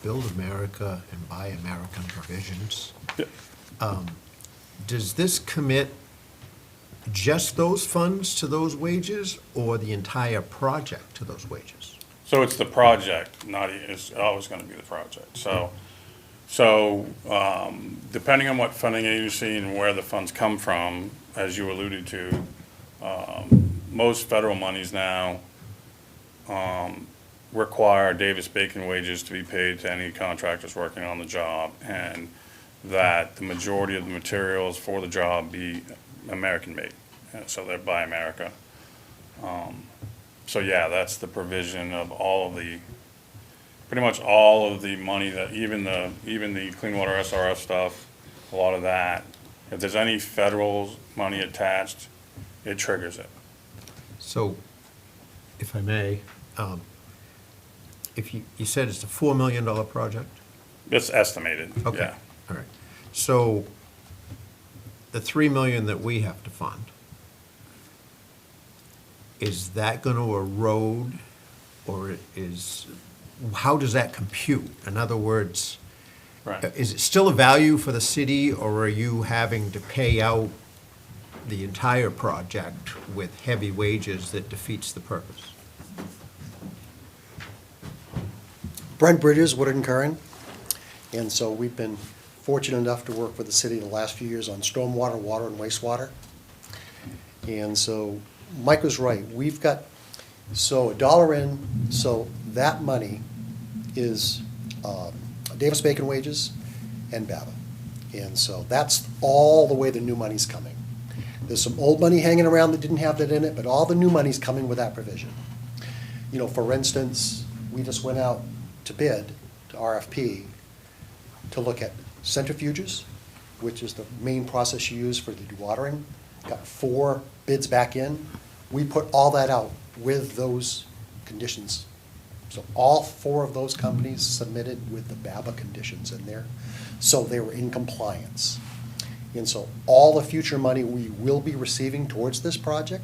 Build America and Buy American provisions? Yep. Does this commit just those funds to those wages or the entire project to those wages? So it's the project, it's always gonna be the project. So depending on what funding agency and where the funds come from, as you alluded to, most federal monies now require Davis-Bacon wages to be paid to any contractors working on the job, and that the majority of the materials for the job be American-made, so they're Buy America. So yeah, that's the provision of all of the, pretty much all of the money that, even the clean water SRF stuff, a lot of that, if there's any federal money attached, it triggers it. So, if I may, if you said it's a $4 million project? It's estimated, Okay, yeah. all right. So, the $3 million that we have to fund, is that going to erode, or how does that compute? In other words, Right. is it still a value for the city, or are you having to pay out the entire project with heavy wages that defeats the purpose? Brent Bridges, Woodard and Curran. And so we've been fortunate enough to work with the city the last few years on stormwater, water, and wastewater. And so Mike was right. We've got, so $1 in, so that money is Davis-Bacon wages and BABA. And so that's all the way the new money's coming. There's some old money hanging around that didn't have that in it, but all the new money's coming with that provision. You know, for instance, we just went out to bid, to RFP, to look at centrifuges, which is the main process you use for the dewatering. Got 4 bids back in. We put all that out with those conditions. So all 4 of those companies submitted with the BABA conditions in there. So they were in compliance. And so all the future money we will be receiving towards this project,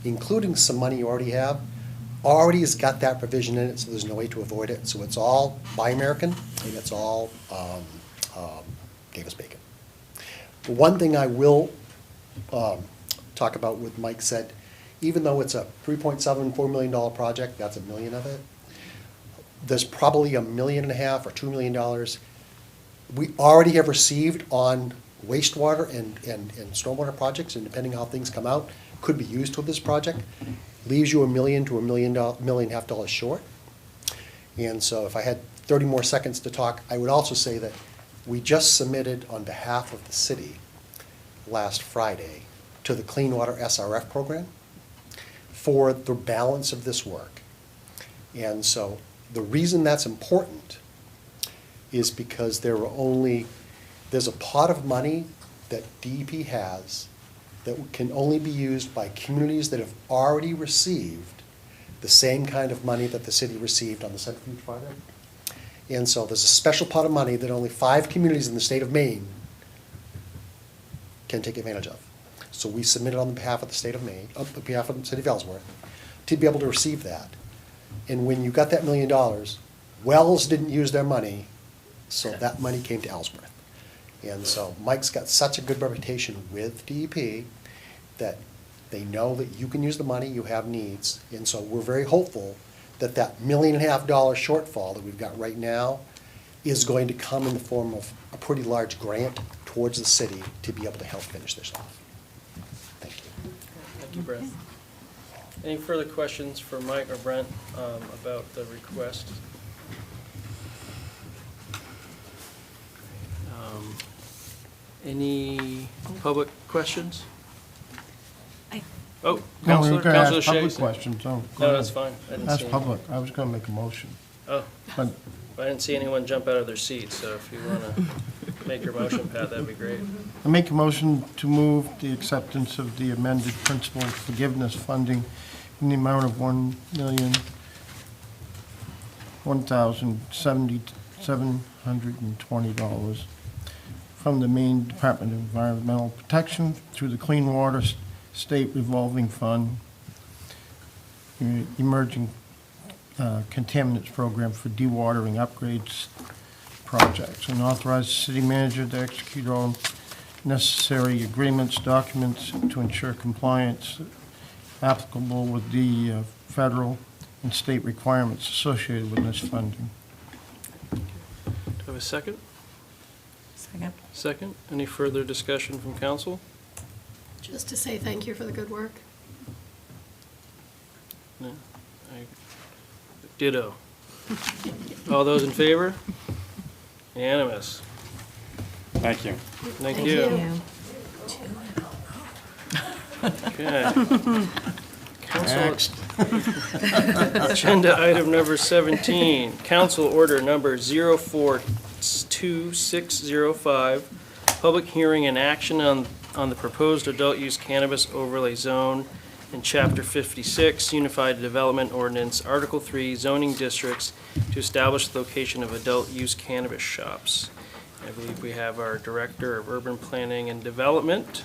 including some money you already have, already has got that provision in it, so there's no way to avoid it. So it's all Buy American, and it's all Davis-Bacon. One thing I will talk about what Mike said, even though it's a $3.74 million project, that's $1 million of it, there's probably $1.5 million or $2 million we already have received on wastewater and stormwater projects, and depending how things come out, could be used with this project. Leaves you $1 million to $1.5 million short. And so if I had 30 more seconds to talk, I would also say that we just submitted on behalf of the city last Friday to the Clean Water SRF program for the balance of this work. And so the reason that's important is because there's a pot of money that DEP has that can only be used by communities that have already received the same kind of money that the city received on the centrifuge project. And so there's a special pot of money that only 5 communities in the state of Maine can take advantage of. So we submitted on behalf of the state of Maine, on behalf of the city of Ellsworth, to be able to receive that. And when you got that $1 million, Wells didn't use their money, so that money came to Ellsworth. And so Mike's got such a good reputation with DEP that they know that you can use the money, you have needs. And so we're very hopeful that that $1.5 million shortfall that we've got right now is going to come in the form of a pretty large grant towards the city to be able to help finish this off. Thank you. Thank you, Brent. Any further questions for Mike or Brent about the request? Any public questions? Oh, Councilor, Councilor Public Shays. questions, oh. No, that's fine. I didn't That's see any. public, I was gonna make a motion. Oh, But I didn't see anyone jump out of their seats, so if you want to make your motion, Pat, that'd be great. I make a motion to move the acceptance of the amended principal forgiveness funding in the amount of $1,720 from the Maine Department of Environmental Protection through the Clean Water State Revolving Fund, Emerging Contaminants Program for dewatering upgrades projects, and authorize the city manager to execute all necessary agreements, documents to ensure compliance applicable with the federal and state requirements associated with this funding. Do I have a second? Second. Second. Any further discussion from council? Just to say thank you for the good work. No? Ditto. All those in favor? Unanimous. Thank you. Thank you. Okay. Council, agenda item number 17, council order number 042605, public hearing and action on the proposed adult use cannabis overlay zone in Chapter 56, Unified Development Ordinance, Article 3, zoning districts to establish the location of adult use cannabis shops. I believe we have our Director of Urban Planning and Development,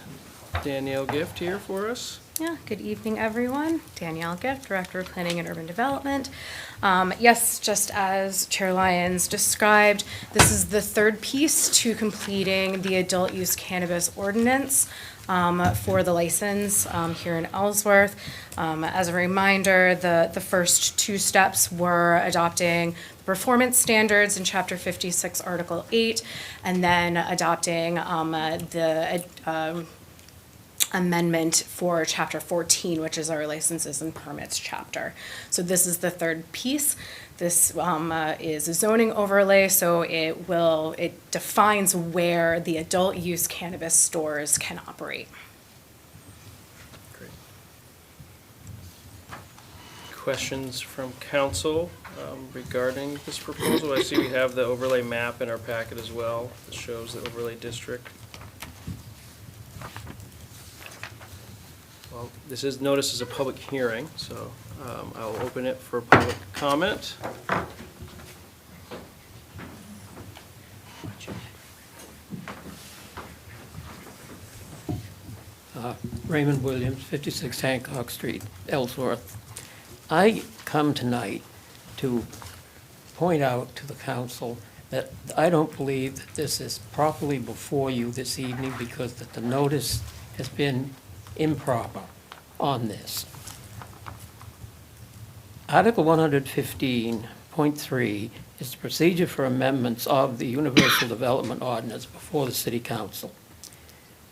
Danielle Gift, here for us. Yeah, good evening, everyone. Danielle Gift, Director of Planning and Urban Development. Yes, just as Chair Lyons described, this is the third piece to completing the adult use cannabis ordinance for the license here in Ellsworth. As a reminder, the first two steps were adopting the performance standards in Chapter 56, Article 8, and then adopting the amendment for Chapter 14, which is our licenses and permits chapter. So this is the third piece. This is a zoning overlay, so it defines where the adult use cannabis stores can operate. Great. Questions from council regarding this proposal? I see we have the overlay map in our packet as well that shows the overlay district. Well, this is noticed as a public hearing, so I'll open it for public comment. Raymond Williams, 56 Hancock Street, Ellsworth. I come tonight to point out to the council that I don't believe that this is properly before you this evening because that the notice has been improper on this. Article 115.3 is the procedure for amendments of the Universal Development Ordinance before the City Council.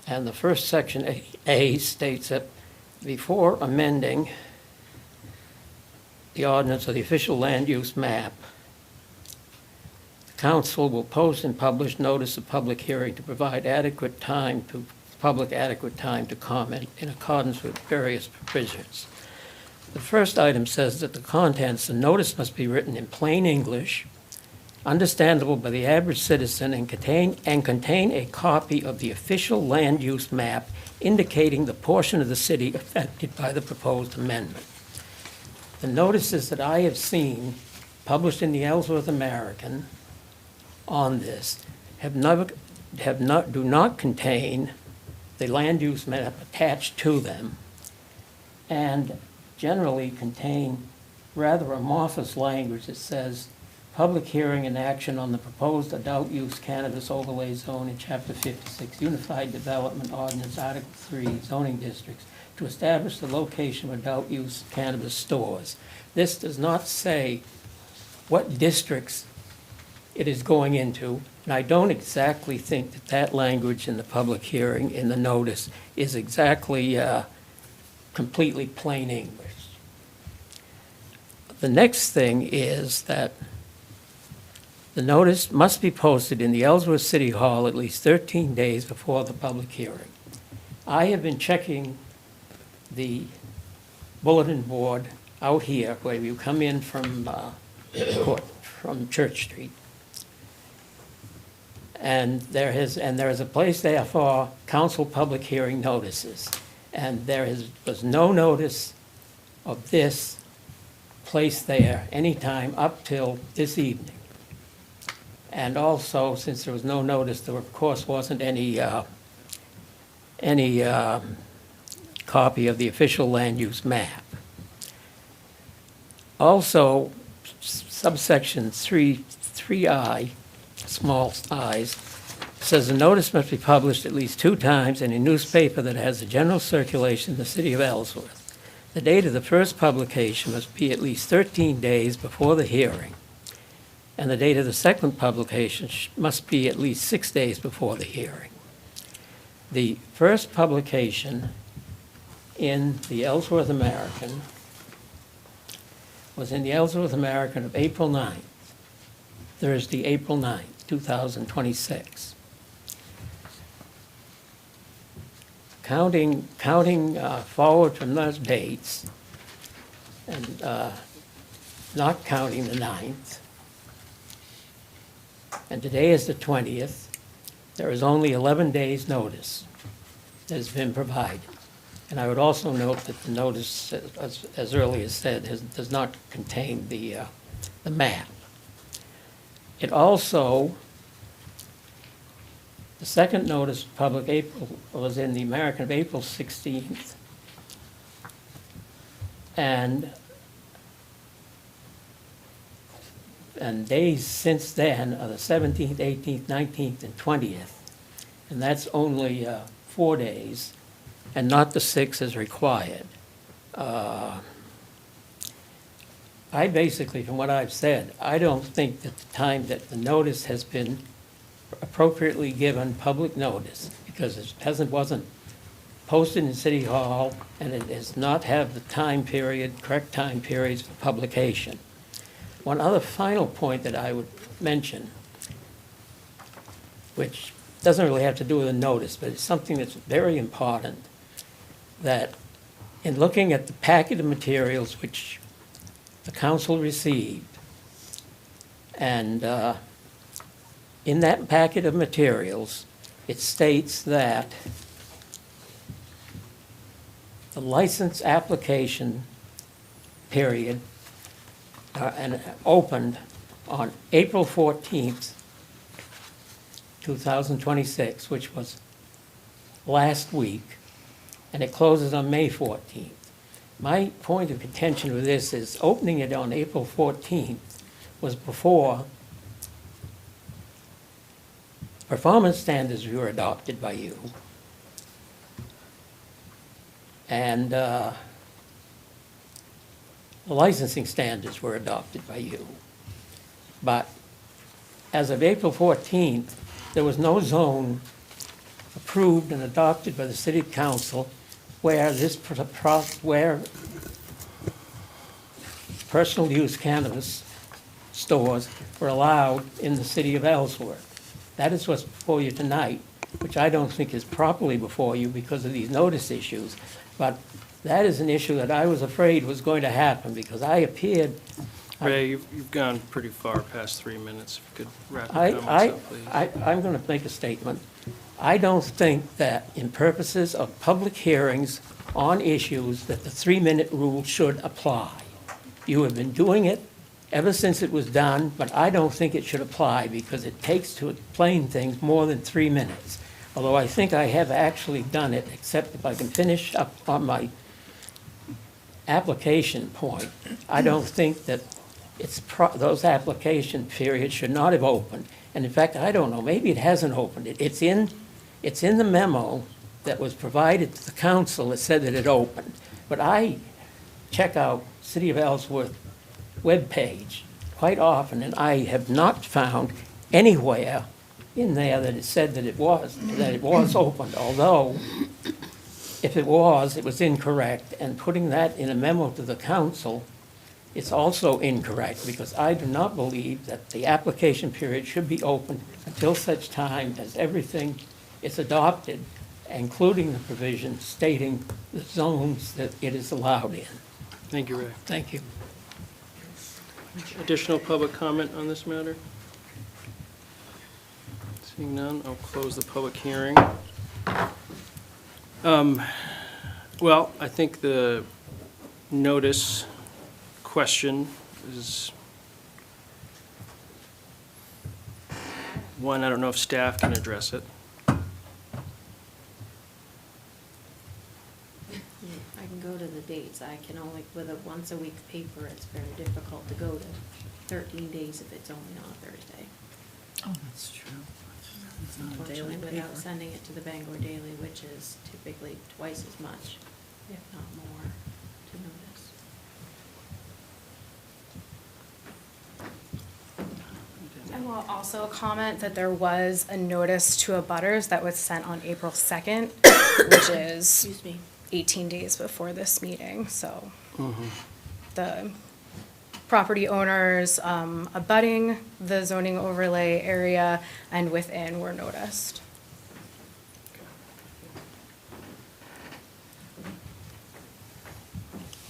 And the first section, A, states that before amending the ordinance or the official land use map, the council will post and publish notice of public hearing to provide adequate time to comment in accordance with various provisions. The first item says that the contents, the notice must be written in plain English, understandable by the average citizen, and contain a copy of the official land use map indicating the portion of the city affected by the proposed amendment. The notices that I have seen published in the Ellsworth American on this do not contain the land use map attached to them, and generally contain rather amorphous language that says public hearing and action on the proposed adult use cannabis overlay zone in Chapter 56 Unified Development Ordinance Article 3 zoning districts to establish the location of adult use cannabis stores. This does not say what districts it is going into, and I don't exactly think that that language in the public hearing in the notice is exactly completely plain English. The next thing is that the notice must be posted in the Ellsworth City Hall at least 13 days before the public hearing. I have been checking the bulletin board out here where you come in from from Church Street. And there is a place there for council public hearing notices. And was no notice of this place there anytime up till this evening. And also, since there was no notice, there of course wasn't any copy of the official land use map. Also, subsection 3I, small i's, says a notice must be published at least 2 times in a newspaper that has a general circulation in the city of Ellsworth. The date of the first publication must be at least 13 days before the hearing, and the date of the second publication must be at least 6 days before the hearing. The first publication in the Ellsworth American was in the Ellsworth American of April 9th, Thursday, April 9th, 2026. Counting forward from those dates, and not counting the 9th, and today is the 20th, there is only 11 days' notice that has been provided. And I would also note that the notice, as earlier said, does not contain the map. It also, the second notice of public April was in the American of April 16th. And days since then are the 17th, 18th, 19th, and 20th. And that's only 4 days, and not the 6 as required. I basically, from what I've said, I don't think that the time that the notice has been appropriately given public notice, because it wasn't posted in City Hall, and it does not have the time period, correct time periods for publication. One other final point that I would mention, which doesn't really have to do with a notice, but it's something that's very important, that in looking at the packet of materials which the council received, and in that packet of materials, it states that the license application period and opened on April 14th, 2026, which was last week, and it closes on May 14th. My point of contention with this is opening it on April 14th was before performance standards were adopted by you, and the licensing standards were adopted by you. But as of April 14th, there was no zone approved and adopted by the City Council where where personal use cannabis stores were allowed in the city of Ellsworth. That is what's before you tonight, which I don't think is properly before you because of these notice issues. But that is an issue that I was afraid was going to happen, because I appeared. Ray, you've gone pretty far past 3 minutes. If you could wrap your comments up, please. I'm going to make a statement. I don't think that in purposes of public hearings on issues that the 3-minute rule should apply. You have been doing it ever since it was done, but I don't think it should apply because it takes to explain things more than 3 minutes. Although I think I have actually done it, except if I can finish up on my application point. I don't think that those application periods should not have opened. And in fact, I don't know, maybe it hasn't opened. It's in the memo that was provided to the council that said that it opened. But I check out City of Ellsworth webpage quite often, and I have not found anywhere in there that it said that it was opened, although if it was incorrect, and putting that in a memo to the council, it's also incorrect, because I do not believe that the application period should be open until such time as everything is adopted, including the provision stating the zones that it is allowed in. Thank you, Ray. Thank you. Additional public comment on this matter? Seeing none, I'll close the public hearing. Well, I think the notice question is one, I don't know if staff can address it. I can go to the dates. I can only, with a once-a-week paper, it's very difficult to go to 13 days if it's only on a Thursday. Oh, that's true. It's not a daily Unfortunately, without paper. sending it to the Bangor Daily, which is typically twice as much, if not more, to notice. I will also comment that there was a notice to abutters that was sent on April 2nd, which is Excuse me. 18 days before this meeting, so Mm-hmm. the property owners abutting the zoning overlay area and within were noticed.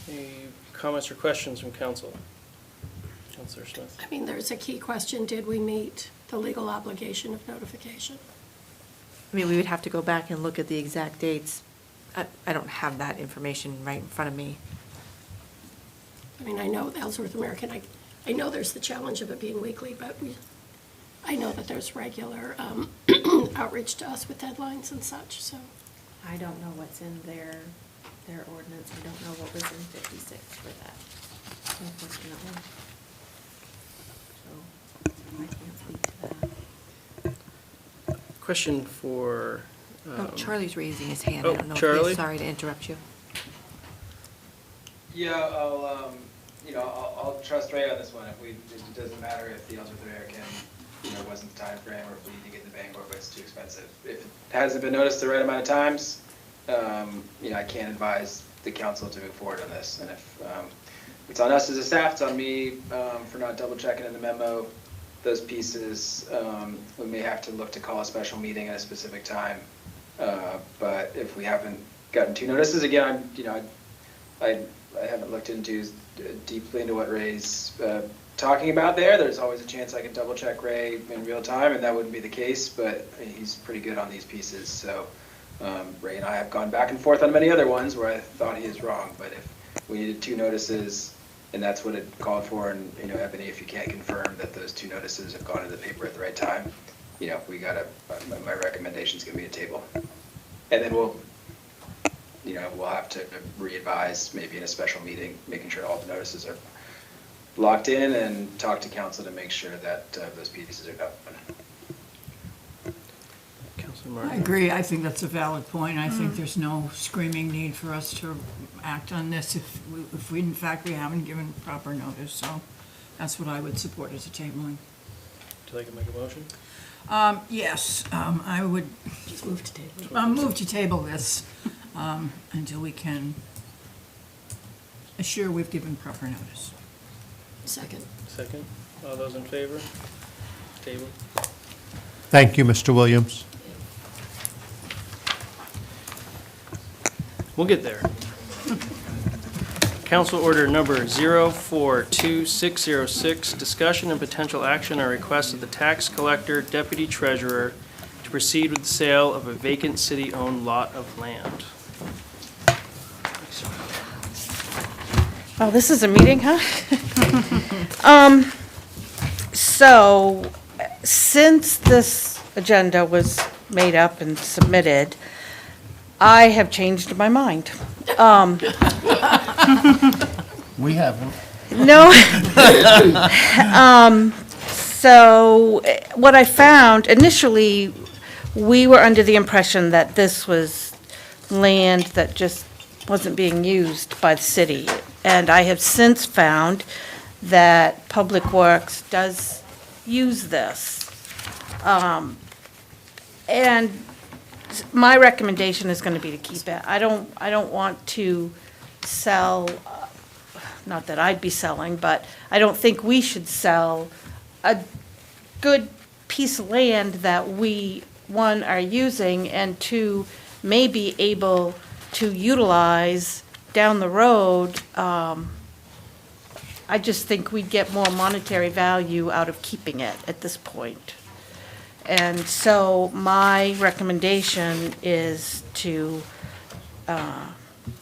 Any comments or questions from council? Councilor Smith? I mean, there's a key question, did we meet the legal obligation of notification? I mean, we would have to go back and look at the exact dates. I don't have that information right in front of me. I mean, I know Ellsworth American, I know there's the challenge of it being weekly, but I know that there's regular outreach to us with deadlines and such, so. I don't know what's in their ordinance. I don't know what was in 56 for that, unfortunately. So I can't speak to that. Question for. Oh, Charlie's raising his hand. Oh, I don't know if Charlie? he's sorry to interrupt you. Yeah, I'll trust Ray on this one. It doesn't matter if the Ellsworth American, wasn't the time frame, or if we need to get the Bangor, but it's too expensive. If it hasn't been noticed the right amount of times, I can't advise the council to move forward on this. And if it's on us as a staff, it's on me for not double checking in the memo those pieces. We may have to look to call a special meeting at a specific time. But if we haven't gotten two notices, again, I haven't looked deeply into what Ray's talking about there. There's always a chance I can double check Ray in real time, and that wouldn't be the case, but he's pretty good on these pieces. So Ray and I have gone back and forth on many other ones where I thought he is wrong, but if we needed two notices and that's what it called for, and Ebony, if you can't confirm that those two notices have gone to the paper at the right time, my recommendation's gonna be a table. And then we'll have to re-advise maybe in a special meeting, making sure all the notices are locked in, and talk to council to make sure that those pieces are done. Councilor Martin? I agree. I think that's a valid point. I think there's no screaming need for us to act on this if we in fact, we haven't given proper notice. So that's what I would support as a tabling. Would you like to make a motion? Yes, I would. Just move to table. Move to table this until we can assure we've given proper notice. Second. Second. All those in favor? Table. Thank you, Mr. Williams. We'll get there. Council Order Number 042606, discussion and potential action on request of the tax collector, deputy treasurer, to proceed with the sale of a vacant city-owned lot of land. Oh, this is a meeting, huh? So, since this agenda was made up and submitted, I have changed my mind. We haven't. No. So what I found, initially, we were under the impression that this was land that just wasn't being used by the city. And I have since found that Public Works does use this. And my recommendation is going to be to keep it. I don't want to sell, not that I'd be selling, but I don't think we should sell a good piece of land that we, one, are using, and two, may be able to utilize down the road I just think we'd get more monetary value out of keeping it at this point. And so my recommendation is to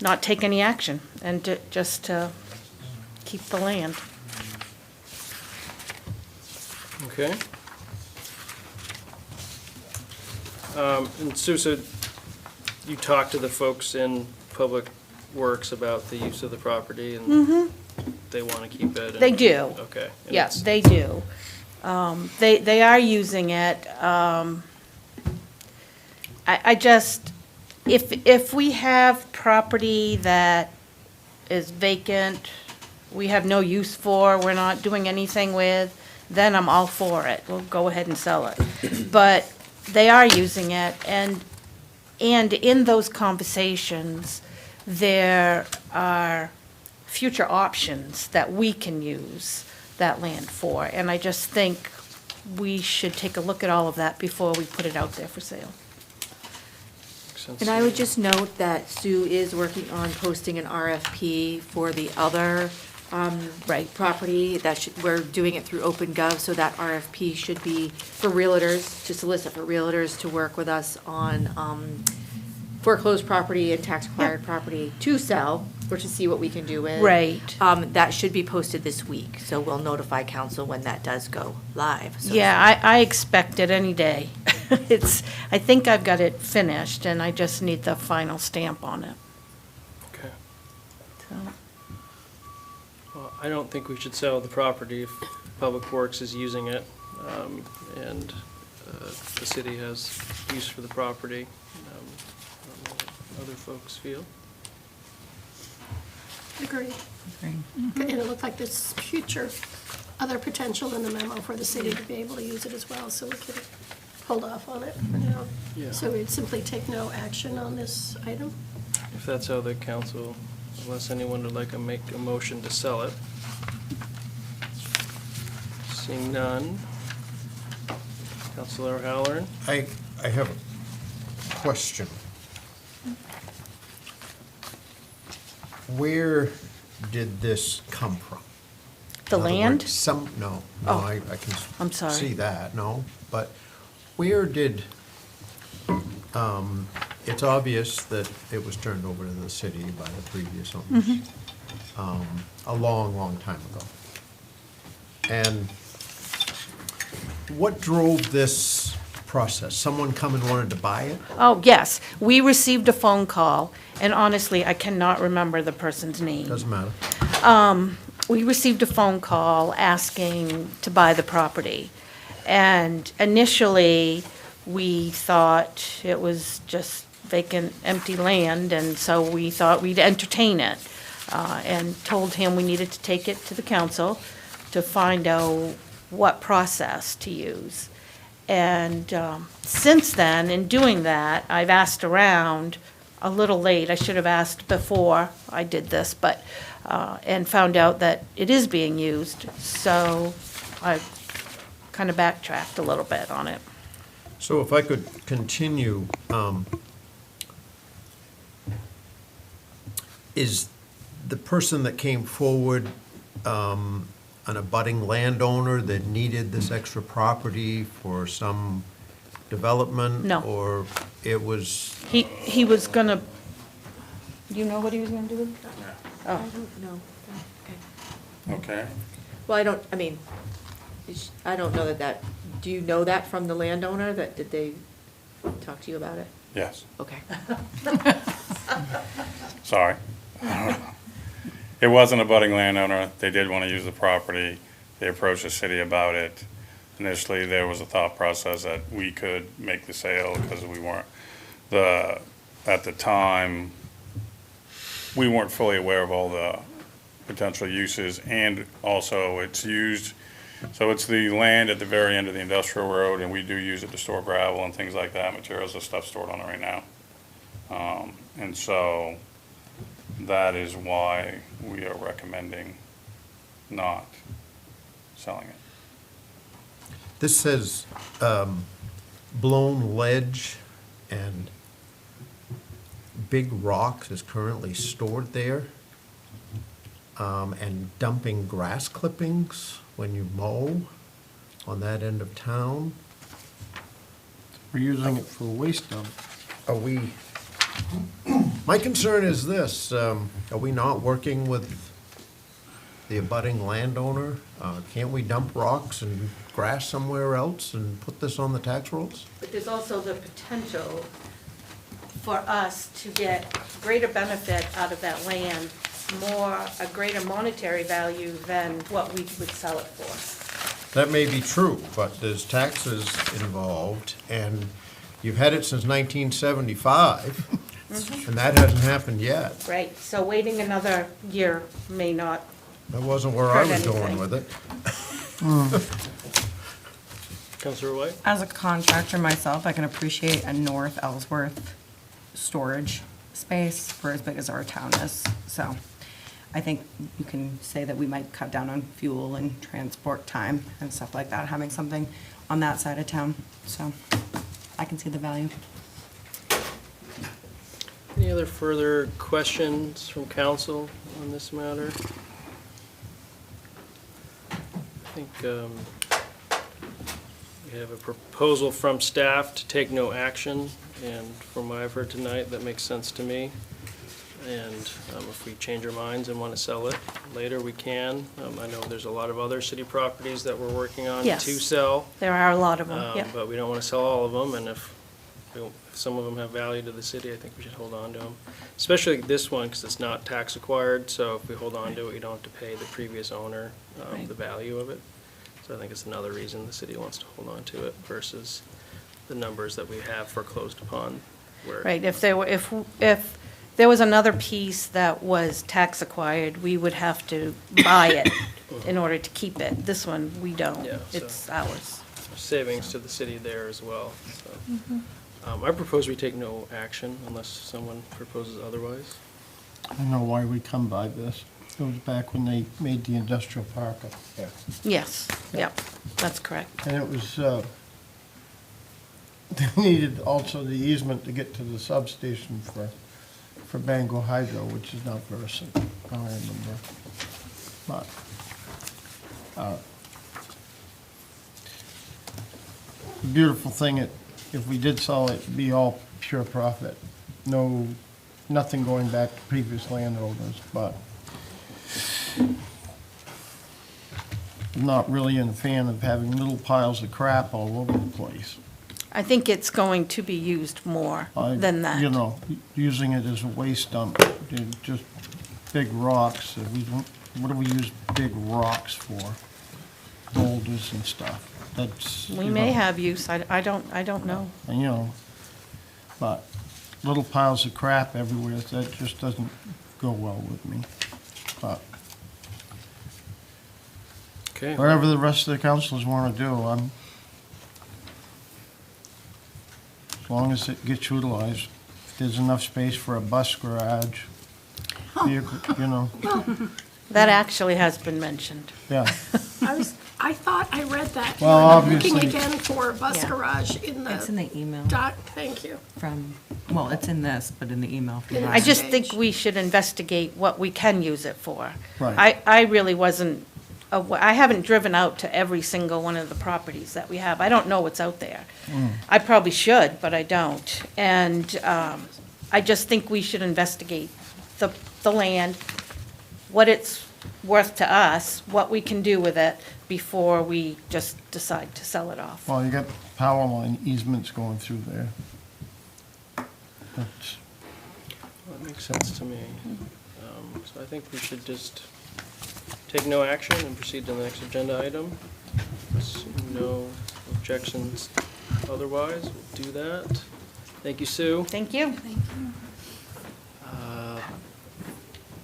not take any action and just to keep the land. Okay. And Susa, you talked to the folks in Public Works about the use of the property, and they want to keep it? and- They do. Okay. and Yes, it's- they do. They are using it. I just, if we have property that is vacant, we have no use for, we're not doing anything with, then I'm all for it. We'll go ahead and sell it. But they are using it, and in those conversations, there are future options that we can use that land for. And I just think we should take a look at all of that before we put it out there for sale. Makes sense And to I me. would just note that Sue is working on posting an RFP for the other property that we're doing it through OpenGov, so that RFP should be for realtors, to solicit for realtors to work with us on foreclosed property and tax-acquired property to sell, or to see what we can do with. Right. That should be posted this week, so we'll notify council when that does go live. so to Yeah, I expect it any day. I think I've got it finished, and I just need the final stamp on it. Okay. So, Well, I don't think we should sell the property if Public Works is using it, and the city has use for the property. I don't know what other folks feel. Agree. And it looked like there's future, other potential in the memo for the city to be able to use it as well, so we could hold off on it for now. Yeah. So we'd simply take no action on this item. If that's how the council, unless anyone would like to make a motion to sell it. Seeing none. Councilor Halloran? I have a question. Where did this come from? The In other land? words, no, Oh, I can I'm sorry. see that, no, but where did, it's obvious that it was turned over to the city by the previous owners, a long, long time ago. And what drove this process? Someone come and wanted to buy it? Oh, yes, we received a phone call, and honestly, I cannot remember the person's name. Doesn't matter. We received a phone call asking to buy the property. And initially, we thought it was just vacant, empty land, and so we thought we'd entertain it. And told him we needed to take it to the council to find out what process to use. And since then, in doing that, I've asked around, a little late, I should have asked before I did this, but, and found out that it is being used, so I kind of backtracked a little bit on it. So if I could continue, is the person that came forward an abutting landowner that needed this extra property for some development? No. Or it was, He was gonna, do you know what he was gonna do with it? I Oh, don't know. Okay. Well, I don't know that, do you know that from the landowner, did they talk to you about it? Yes. Okay. Sorry. It wasn't a budding landowner. They did want to use the property. They approached the city about it. Initially, there was a thought process that we could make the sale because we weren't, at the time, we weren't fully aware of all the potential uses, and also it's used, so it's the land at the very end of the industrial road, and we do use it to store gravel and things like that, materials and stuff stored on it right now. And so that is why we are recommending not selling it. this says blown ledge and big rocks is currently stored there. and dumping grass clippings when you mow on that end of town. We're using it for a waste dump. Are we, my concern is this, are we not working with the abutting landowner? Can't we dump rocks and grass somewhere else and put this on the tax rolls? But there's also the potential for us to get greater benefit out of that land, a greater monetary value than what we would sell it for. That may be true, but there's taxes involved, and you've had it since 1975, and that hasn't happened yet. Right, so waiting another year may not. That wasn't where I Hurt was going anything. with it. Councilor White? As a contractor myself, I can appreciate a North Ellsworth storage space for as big as our town is. So I think you can say that we might cut down on fuel and transport time and stuff like that, having something on that side of town. So I can see the value. Any other further questions from council on this matter? I think we have a proposal from staff to take no action, and from what I've heard tonight, that makes sense to me. And if we change our minds and want to sell it later, we can. I know there's a lot of other city properties that we're working on Yes. to sell. There are a lot of them, yeah. But we don't want to sell all of them, and if some of them have value to the city, I think we should hold on to them. Especially this one, because it's not tax acquired, so if we hold on to it, you don't have to pay the previous owner Right. the value of it. So I think it's another reason the city wants to hold on to it versus the numbers that we have foreclosed upon. Where Right, if there was another piece that was tax acquired, we would have to buy it in order to keep it. This one, we don't. Yeah, so- It's ours. savings to the city there as well. So. I propose we take no action unless someone proposes otherwise. I don't know why we come by this. It was back when they made the industrial park up there. Yes, yep, that's correct. And it was, they needed also the easement to get to the substation for Bangor Hydro, which is not Versant, I remember. But, the beautiful thing, if we did sell it, it'd be all pure profit. Nothing going back to previous landowners, but I'm not really a fan of having little piles of crap all over the place. I think it's going to be used more than that. You know, using it as a waste dump, just big rocks. What do we use big rocks for? Boulders and stuff. That's. We may have use, I don't know. You know, but little piles of crap everywhere, that just doesn't go well with me. But Okay. whatever the rest of the councilors want to do, as long as it gets utilized, if there's enough space for a bus garage, vehicle, you know, That actually has been mentioned. yeah. I thought I read that. Well, I'm looking obviously- again for bus Yeah. garage in It's in the the email thank you. from, well, it's in this, but in the email from I I Ryan. just think we should investigate what we can use it for. Right. I really wasn't, I haven't driven out to every single one of the properties that we have. I don't know what's out there. I probably should, but I don't. And I just think we should investigate the land, what it's worth to us, what we can do with it before we just decide to sell it off. Well, you got power line easements going through there. That's, Well, that makes sense to me. So I think we should just take no action and proceed to the next agenda item. No objections otherwise, we'll do that. Thank you, Sue. Thank you.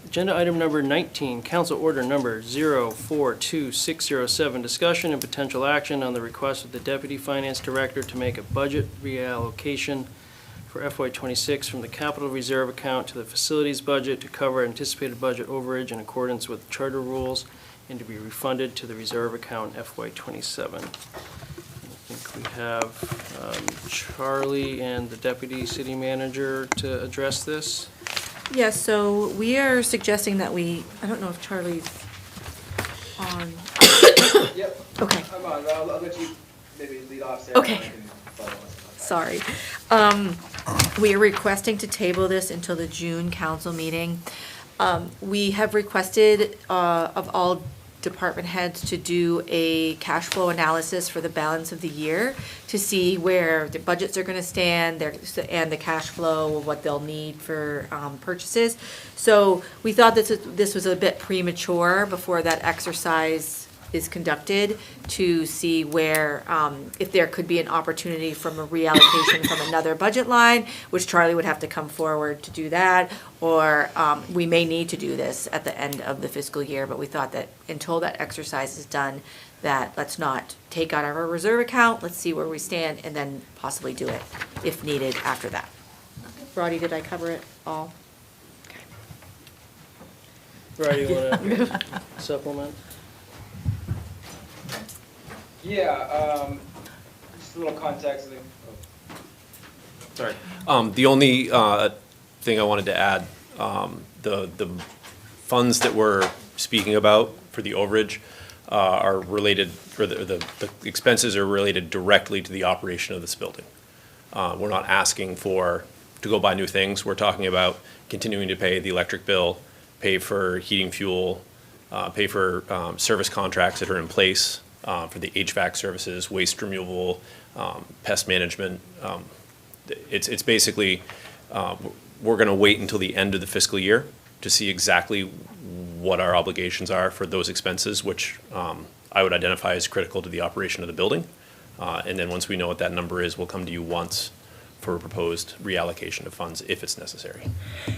Agenda item number 19, council order number 042607, discussion and potential action on the request of the deputy finance director to make a budget reallocation for FY26 from the capital reserve account to the facilities budget to cover anticipated budget overage in accordance with charter rules and to be refunded to the reserve account FY27. I think we have Charlie and the deputy city manager to address this. Yeah, so we are suggesting that I don't know if Charlie's on. Yep. Okay. I'm on. I'll let you maybe lead off, Sarah. Okay. and I can follow us. Sorry. We are requesting to table this until the June council meeting. We have requested of all department heads to do a cash flow analysis for the balance of the year to see where the budgets are gonna stand, and the cash flow of what they'll need for purchases. So we thought this was a bit premature before that exercise is conducted to see where, if there could be an opportunity from a reallocation from another budget line, which Charlie would have to come forward to do that, or we may need to do this at the end of the fiscal year, but we thought that until that exercise is done, that let's not take out our reserve account, let's see where we stand, and then possibly do it if needed after that. Roddy, did I cover it all? Roddy, you wanna supplement? Yeah, just a little context. Sorry. The only thing I wanted to add, the funds that we're speaking about for the overage are related, or the expenses are related directly to the operation of this building. We're not asking to go buy new things. We're talking about continuing to pay the electric bill, pay for heating fuel, pay for service contracts that are in place, for the HVAC services, waste removal, pest management. It's basically, we're gonna wait until the end of the fiscal year to see exactly what our obligations are for those expenses, which I would identify as critical to the operation of the building. And then once we know what that number is, we'll come to you once for a proposed reallocation of funds if it's necessary.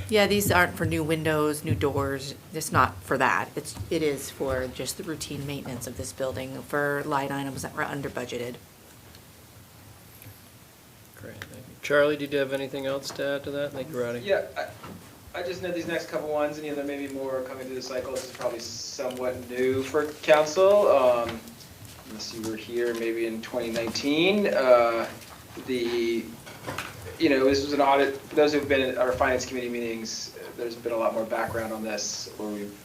Yeah, these aren't for new windows, new doors, it's not for that. It is for just the routine maintenance of this building for line items that were under budgeted. Great, thank you. Charlie, did you have anything else to add to that? Thank you, Roddy. Yeah, I just know these next couple ones, and there may be more coming through the cycle. This is probably somewhat new for council. Unless you were here maybe in 2019. This was an audit. For those who've been at our finance committee meetings, there's been a lot more background on this, where we've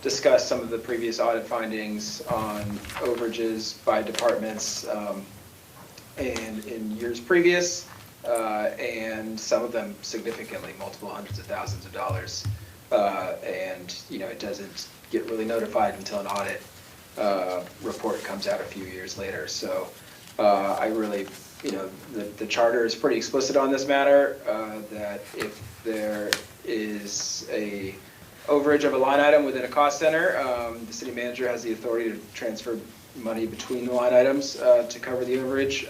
discussed some of the previous audit findings on overages by departments and in years previous, and some of them significantly, multiple hundreds of thousands of dollars. It doesn't get really notified until an audit report comes out a few years later. So I really, the charter is pretty explicit on this matter, that if there is a overage of a line item within a cost center, the city manager has the authority to transfer money between the line items to cover the overage.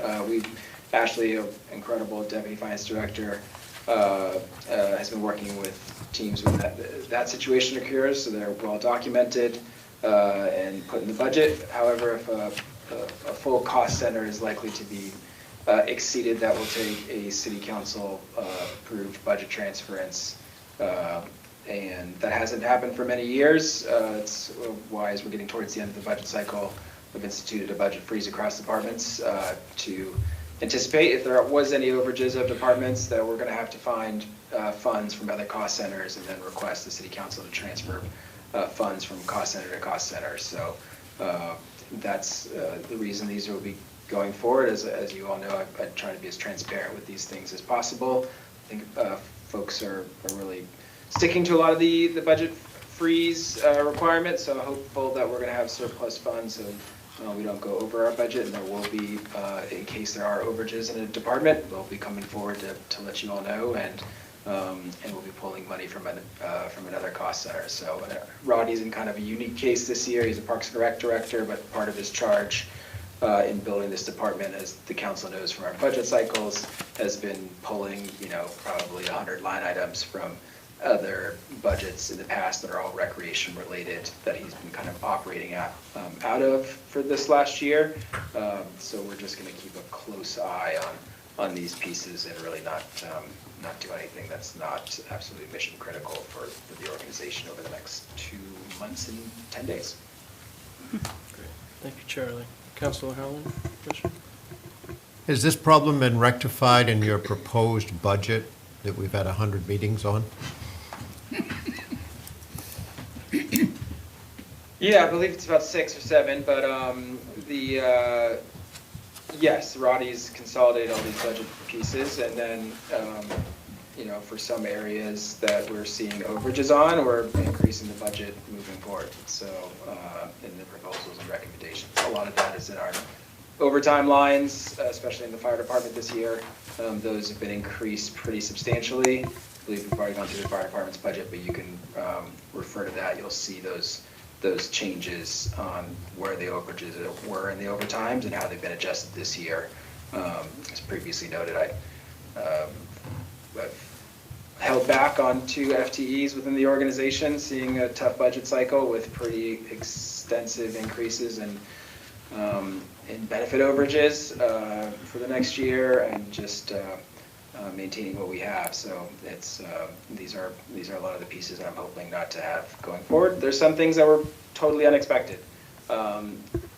Ashley, an incredible deputy finance director, has been working with teams when that situation occurs, so they're well documented and put in the budget. However, if a full cost center is likely to be exceeded, that will take a city council approved budget transference. And that hasn't happened for many years. It's why, as we're getting towards the end of the budget cycle, we've instituted a budget freeze across departments to anticipate if there was any overages of departments that we're going to have to find funds from other cost centers and then request the city council to transfer funds from cost center to cost center. So that's the reason these will be going forward. As you all know, I try to be as transparent with these things as possible. I think folks are really sticking to a lot of the budget freeze requirements, so I'm hopeful that we're going to have surplus funds so we don't go over our budget, and there will be, in case there are overages in a department, we'll be coming forward to let you all know, and we'll be pulling money from another cost center. So Roddy's in kind of a unique case this year. He's a Parks and Rec director, but part of his charge in building this department, as the council knows from our budget cycles, has been pulling, probably 100 line items from other budgets in the past that are all recreation related that he's been kind of operating out of for this last year. So we're just going to keep a close eye on these pieces and really not do anything that's not absolutely mission critical for the organization over the next 2 months and 10 days. Great. Thank you, Charlie. Councilor Howland, question? Has this problem been rectified in your proposed budget that we've had 100 meetings on? Yeah, I believe it's about 6 or 7, but yes, Roddy's consolidated all these budget pieces, and then, for some areas that we're seeing overages on, we're increasing the budget moving forward, so, in the proposals and recommendations. A lot of that is in our overtime lines, especially in the fire department this year. Those have been increased pretty substantially. I believe we've already gone through the fire department's budget, but you can refer to that. You'll see those changes on where the overages were in the overtimes and how they've been adjusted this year. As previously noted, I've held back on 2 FTEs within the organization, seeing a tough budget cycle with pretty extensive increases in benefit overages for the next year, and just maintaining what we have. So it's these are a lot of the pieces that I'm hoping not to have going forward. There's some things that were totally unexpected. I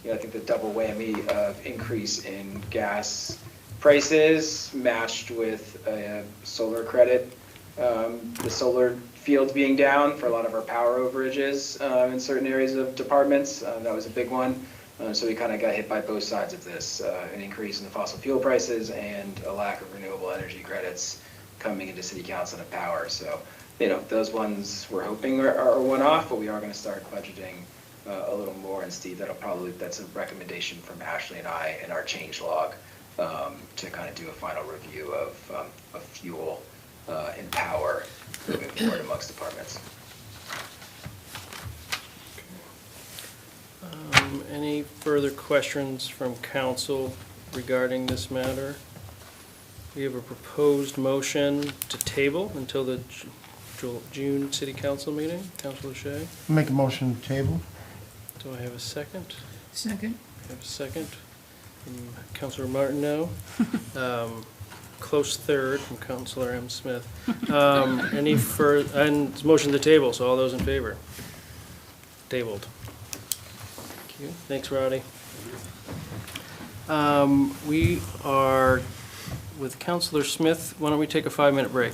think the double whammy of increase in gas prices matched with a solar credit, the solar fields being down for a lot of our power overages in certain areas of departments. That was a big one. So we kind of got hit by both sides of this, an increase in the fossil fuel prices and a lack of renewable energy credits coming into city council and power. So, those ones we're hoping are one-off, but we are going to start budgeting a little more. And Steve, that's a recommendation from Ashley and I in our change log to kind of do a final review of fuel and power moving forward amongst departments. Any further questions from council regarding this matter? We have a proposed motion to table until the June city council meeting. Councilor Shea, Make a motion to table. do I have a second? Second. I have a second from Councilor Martineau. Close third from Councilor M. Smith. Any further, and it's motion to table, so all those in favor? Tabled. Thank you. Thanks, Roddy. We are with Councilor Smith. Why don't we take a 5-minute break?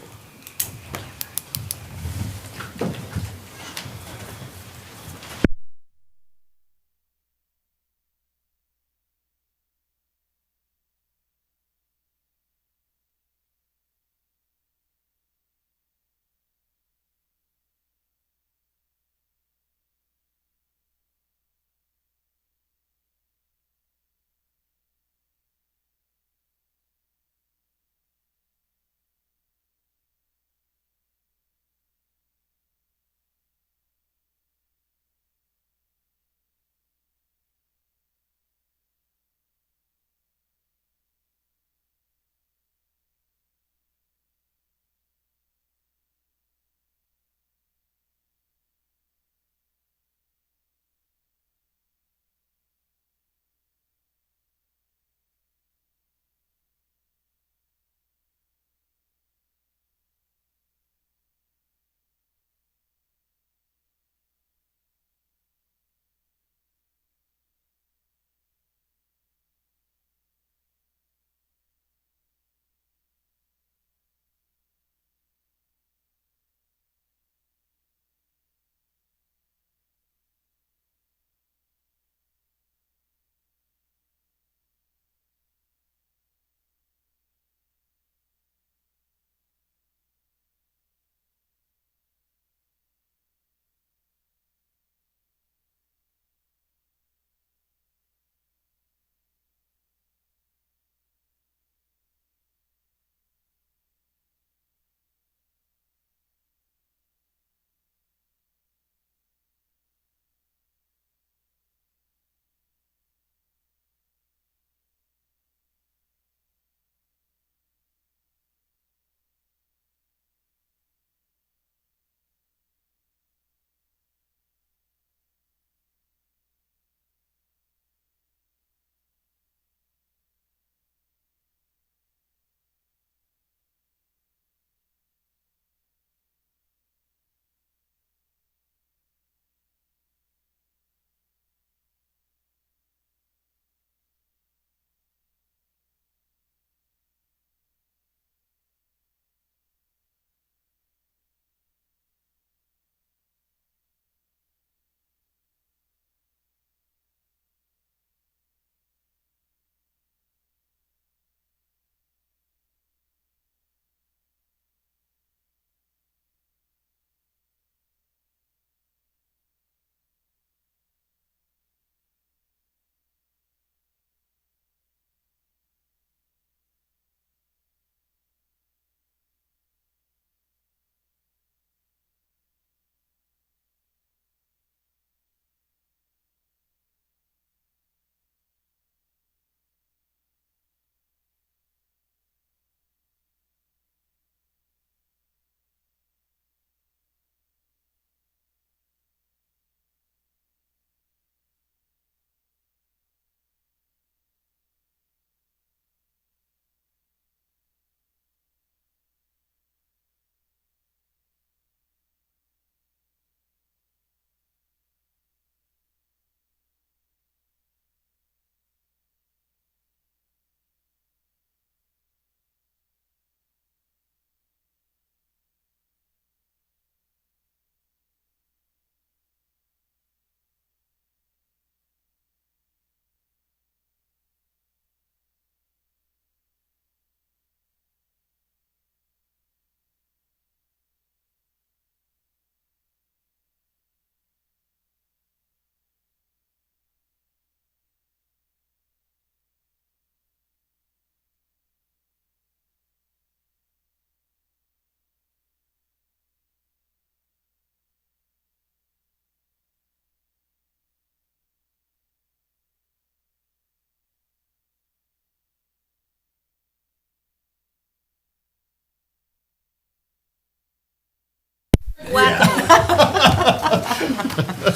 Did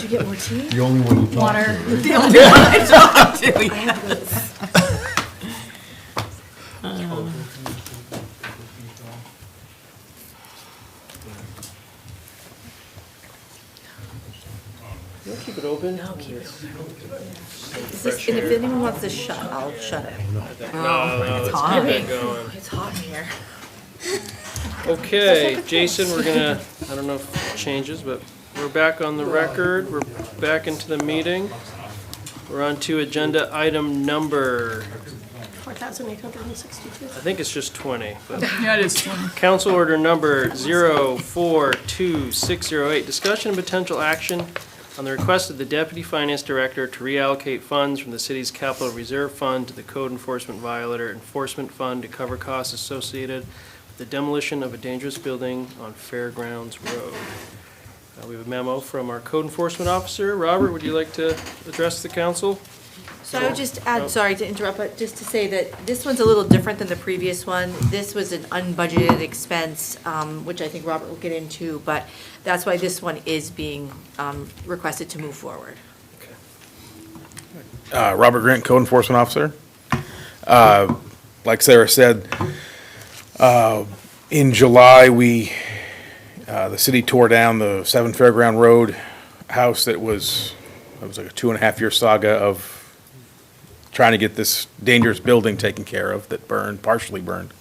you get more tea? The only one you talk Water. to, right? The only one I talked to, yeah. You'll keep it open? No, keep it open. And if anyone wants to shut, I'll shut it. No, It's let's hot. keep it going. It's hot in here. Okay, Jason, we're gonna, I don't know if it changes, but we're back on the record. We're back into the meeting. We're on to agenda item number, 4,862. I think it's just 20. But Yeah, it is 20. Council order number 042608, discussion and potential action on the request of the Deputy Finance Director to reallocate funds from the city's capital reserve fund to the Code Enforcement Violator Enforcement Fund to cover costs associated with the demolition of a dangerous building on Fairgrounds Road. We have a memo from our Code Enforcement Officer. Robert, would you like to address the council? So I would just add, sorry to interrupt, but just to say that this one's a little different than the previous one. This was an unbudgeted expense, which I think Robert will get into, but that's why this one is being requested to move forward. Robert Grant, Code Enforcement Officer. Like Sarah said, in July, the city tore down the 7 Fairground Road house that was like a 2.5-year saga of trying to get this dangerous building taken care of that burned, partially burned.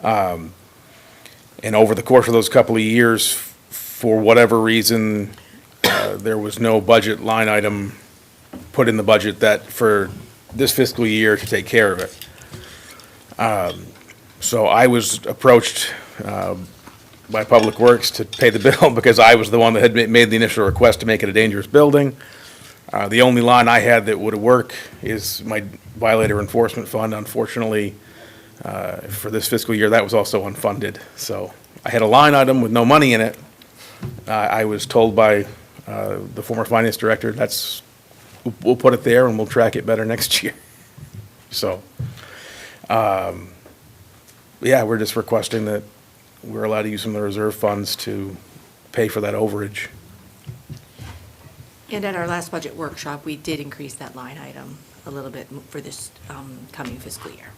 And over the course of those couple of years, for whatever reason, there was no budget line item put in the budget that for this fiscal year to take care of it. So I was approached by Public Works to pay the bill because I was the one that had made the initial request to make it a dangerous building. The only line I had that would work is my violator enforcement fund. Unfortunately, for this fiscal year, that was also unfunded. So I had a line item with no money in it. I was told by the former finance director, we'll put it there and we'll track it better next year. So, yeah, we're just requesting that we're allowed to use some of the reserve funds to pay for that overage. And at our last budget workshop, we did increase that line item a little bit for this coming fiscal year.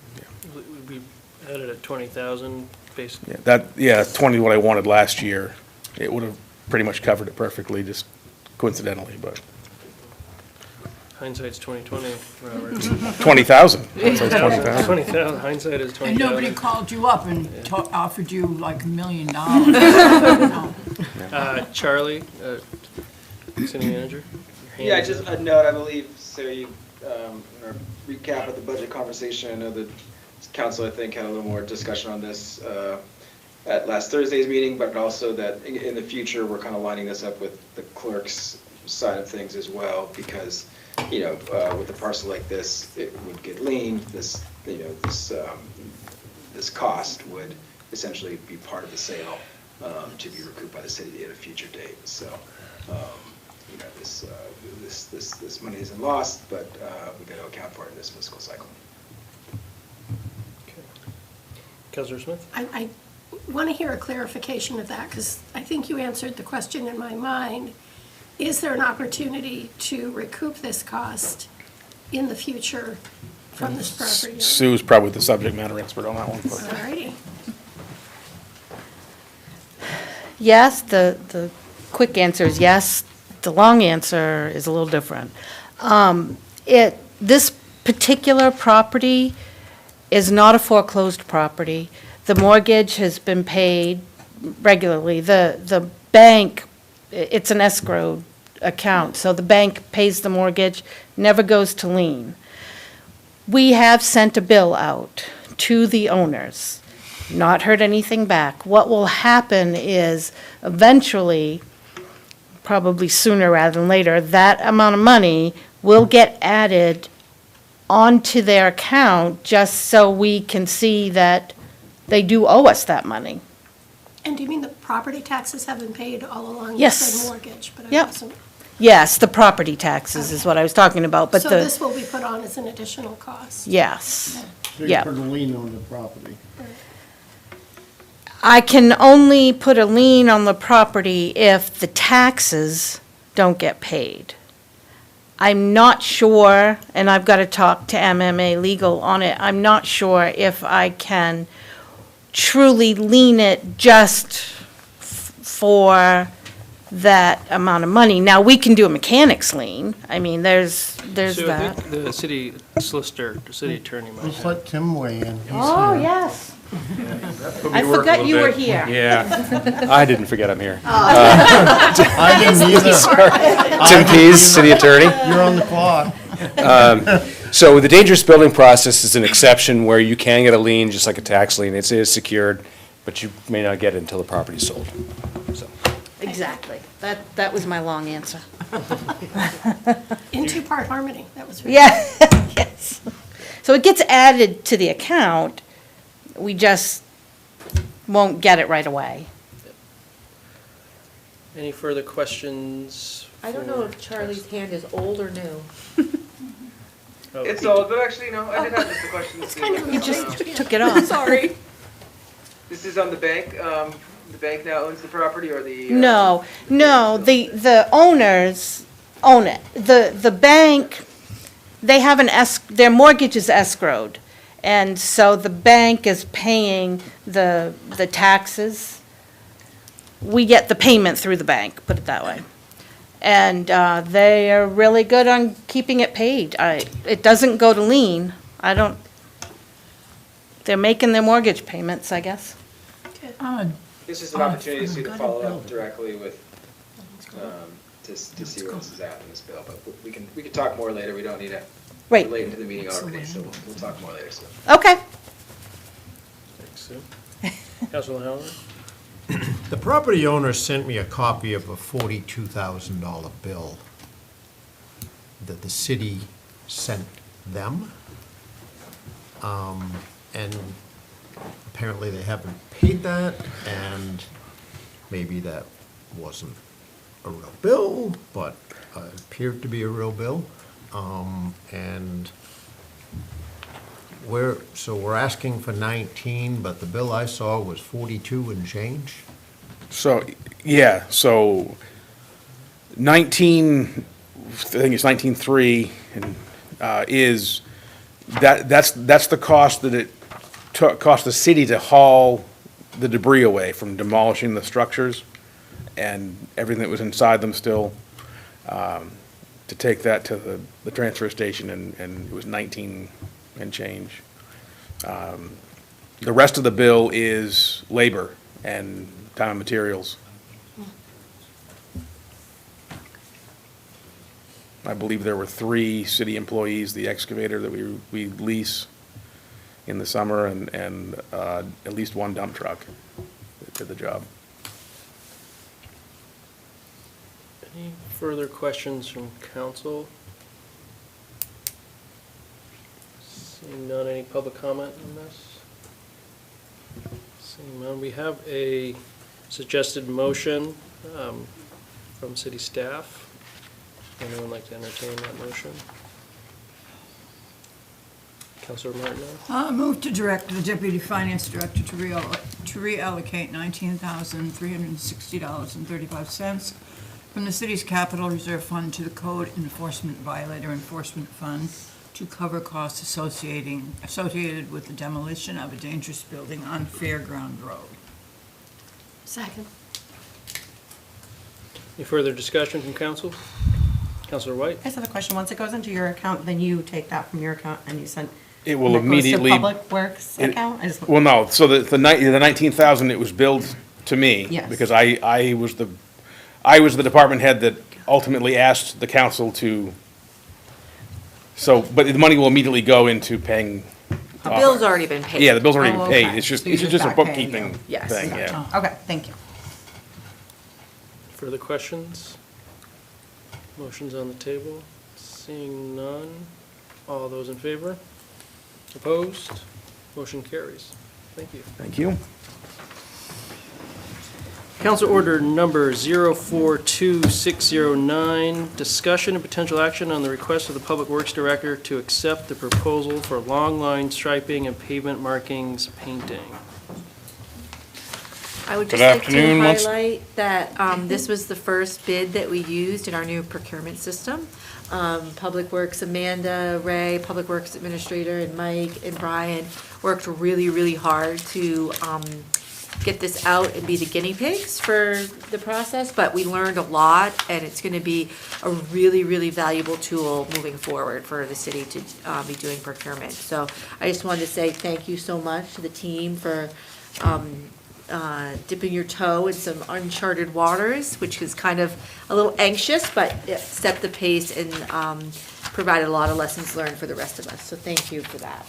We had it at 20,000, basically. Yeah, 20 is what I wanted last year. It would have pretty much covered it perfectly, just coincidentally, but. Hindsight's 20/20, Robert. 20,000. Hindsight's 20,000. 20,000, hindsight is 20,000. And nobody called you up and offered you like $1 million. No. Charlie, city manager? your hand Yeah, is just up. a note, I believe, Sarah, you, in our recap of the budget conversation, I know the council, I think, had a little more discussion on this at last Thursday's meeting, but also that in the future, we're kind of lining this up with the clerk's side of things as well, because, you know, with a parcel like this, it would get leaned, this, you know, this cost would essentially be part of the sale to be recouped by the city at a future date. So, you know, this money isn't lost, but we got to account for it in this fiscal cycle. Councilor Smith? I want to hear a clarification of that, because I think you answered the question in my mind. Is there an opportunity to recoup this cost in the future from this property? Sue's probably the subject matter expert on that one. All righty. Yes, the quick answer is yes. The long answer is a little different. This particular property is not a foreclosed property. The mortgage has been paid regularly. The bank, it's an escrow account, so the bank pays the mortgage, never goes to lien. We have sent a bill out to the owners, not heard anything back. What will happen is eventually, probably sooner rather than later, that amount of money will get added onto their account just so we can see that they do owe us that money. And do you mean the property taxes have been paid all along? Yes. You said mortgage, but I Yep. wasn't. Yes, the property taxes is what I was talking about, but So the, this will be put on as an additional cost? yes. They Yeah. put a lien on the property. I can only put a lien on the property if the taxes don't get paid. I'm not sure, and I've got to talk to MMA Legal on it, I'm not sure if I can truly lien it just for that amount of money. Now, we can do a mechanics lien. I mean, there's So I that. think the city solicitor, the city attorney might Let's have. let Tim weigh in. He's Oh, here. yes. Put me I to work a forgot little you were bit. here. Yeah, I didn't forget I'm here. I didn't either. Tim Pease, city attorney. You're on the clock. So the dangerous building process is an exception where you can get a lien, just like a tax lien. It is secured, but you may not get it until the property's sold. So, Exactly. That was my long answer. In two-part harmony, that was. Yeah, yes. So it gets added to the account, we just won't get it right away. Any further questions? I don't know for if Charlie's hand is old or new. Oh, It's old, but actually, no, I did have just a question. It's kind of You just took it off. Sorry. This is on the bank. The bank now owns the property, or the? No, the owners own it. The bank, they have their mortgage is escrowed. And so the bank is paying the taxes. We get the payment through the bank, put it that way. And they are really good on keeping it paid. It doesn't go to lien. They're making their mortgage payments, I guess. This is an opportunity to follow up directly with, to see where this is at in this bill, but we can talk more later. We don't need to. Right. We're late into the meeting already, so we'll talk more later, so. Okay. Thanks, Sue. Councilor Howard? The property owner sent me a copy of a $42,000 bill that the city sent them. And apparently they haven't paid that, and maybe that wasn't a real bill, but appeared to be a real bill. And we're asking for 19, but the bill I saw was 42 and change. So, yeah, so 19, I think it's 19.3, and that's the cost that it cost the city to haul the debris away from demolishing the structures and everything that was inside them still, to take that to the transfer station, and it was 19 and change. The rest of the bill is labor and time and materials. I believe there were 3 city employees, the excavator that we lease in the summer, and at least 1 dump truck that did the job. Any further questions from council? Seeing none, any public comment on this? Seeing none, we have a suggested motion from city staff. Anyone like to entertain that motion? Councilor Martineau? Move to direct the deputy finance director to reallocate $19,360.35 from the city's capital reserve fund to the code enforcement violator enforcement fund to cover costs associated with the demolition of a dangerous building on Fairgrounds Road. Second. Any further discussion from council? Councilor White? I just have a question. Once it goes into your account, then you take that from your account and you send. It will and goes to immediately. Public Works account? Well, no, so the 19,000, it was billed to me. Yes. Because I was the department head that ultimately asked the council to, but the money will immediately go into paying. The bill's already been paid. Yeah, the bill's already been Oh, paid. okay. It's just So you a start paying bookkeeping you. Yes. thing, yeah. Oh, okay, thank you. Further questions? Motion's on the table. Seeing none. All those in favor? Opposed? Motion carries. Thank you. Thank you. Council Order Number 042609, discussion and potential action on the request of the Public Works Director to accept the proposal for long line striping and pavement markings painting. I would Good just like to afternoon, once- highlight that this was the first bid that we used in our new procurement system. Public Works, Amanda, Ray, Public Works Administrator, and Mike and Brian worked really, really hard to get this out and be the guinea pigs for the process, but we learned a lot, and it's gonna be a really, really valuable tool moving forward for the city to be doing procurement. So I just wanted to say thank you so much to the team for dipping your toe in some uncharted waters, which was kind of a little anxious, but it set the pace and provided a lot of lessons learned for the rest of us. So thank you for that.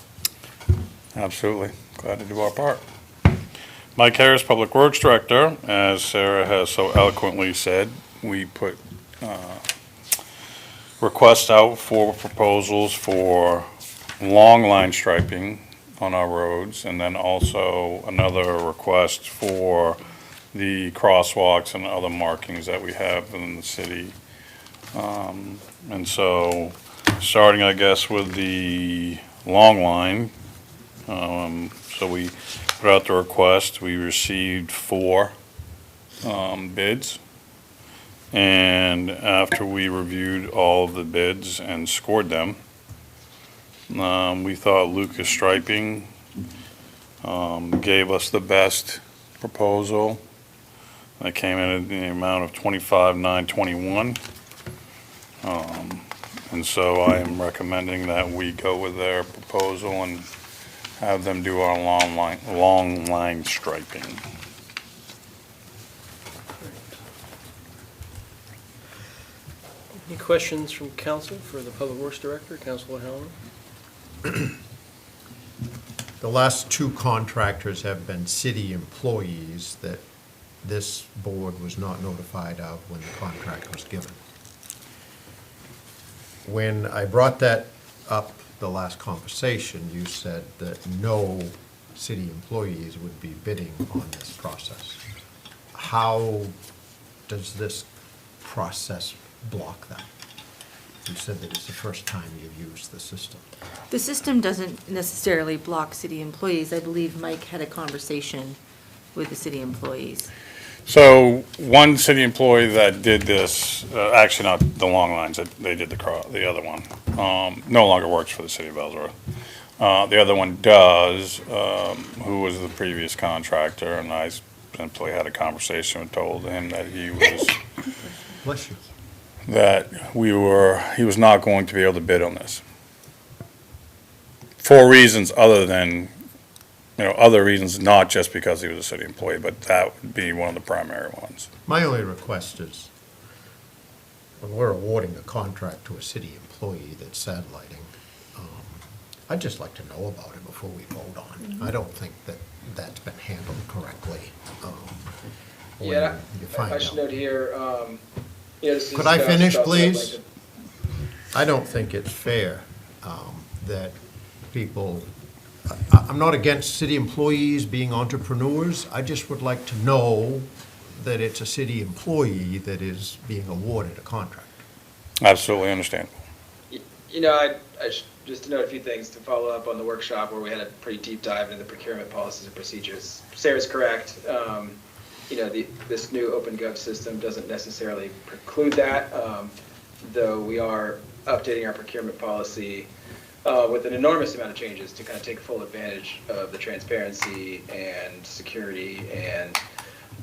Absolutely. Glad to do our part. Mike Harris, Public Works Director. As Sarah has so eloquently said, we put requests out for proposals for long line striping on our roads, and then also another request for the crosswalks and other markings that we have in the city. And so, starting, I guess, with the long line, so we put out the request, we received 4 bids. And after we reviewed all of the bids and scored them, we thought Lucas Striping gave us the best proposal. That came in at the amount of $25,921. And so I am recommending that we go with their proposal and have them do our long line striping. Any questions from council for the Public Works Director, Councilor Halloran? The last 2 contractors have been city employees that this board was not notified of when the contract was given. When I brought that up the last conversation, you said that no city employees would be bidding on this process. How does this process block that? You said that it's the first time you've used the system. The system doesn't necessarily block city employees. I believe Mike had a conversation with the city employees. So one city employee that did this, actually not the long lines, they did the other one, no longer works for the city of Ellsworth. The other one does, who was the previous contractor, and I simply had a conversation and told him that he was, Bless you. that he was not going to be able to bid on this. For reasons other than, other reasons, not just because he was a city employee, but that would be one of the primary ones. My only request is, when we're awarding a contract to a city employee that's satelliting, I'd just like to know about it before we vote on it. I don't think that that's been handled correctly. when Yeah, you find I should out. note here, this is Could I discussed finish, also, please? like, I don't think it's fair that people, I'm not against city employees being entrepreneurs. I just would like to know that it's a city employee that is being awarded a contract. Absolutely understandable. Just to note a few things to follow up on the workshop where we had a pretty deep dive into the procurement policies and procedures. Sarah's correct. This new OpenGov system doesn't necessarily preclude that, though we are updating our procurement policy with an enormous amount of changes to kind of take full advantage of the transparency and security and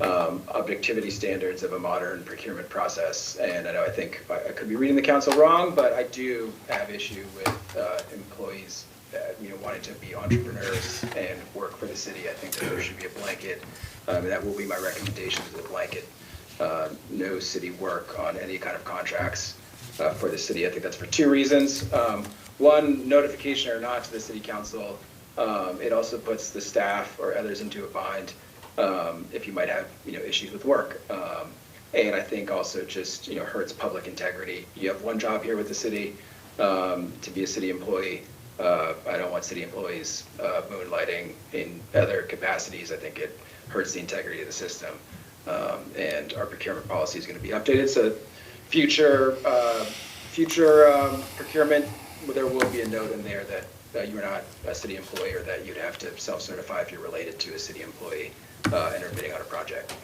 objectivity standards of a modern procurement process. And I think I could be reading the council wrong, but I do have issue with employees wanting to be entrepreneurs and work for the city. I think that there should be a blanket, and that will be my recommendation, is a blanket, no city work on any kind of contracts for the city. I think that's for 2 reasons. One, notification or not to the city council, it also puts the staff or others into a bind if you might have issues with work. And I think also just hurts public integrity. You have one job here with the city, to be a city employee. I don't want city employees moonlighting in other capacities. I think it hurts the integrity of the system. And our procurement policy is going to be updated. So future procurement, there will be a note in there that that you were not a city employee, or that you'd have to self-certify if you're related to a city employee and are bidding out a project.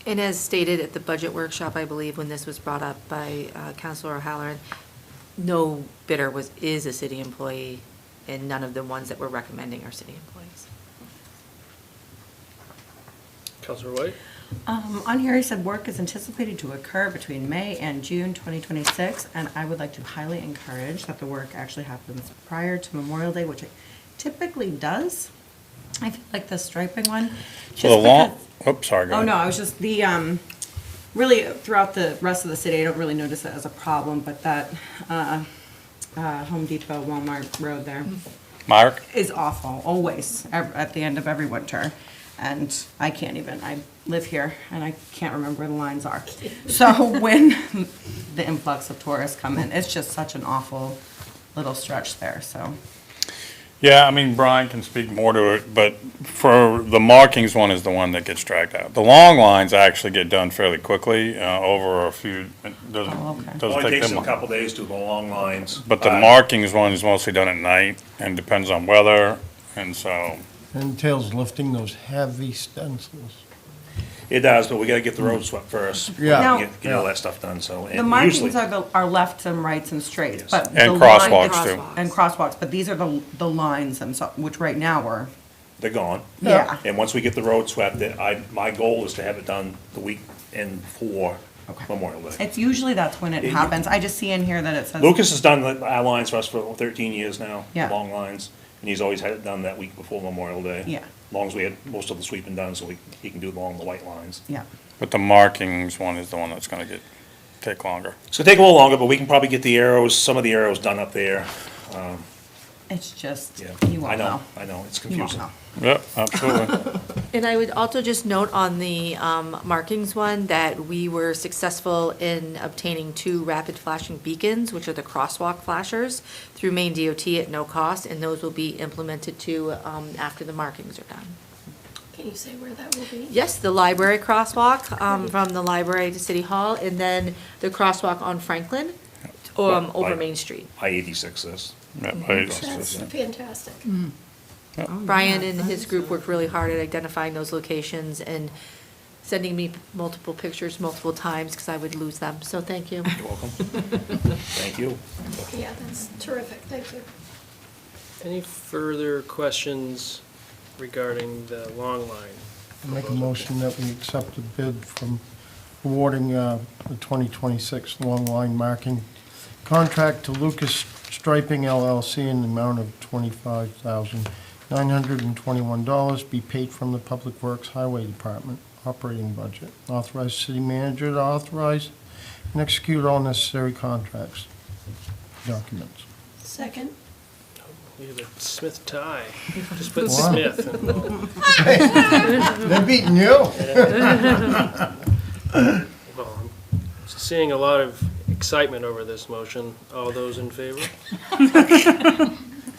And as stated at the budget workshop, I believe, when this was brought up by Councilor O'Halloran, no bidder is a city employee, and none of the ones that we're recommending are city employees. Councilor White? On here, he said work is anticipated to occur between May and June 2026, and I would like to highly encourage that the work actually happens prior to Memorial Day, which it typically does. I feel like the striping one. So the long, oops, sorry, go Oh, ahead. no, I was just, really throughout the rest of the city, I don't really notice it as a problem, but that Home Depot, Walmart Road there Mark? is awful, always, at the end of every winter. And I live here, and I can't remember where the lines are. So when the influx of tourists come in, it's just such an awful little stretch there, so. Yeah, I mean, Brian can speak more to it, but for the markings one is the one that gets dragged out. The long lines actually get done fairly quickly, over a few, it doesn't Only take takes them them a couple days to do the long lines. But the markings one is mostly done at night and depends on weather, and so. Entails lifting those heavy stencils. It does, but we gotta get the road swept first. Yeah. Now- Get all that stuff done, so. The and markings usually- are lefts and rights and straights, but. And the crosswalks, line- too. And crosswalks, but these are the lines themselves, which right now are, They're gone. Yeah. And once we get the road swept, my goal is to have it done the week before Memorial Day. it's usually that's when it happens. I just see in here that it says. Lucas has done our lines for us for 13 years now, the Yeah. long lines, and he's always had it done that week before Memorial Day. Yeah. As long as we had most of the sweeping done, so he can do along the white lines. Yeah. But the markings one is the one that's gonna take longer. It's gonna take a little longer, but we can probably get the arrows, some of the arrows done up there. It's just, Yeah, you I all know. I know, it's You all confusing. know. Yep, absolutely. And I would also just note on the markings one that we were successful in obtaining 2 rapid flashing beacons, which are the crosswalk flashers, through Maine DOT at no cost, and those will be implemented too after the markings are done. Can you say where that will be? Yes, the library crosswalk from the library to City Hall, and then the crosswalk on Franklin over Main Street. I-86 is. That's fantastic. Brian and his group worked really hard at identifying those locations and sending me multiple pictures multiple times because I would lose them, so thank you. You're welcome. Thank you. Yeah, that's terrific, thank you. Any further questions regarding the long line? I make a motion that we accept the bid from awarding the 2026 long line marking contract to Lucas Striping LLC in the amount of $25,921 be paid from the Public Works Highway Department operating budget. Authorize city manager to authorize and execute all necessary contracts, documents. Second. We have a Smith tie. Just put Wow. Smith in the. They're beating you. Well, I'm seeing a lot of excitement over this motion. All those in favor?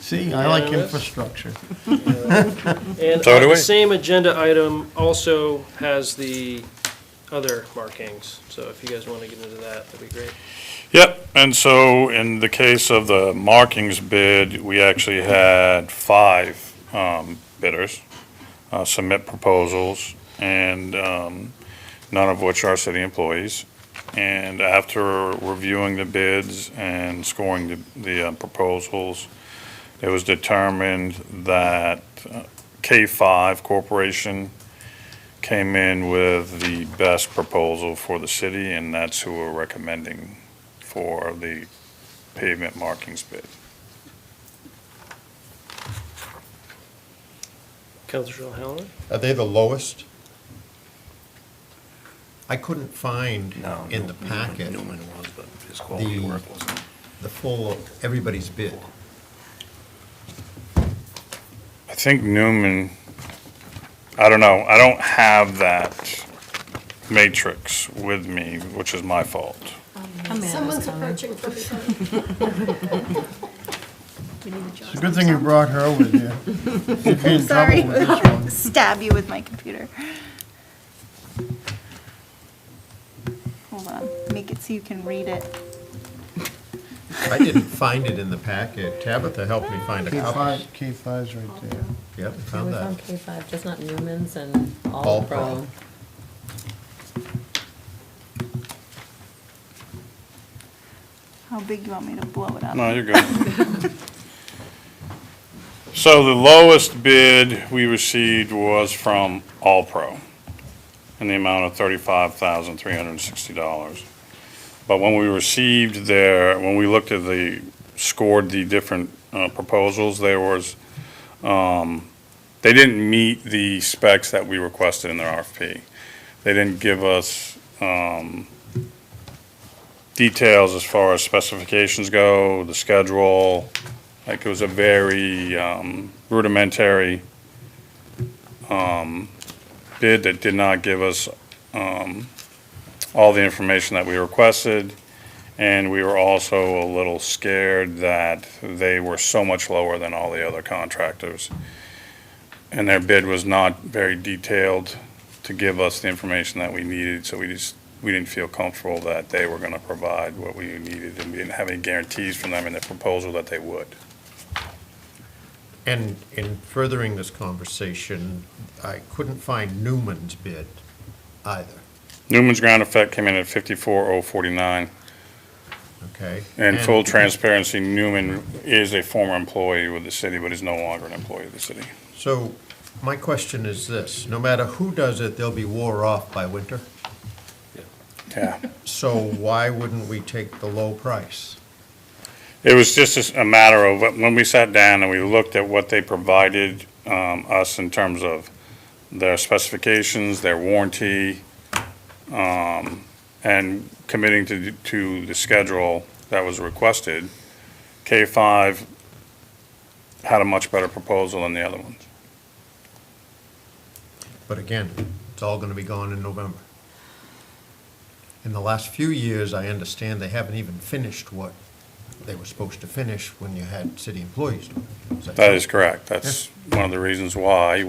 See, I like Unanimous? infrastructure. And So do the we. same agenda item also has the other markings. So if you guys want to get into that, that'd be great. Yep, and so in the case of the markings bid, we actually had 5 bidders submit proposals, and none of which are city employees. And after reviewing the bids and scoring the proposals, it was determined that K5 Corporation came in with the best proposal for the city, and that's who we're recommending for the pavement markings bid. Councilor O'Halloran? Are they the lowest? I couldn't find in the packet Newman was, but his quality of work wasn't. the full, everybody's bid. I think Newman, I don't know, I don't have that matrix with me, which is my fault. Someone's approaching from behind. It's a good thing you brought her with you. You'd be in Sorry, trouble with this one. stab you with my computer. Hold on, make it so you can read it. I didn't find it in the packet. Tabitha helped me find a copy. K5's right there. Yep, It found was that. on K5, just not Newman's and All All Pro. Pro. How big do you want me to blow it up? No, you're good. So the lowest bid we received was from All Pro in the amount of $35,360. But when we received when we looked at scored the different proposals, there was, they didn't meet the specs that we requested in their RFP. They didn't give us details as far as specifications go, the schedule. Like, it was a very rudimentary bid that did not give us all the information that we requested. And we were also a little scared that they were so much lower than all the other contractors. And their bid was not very detailed to give us the information that we needed, so we didn't feel comfortable that they were gonna provide what we needed, and we didn't have any guarantees from them in the proposal that they would. And in furthering this conversation, I couldn't find Newman's bid either, Newman's ground effect came in at 54,049. okay? And full transparency, Newman is a former employee with the city, but is no longer an employee of the city. So my question is this, no matter who does it, they'll be wore off by winter? Yeah. So why wouldn't we take the low price? It was just a matter of, when we sat down and we looked at what they provided us in terms of their specifications, their warranty, and committing to the schedule that was requested, K5 had a much better proposal than the other ones. But again, it's all gonna be gone in November. In the last few years, I understand they haven't even finished what they were supposed to finish when you had city employees doing it. That is correct. That's one of the reasons why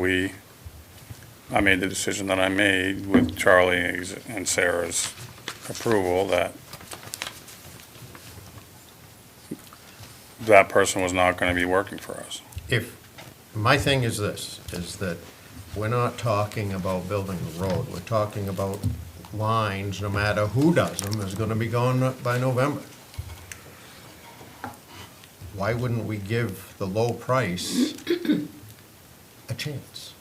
I made the decision that I made with Charlie and Sarah's approval that that person was not going to be working for us. My thing is this, is that we're not talking about building the road, we're talking about lines, no matter who does them, is gonna be gone by November. Why wouldn't we give the low price a chance?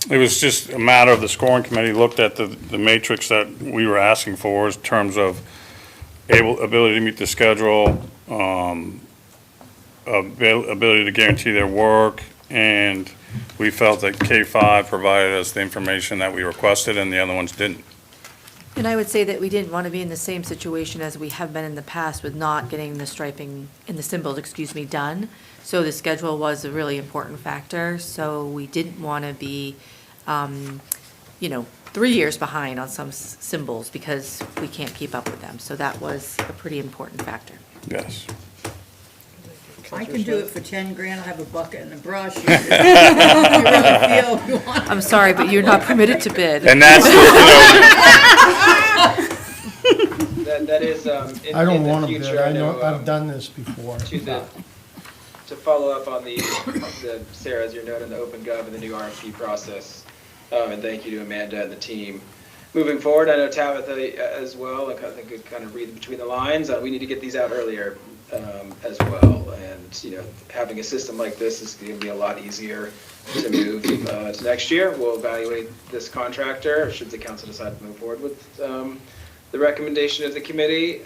It was just a matter of the scoring committee looked at the matrix that we were asking for in terms of ability to meet the schedule, ability to guarantee their work, and we felt that K5 provided us the information that we requested and the other ones didn't. And I would say that we didn't want to be in the same situation as we have been in the past with not getting the striping and the symbols, done. So the schedule was a really important factor, so we didn't want to be, 3 years behind on some symbols because we can't keep up with them. So that was a pretty important factor. Yes. I can do it for 10 grand, I have a bucket and a brush. You really feel you want. I'm sorry, but you're not permitted to bid. And that's, That is, I don't in want the to bid, future, I know, know, I've done this before. to follow up on the Sarah, as you're noting, the open gov and the new RFP process, and thank you to Amanda and the team. Moving forward, I know Tabitha as well, I think it kind of read between the lines, we need to get these out earlier as well, and, having a system like this is going to be a lot easier to move to next year. We'll evaluate this contractor, should the council decide to move forward with the recommendation of the committee.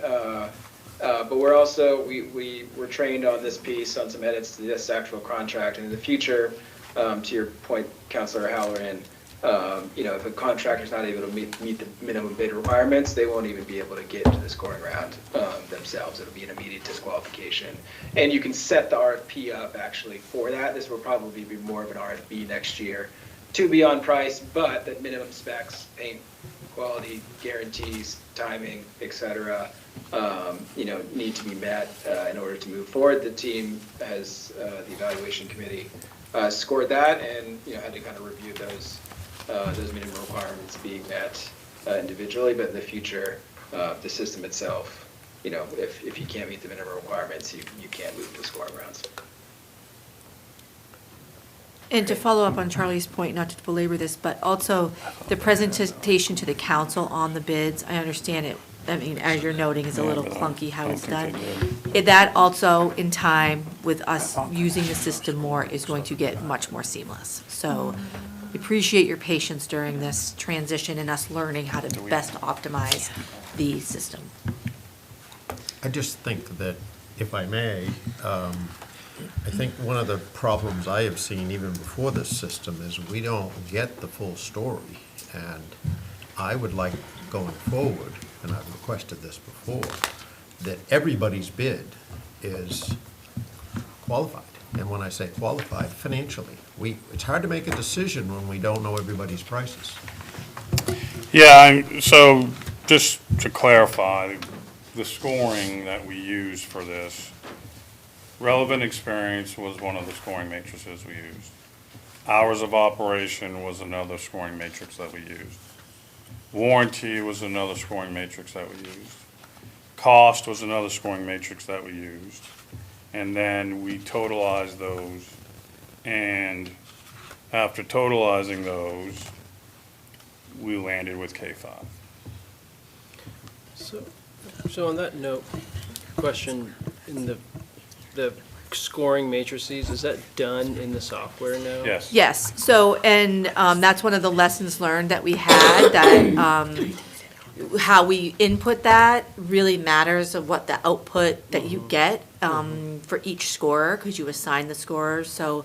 But we're also, we're trained on this piece, on some edits to this actual contract, and in the future, to your point, Councilor Halloran, if a contractor's not able to meet the minimum bid requirements, they won't even be able to get into the scoring round themselves. It'll be an immediate disqualification. And you can set the RFP up actually for that. This will probably be more of an RFP next year to be on price, but that minimum specs, paint quality, guarantees, timing, et cetera, need to be met in order to move forward. The team has, the evaluation committee, scored that and, had to kind of review those minimum requirements being met individually, but in the future, the system itself you know, if you can't meet the minimum requirements, you can't move to the scoring rounds. And to follow up on Charlie's point, not to belabor this, but also the presentation to the council on the bids, I understand it, I mean, as you're noting, is a little clunky how it's done. That also, in time, with us using the system more, is going to get much more seamless. So appreciate your patience during this transition and us learning how to best optimize the system. I just think that, if I may, I think one of the problems I have seen even before this system is we don't get the full story. And I would like, going forward, and I've requested this before, that everybody's bid is qualified. And when I say qualified, financially. It's hard to make a decision when we don't know everybody's prices. Yeah, so just to clarify, the scoring that we used for this, relevant experience was one of the scoring matrices we used. Hours of operation was another scoring matrix that we used. Warranty was another scoring matrix that we used. Cost was another scoring matrix that we used. And then we totalized those, and after totalizing those, we landed with K5. So on that note, question, in the scoring matrices, is that done in the software now? Yes. Yes, so, and that's one of the lessons learned that we had, that how we input that really matters of what the output that you get for each scorer, because you assign the scorers. So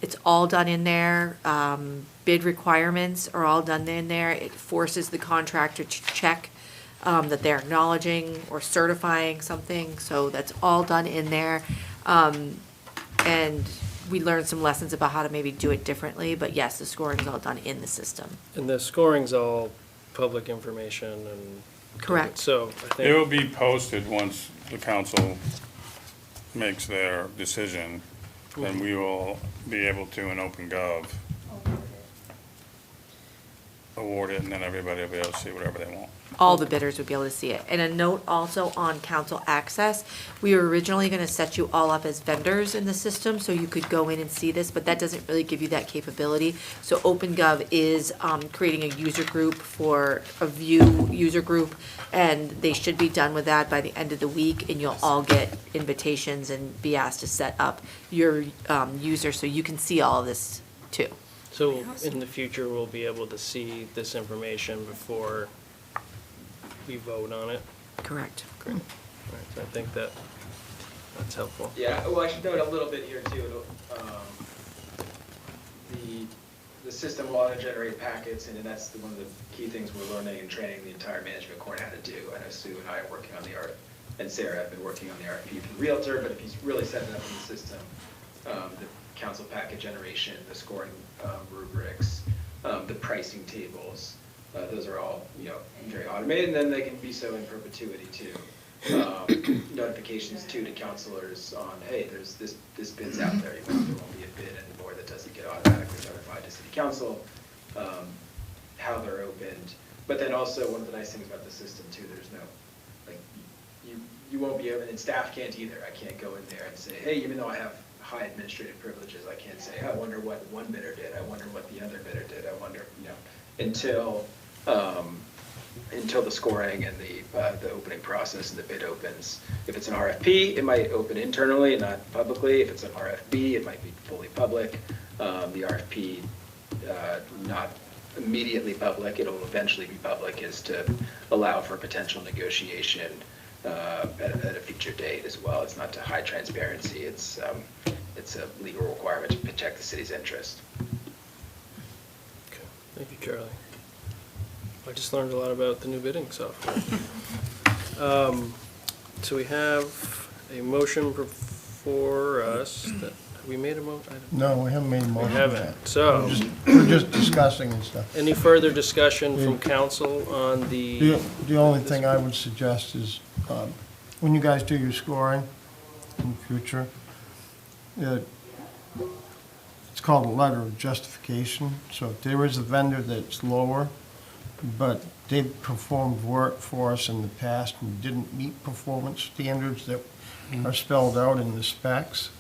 it's all done in there. Bid requirements are all done in there. It forces the contractor to check that they're acknowledging or certifying something, so that's all done in there. And we learned some lessons about how to maybe do it differently, but yes, the scoring's all done in the system. And the scoring's all public information and. Correct. So I think. It will be posted once the council makes their decision, then we will be able to, in OpenGov, award it, and then everybody will be able to see whatever they want. All the bidders would be able to see it. And a note also on council access, we were originally gonna set you all up as vendors in the system, so you could go in and see this, but that doesn't really give you that capability. So OpenGov is creating a user group for a view user group, and they should be done with that by the end of the week, and you'll all get invitations and be asked to set up your user, so you can see all of this too. So in the future, we'll be able to see this information before we vote on it? Correct. Great. All right, so I think that's helpful. Yeah, well, I should note a little bit here too. The system will auto-generate packets, and that's one of the key things we're learning and training the entire management corps how to do. I know Sue and I are working on the and Sarah have been working on the RFP for the Realtor, but if he's really setting it up in the system, the council packet generation, the scoring rubrics, the pricing tables, those are all, very automated, and then they can be so in perpetuity too. Notifications too to councilors on, hey, there's this bid's out there, there won't be a bid anymore that doesn't get automatically notified to city council, how they're opened. But then also, one of the nice things about the system too, there's no, you won't be able, and staff can't either. I can't go in there and say, hey, even though I have high administrative privileges, I can't say, I wonder what one bidder did, I wonder what the other bidder did, I wonder, until the scoring and the opening process and the bid opens. If it's an RFP, it might open internally and not publicly. If it's an RFB, it might be fully public. The RFP, not immediately public, it'll eventually be public, is to allow for potential negotiation at a future date as well. It's not to high transparency. It's a legal requirement to protect the city's interest. Okay. Thank you, Charlie. I just learned a lot about the new bidding software. So we have a motion before us. Have we made a motion? No, we haven't made a motion We yet. haven't. So We're just discussing and stuff. any further discussion from council on the? The only thing I would suggest is, when you guys do your scoring in the future, it's called a letter of justification. So if there is a vendor that's lower, but they've performed work for us in the past and didn't meet performance standards that are spelled out in the specs.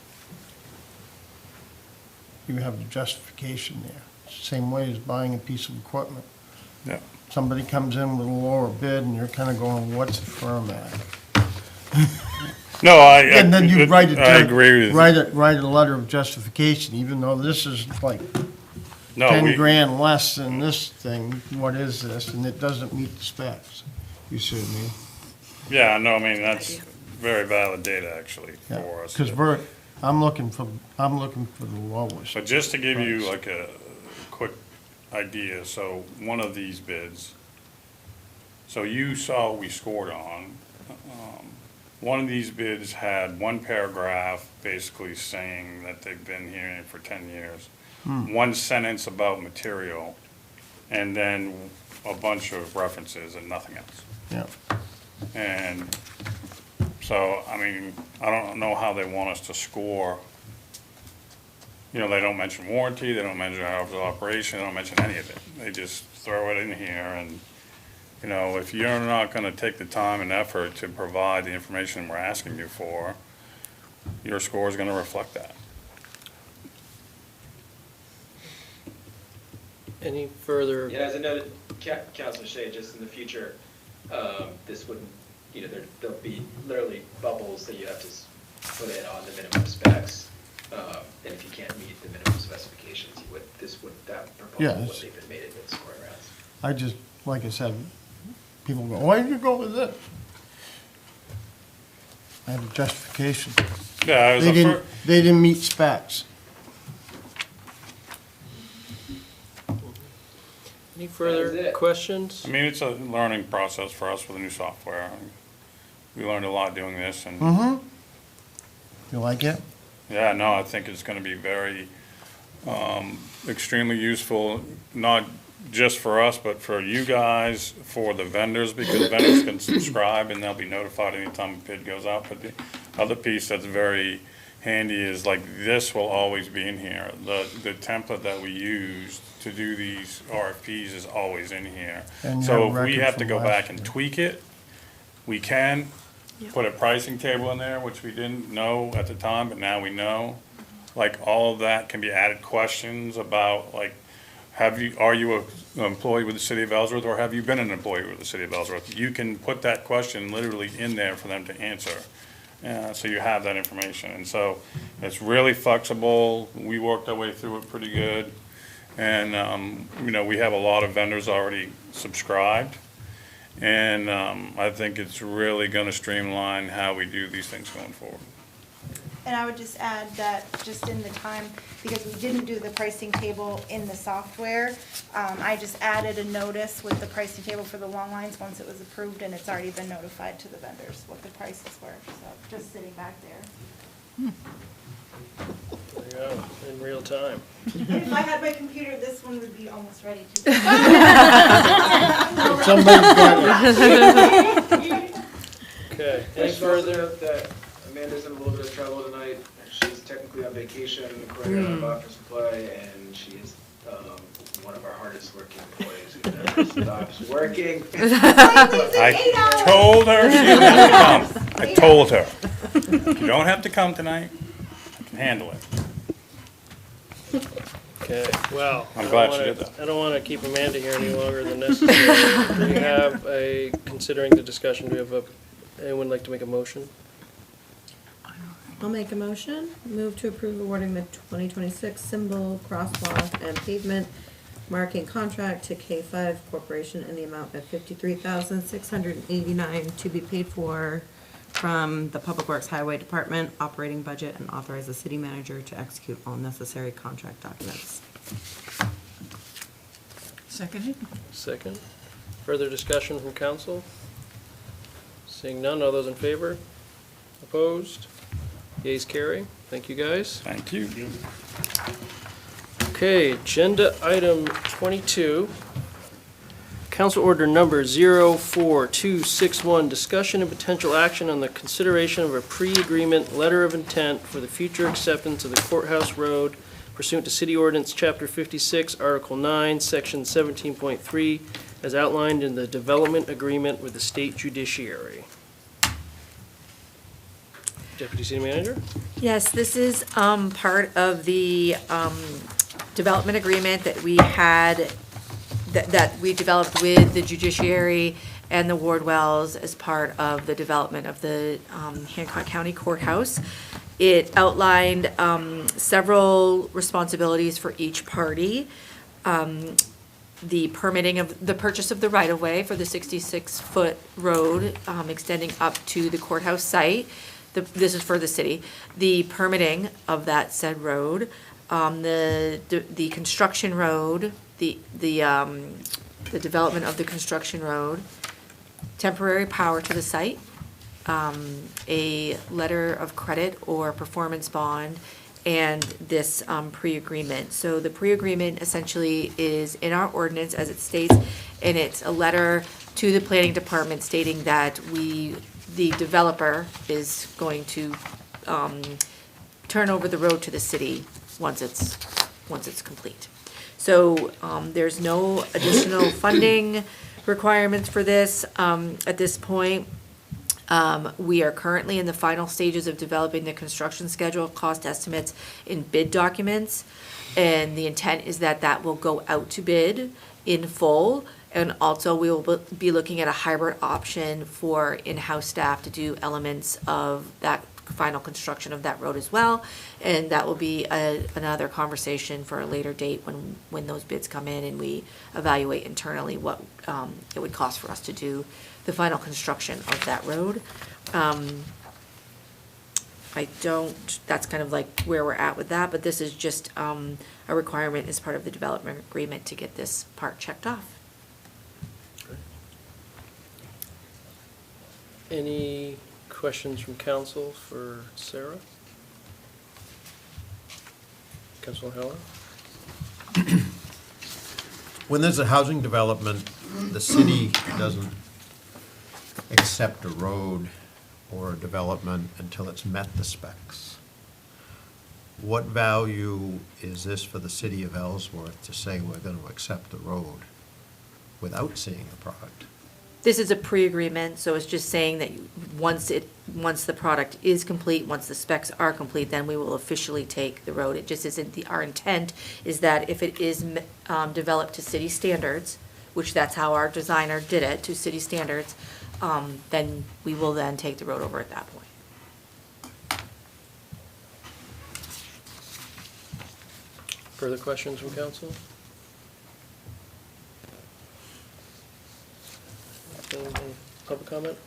You have the justification there. Same way as buying a piece of equipment. Yeah. Somebody comes in with a lower bid and you're kind of going, what's the firm at? No, And then you write it I down, agree with you. write a letter of justification, even though this is like No, 10 grand less than this thing, what is this? And it doesn't meet the specs. You see what I mean? Yeah, no, I mean, that's very valid data actually for us. Because I'm looking for the lowest. But just to give you price. like a quick idea, so one of these bids, so you saw we scored on. One of these bids had one paragraph basically saying that they've been here for 10 years. One sentence about material, and then a bunch of references and nothing else. Yeah. And so, I mean, I don't know how they want us to score. You know, they don't mention warranty, they don't mention hours of operation, they don't mention any of it. They just throw it in here and, you know, if you're not gonna take the time and effort to provide the information we're asking you for, your score is gonna reflect that. Any further? Yeah, as I noted, Councilor Shea, just in the future, this wouldn't, you know, there'll be literally bubbles that you have to put in on the minimum specs. And if you can't meet the minimum specifications, that proposal Yeah, wouldn't even made it in scoring rounds. I just, like I said, people go, why did you go with this? I had a justification. Yeah, it was They didn't meet specs. Any further questions? I mean, it's a learning process for us with the new software. We learned a lot doing this and. Mm-hmm. You like it? Yeah, no, I think it's gonna be very, extremely useful, not just for us, but for you guys, for the vendors, because vendors can subscribe and they'll be notified anytime a bid goes out. But the other piece that's very handy is like, this will always be in here. The template that we use to do these RFPs is always in here. And you So have if we record have to from go last back and year. tweak it, we can. Put a pricing table in there, which we didn't know at the time, but now we know. Like, all of that can be added questions about, like, are you an employee with the city of Ellsworth, or have you been an employee with the city of Ellsworth? You can put that question literally in there for them to answer. So you have that information. And so it's really flexible. We worked our way through it pretty good. And, you know, we have a lot of vendors already subscribed. And I think it's really going to streamline how we do these things going forward. And I would just add that just in the time, because we didn't do the pricing table in the software, I just added a notice with the pricing table for the long lines once it was approved, and it's already been notified to the vendors what the prices were, so just sitting back there. There you go, in real time. If I had my computer, this one would be almost ready to. Somebody's got it. Okay, I any should also further? note that Amanda's in a little bit of trouble tonight. She's technically on vacation, according to our office supply, and she is one of our hardest working employees who never stops working. I told her she didn't have to come. I told her. You don't have to come tonight. I can handle it. Okay, well. I'm glad she did that. I don't want to keep Amanda here any longer than necessary. Do we have considering the discussion, do we have anyone like to make a motion? I'll make a motion, move to approve awarding the 2026 symbol, crosswalk, and pavement marking contract to K5 Corporation in the amount of $53,689 to be paid for from the Public Works Highway Department operating budget, and authorize the city manager to execute all necessary contract documents. Seconded? Second. Further discussion from council? Seeing none, all those in favor? Opposed? Yeas carry. Thank you, guys. Thank you. Okay, agenda item 22. Council order number 04261, discussion and potential action on the consideration of a pre-agreement letter of intent for the future acceptance of the Courthouse Road pursuant to City Ordinance Chapter 56, Article 9, Section 17.3, as outlined in the development agreement with the state judiciary. Deputy City Manager? Yes, this is part of the development agreement that we had, that we developed with the judiciary and the Wardwells as part of the development of the Hancock County Courthouse. It outlined several responsibilities for each party. The permitting of the purchase of the right-of-way for the 66-foot road extending up to the courthouse site. This is for the city. The permitting of that said road, the construction road, the development of the construction road, temporary power to the site, a letter of credit or performance bond, and this pre-agreement. So the pre-agreement essentially is in our ordinance as it states, and it's a letter to the planning department stating that the developer is going to turn over the road to the city once it's complete. So there's no additional funding requirements for this at this point. We are currently in the final stages of developing the construction schedule, cost estimates, and bid documents. And the intent is that that will go out to bid in full. And also we will be looking at a hybrid option for in-house staff to do elements of that final construction of that road as well. And that will be another conversation for a later date when those bids come in and we evaluate internally what it would cost for us to do the final construction of that road. That's kind of like where we're at with that, but this is just a requirement as part of the development agreement to get this part checked off. Any questions from council for Sarah? Councilor Heller? When there's a housing development, the city doesn't accept a road or a development until it's met the specs. What value is this for the city of Ellsworth to say we're going to accept the road without seeing the product? This is a pre-agreement, so it's just saying that once the product is complete, once the specs are complete, then we will officially take the road. It just isn't our intent is that if it is developed to city standards, which that's how our designer did it, to city standards, then we will then take the road over at that point. Further questions from council? Any public comment?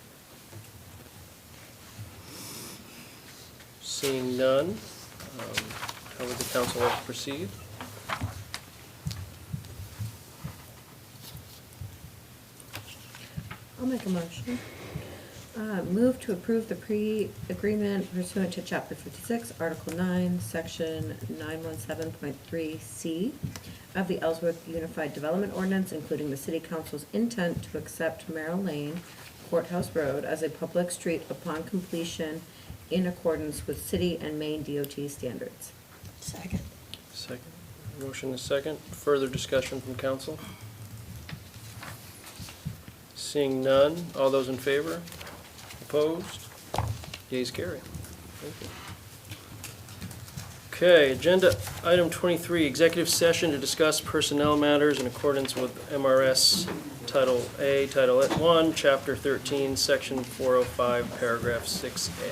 Seeing none, how would the council like to proceed? I'll make a motion. Move to approve the pre-agreement pursuant to Chapter 56, Article 9, Section 917.3C of the Ellsworth Unified Development Ordinance, including the City Council's intent to accept Merrill Lane, Courthouse Road as a public street upon completion in accordance with city and Maine DOT standards. Second. Motion is second. Further discussion from council? Seeing none, all those in favor? Opposed? Yeas carry. Thank you. Okay, agenda item 23, executive session to discuss personnel matters in accordance with MRS Title A, Title 1, Chapter 13, Section 405, Paragraph 6A.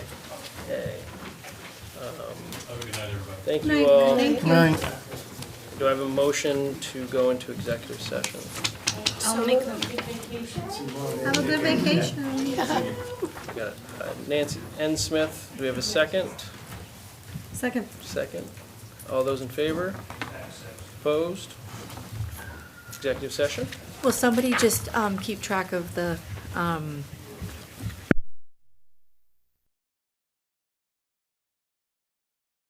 Thank you all. Thank you. Do I have a motion to go into executive session? I'll make them vacation. Have a good vacation. We got Nancy N. Smith. Do we have a second? Second. Second. All those in favor? Opposed? Executive session? Will somebody just keep track of the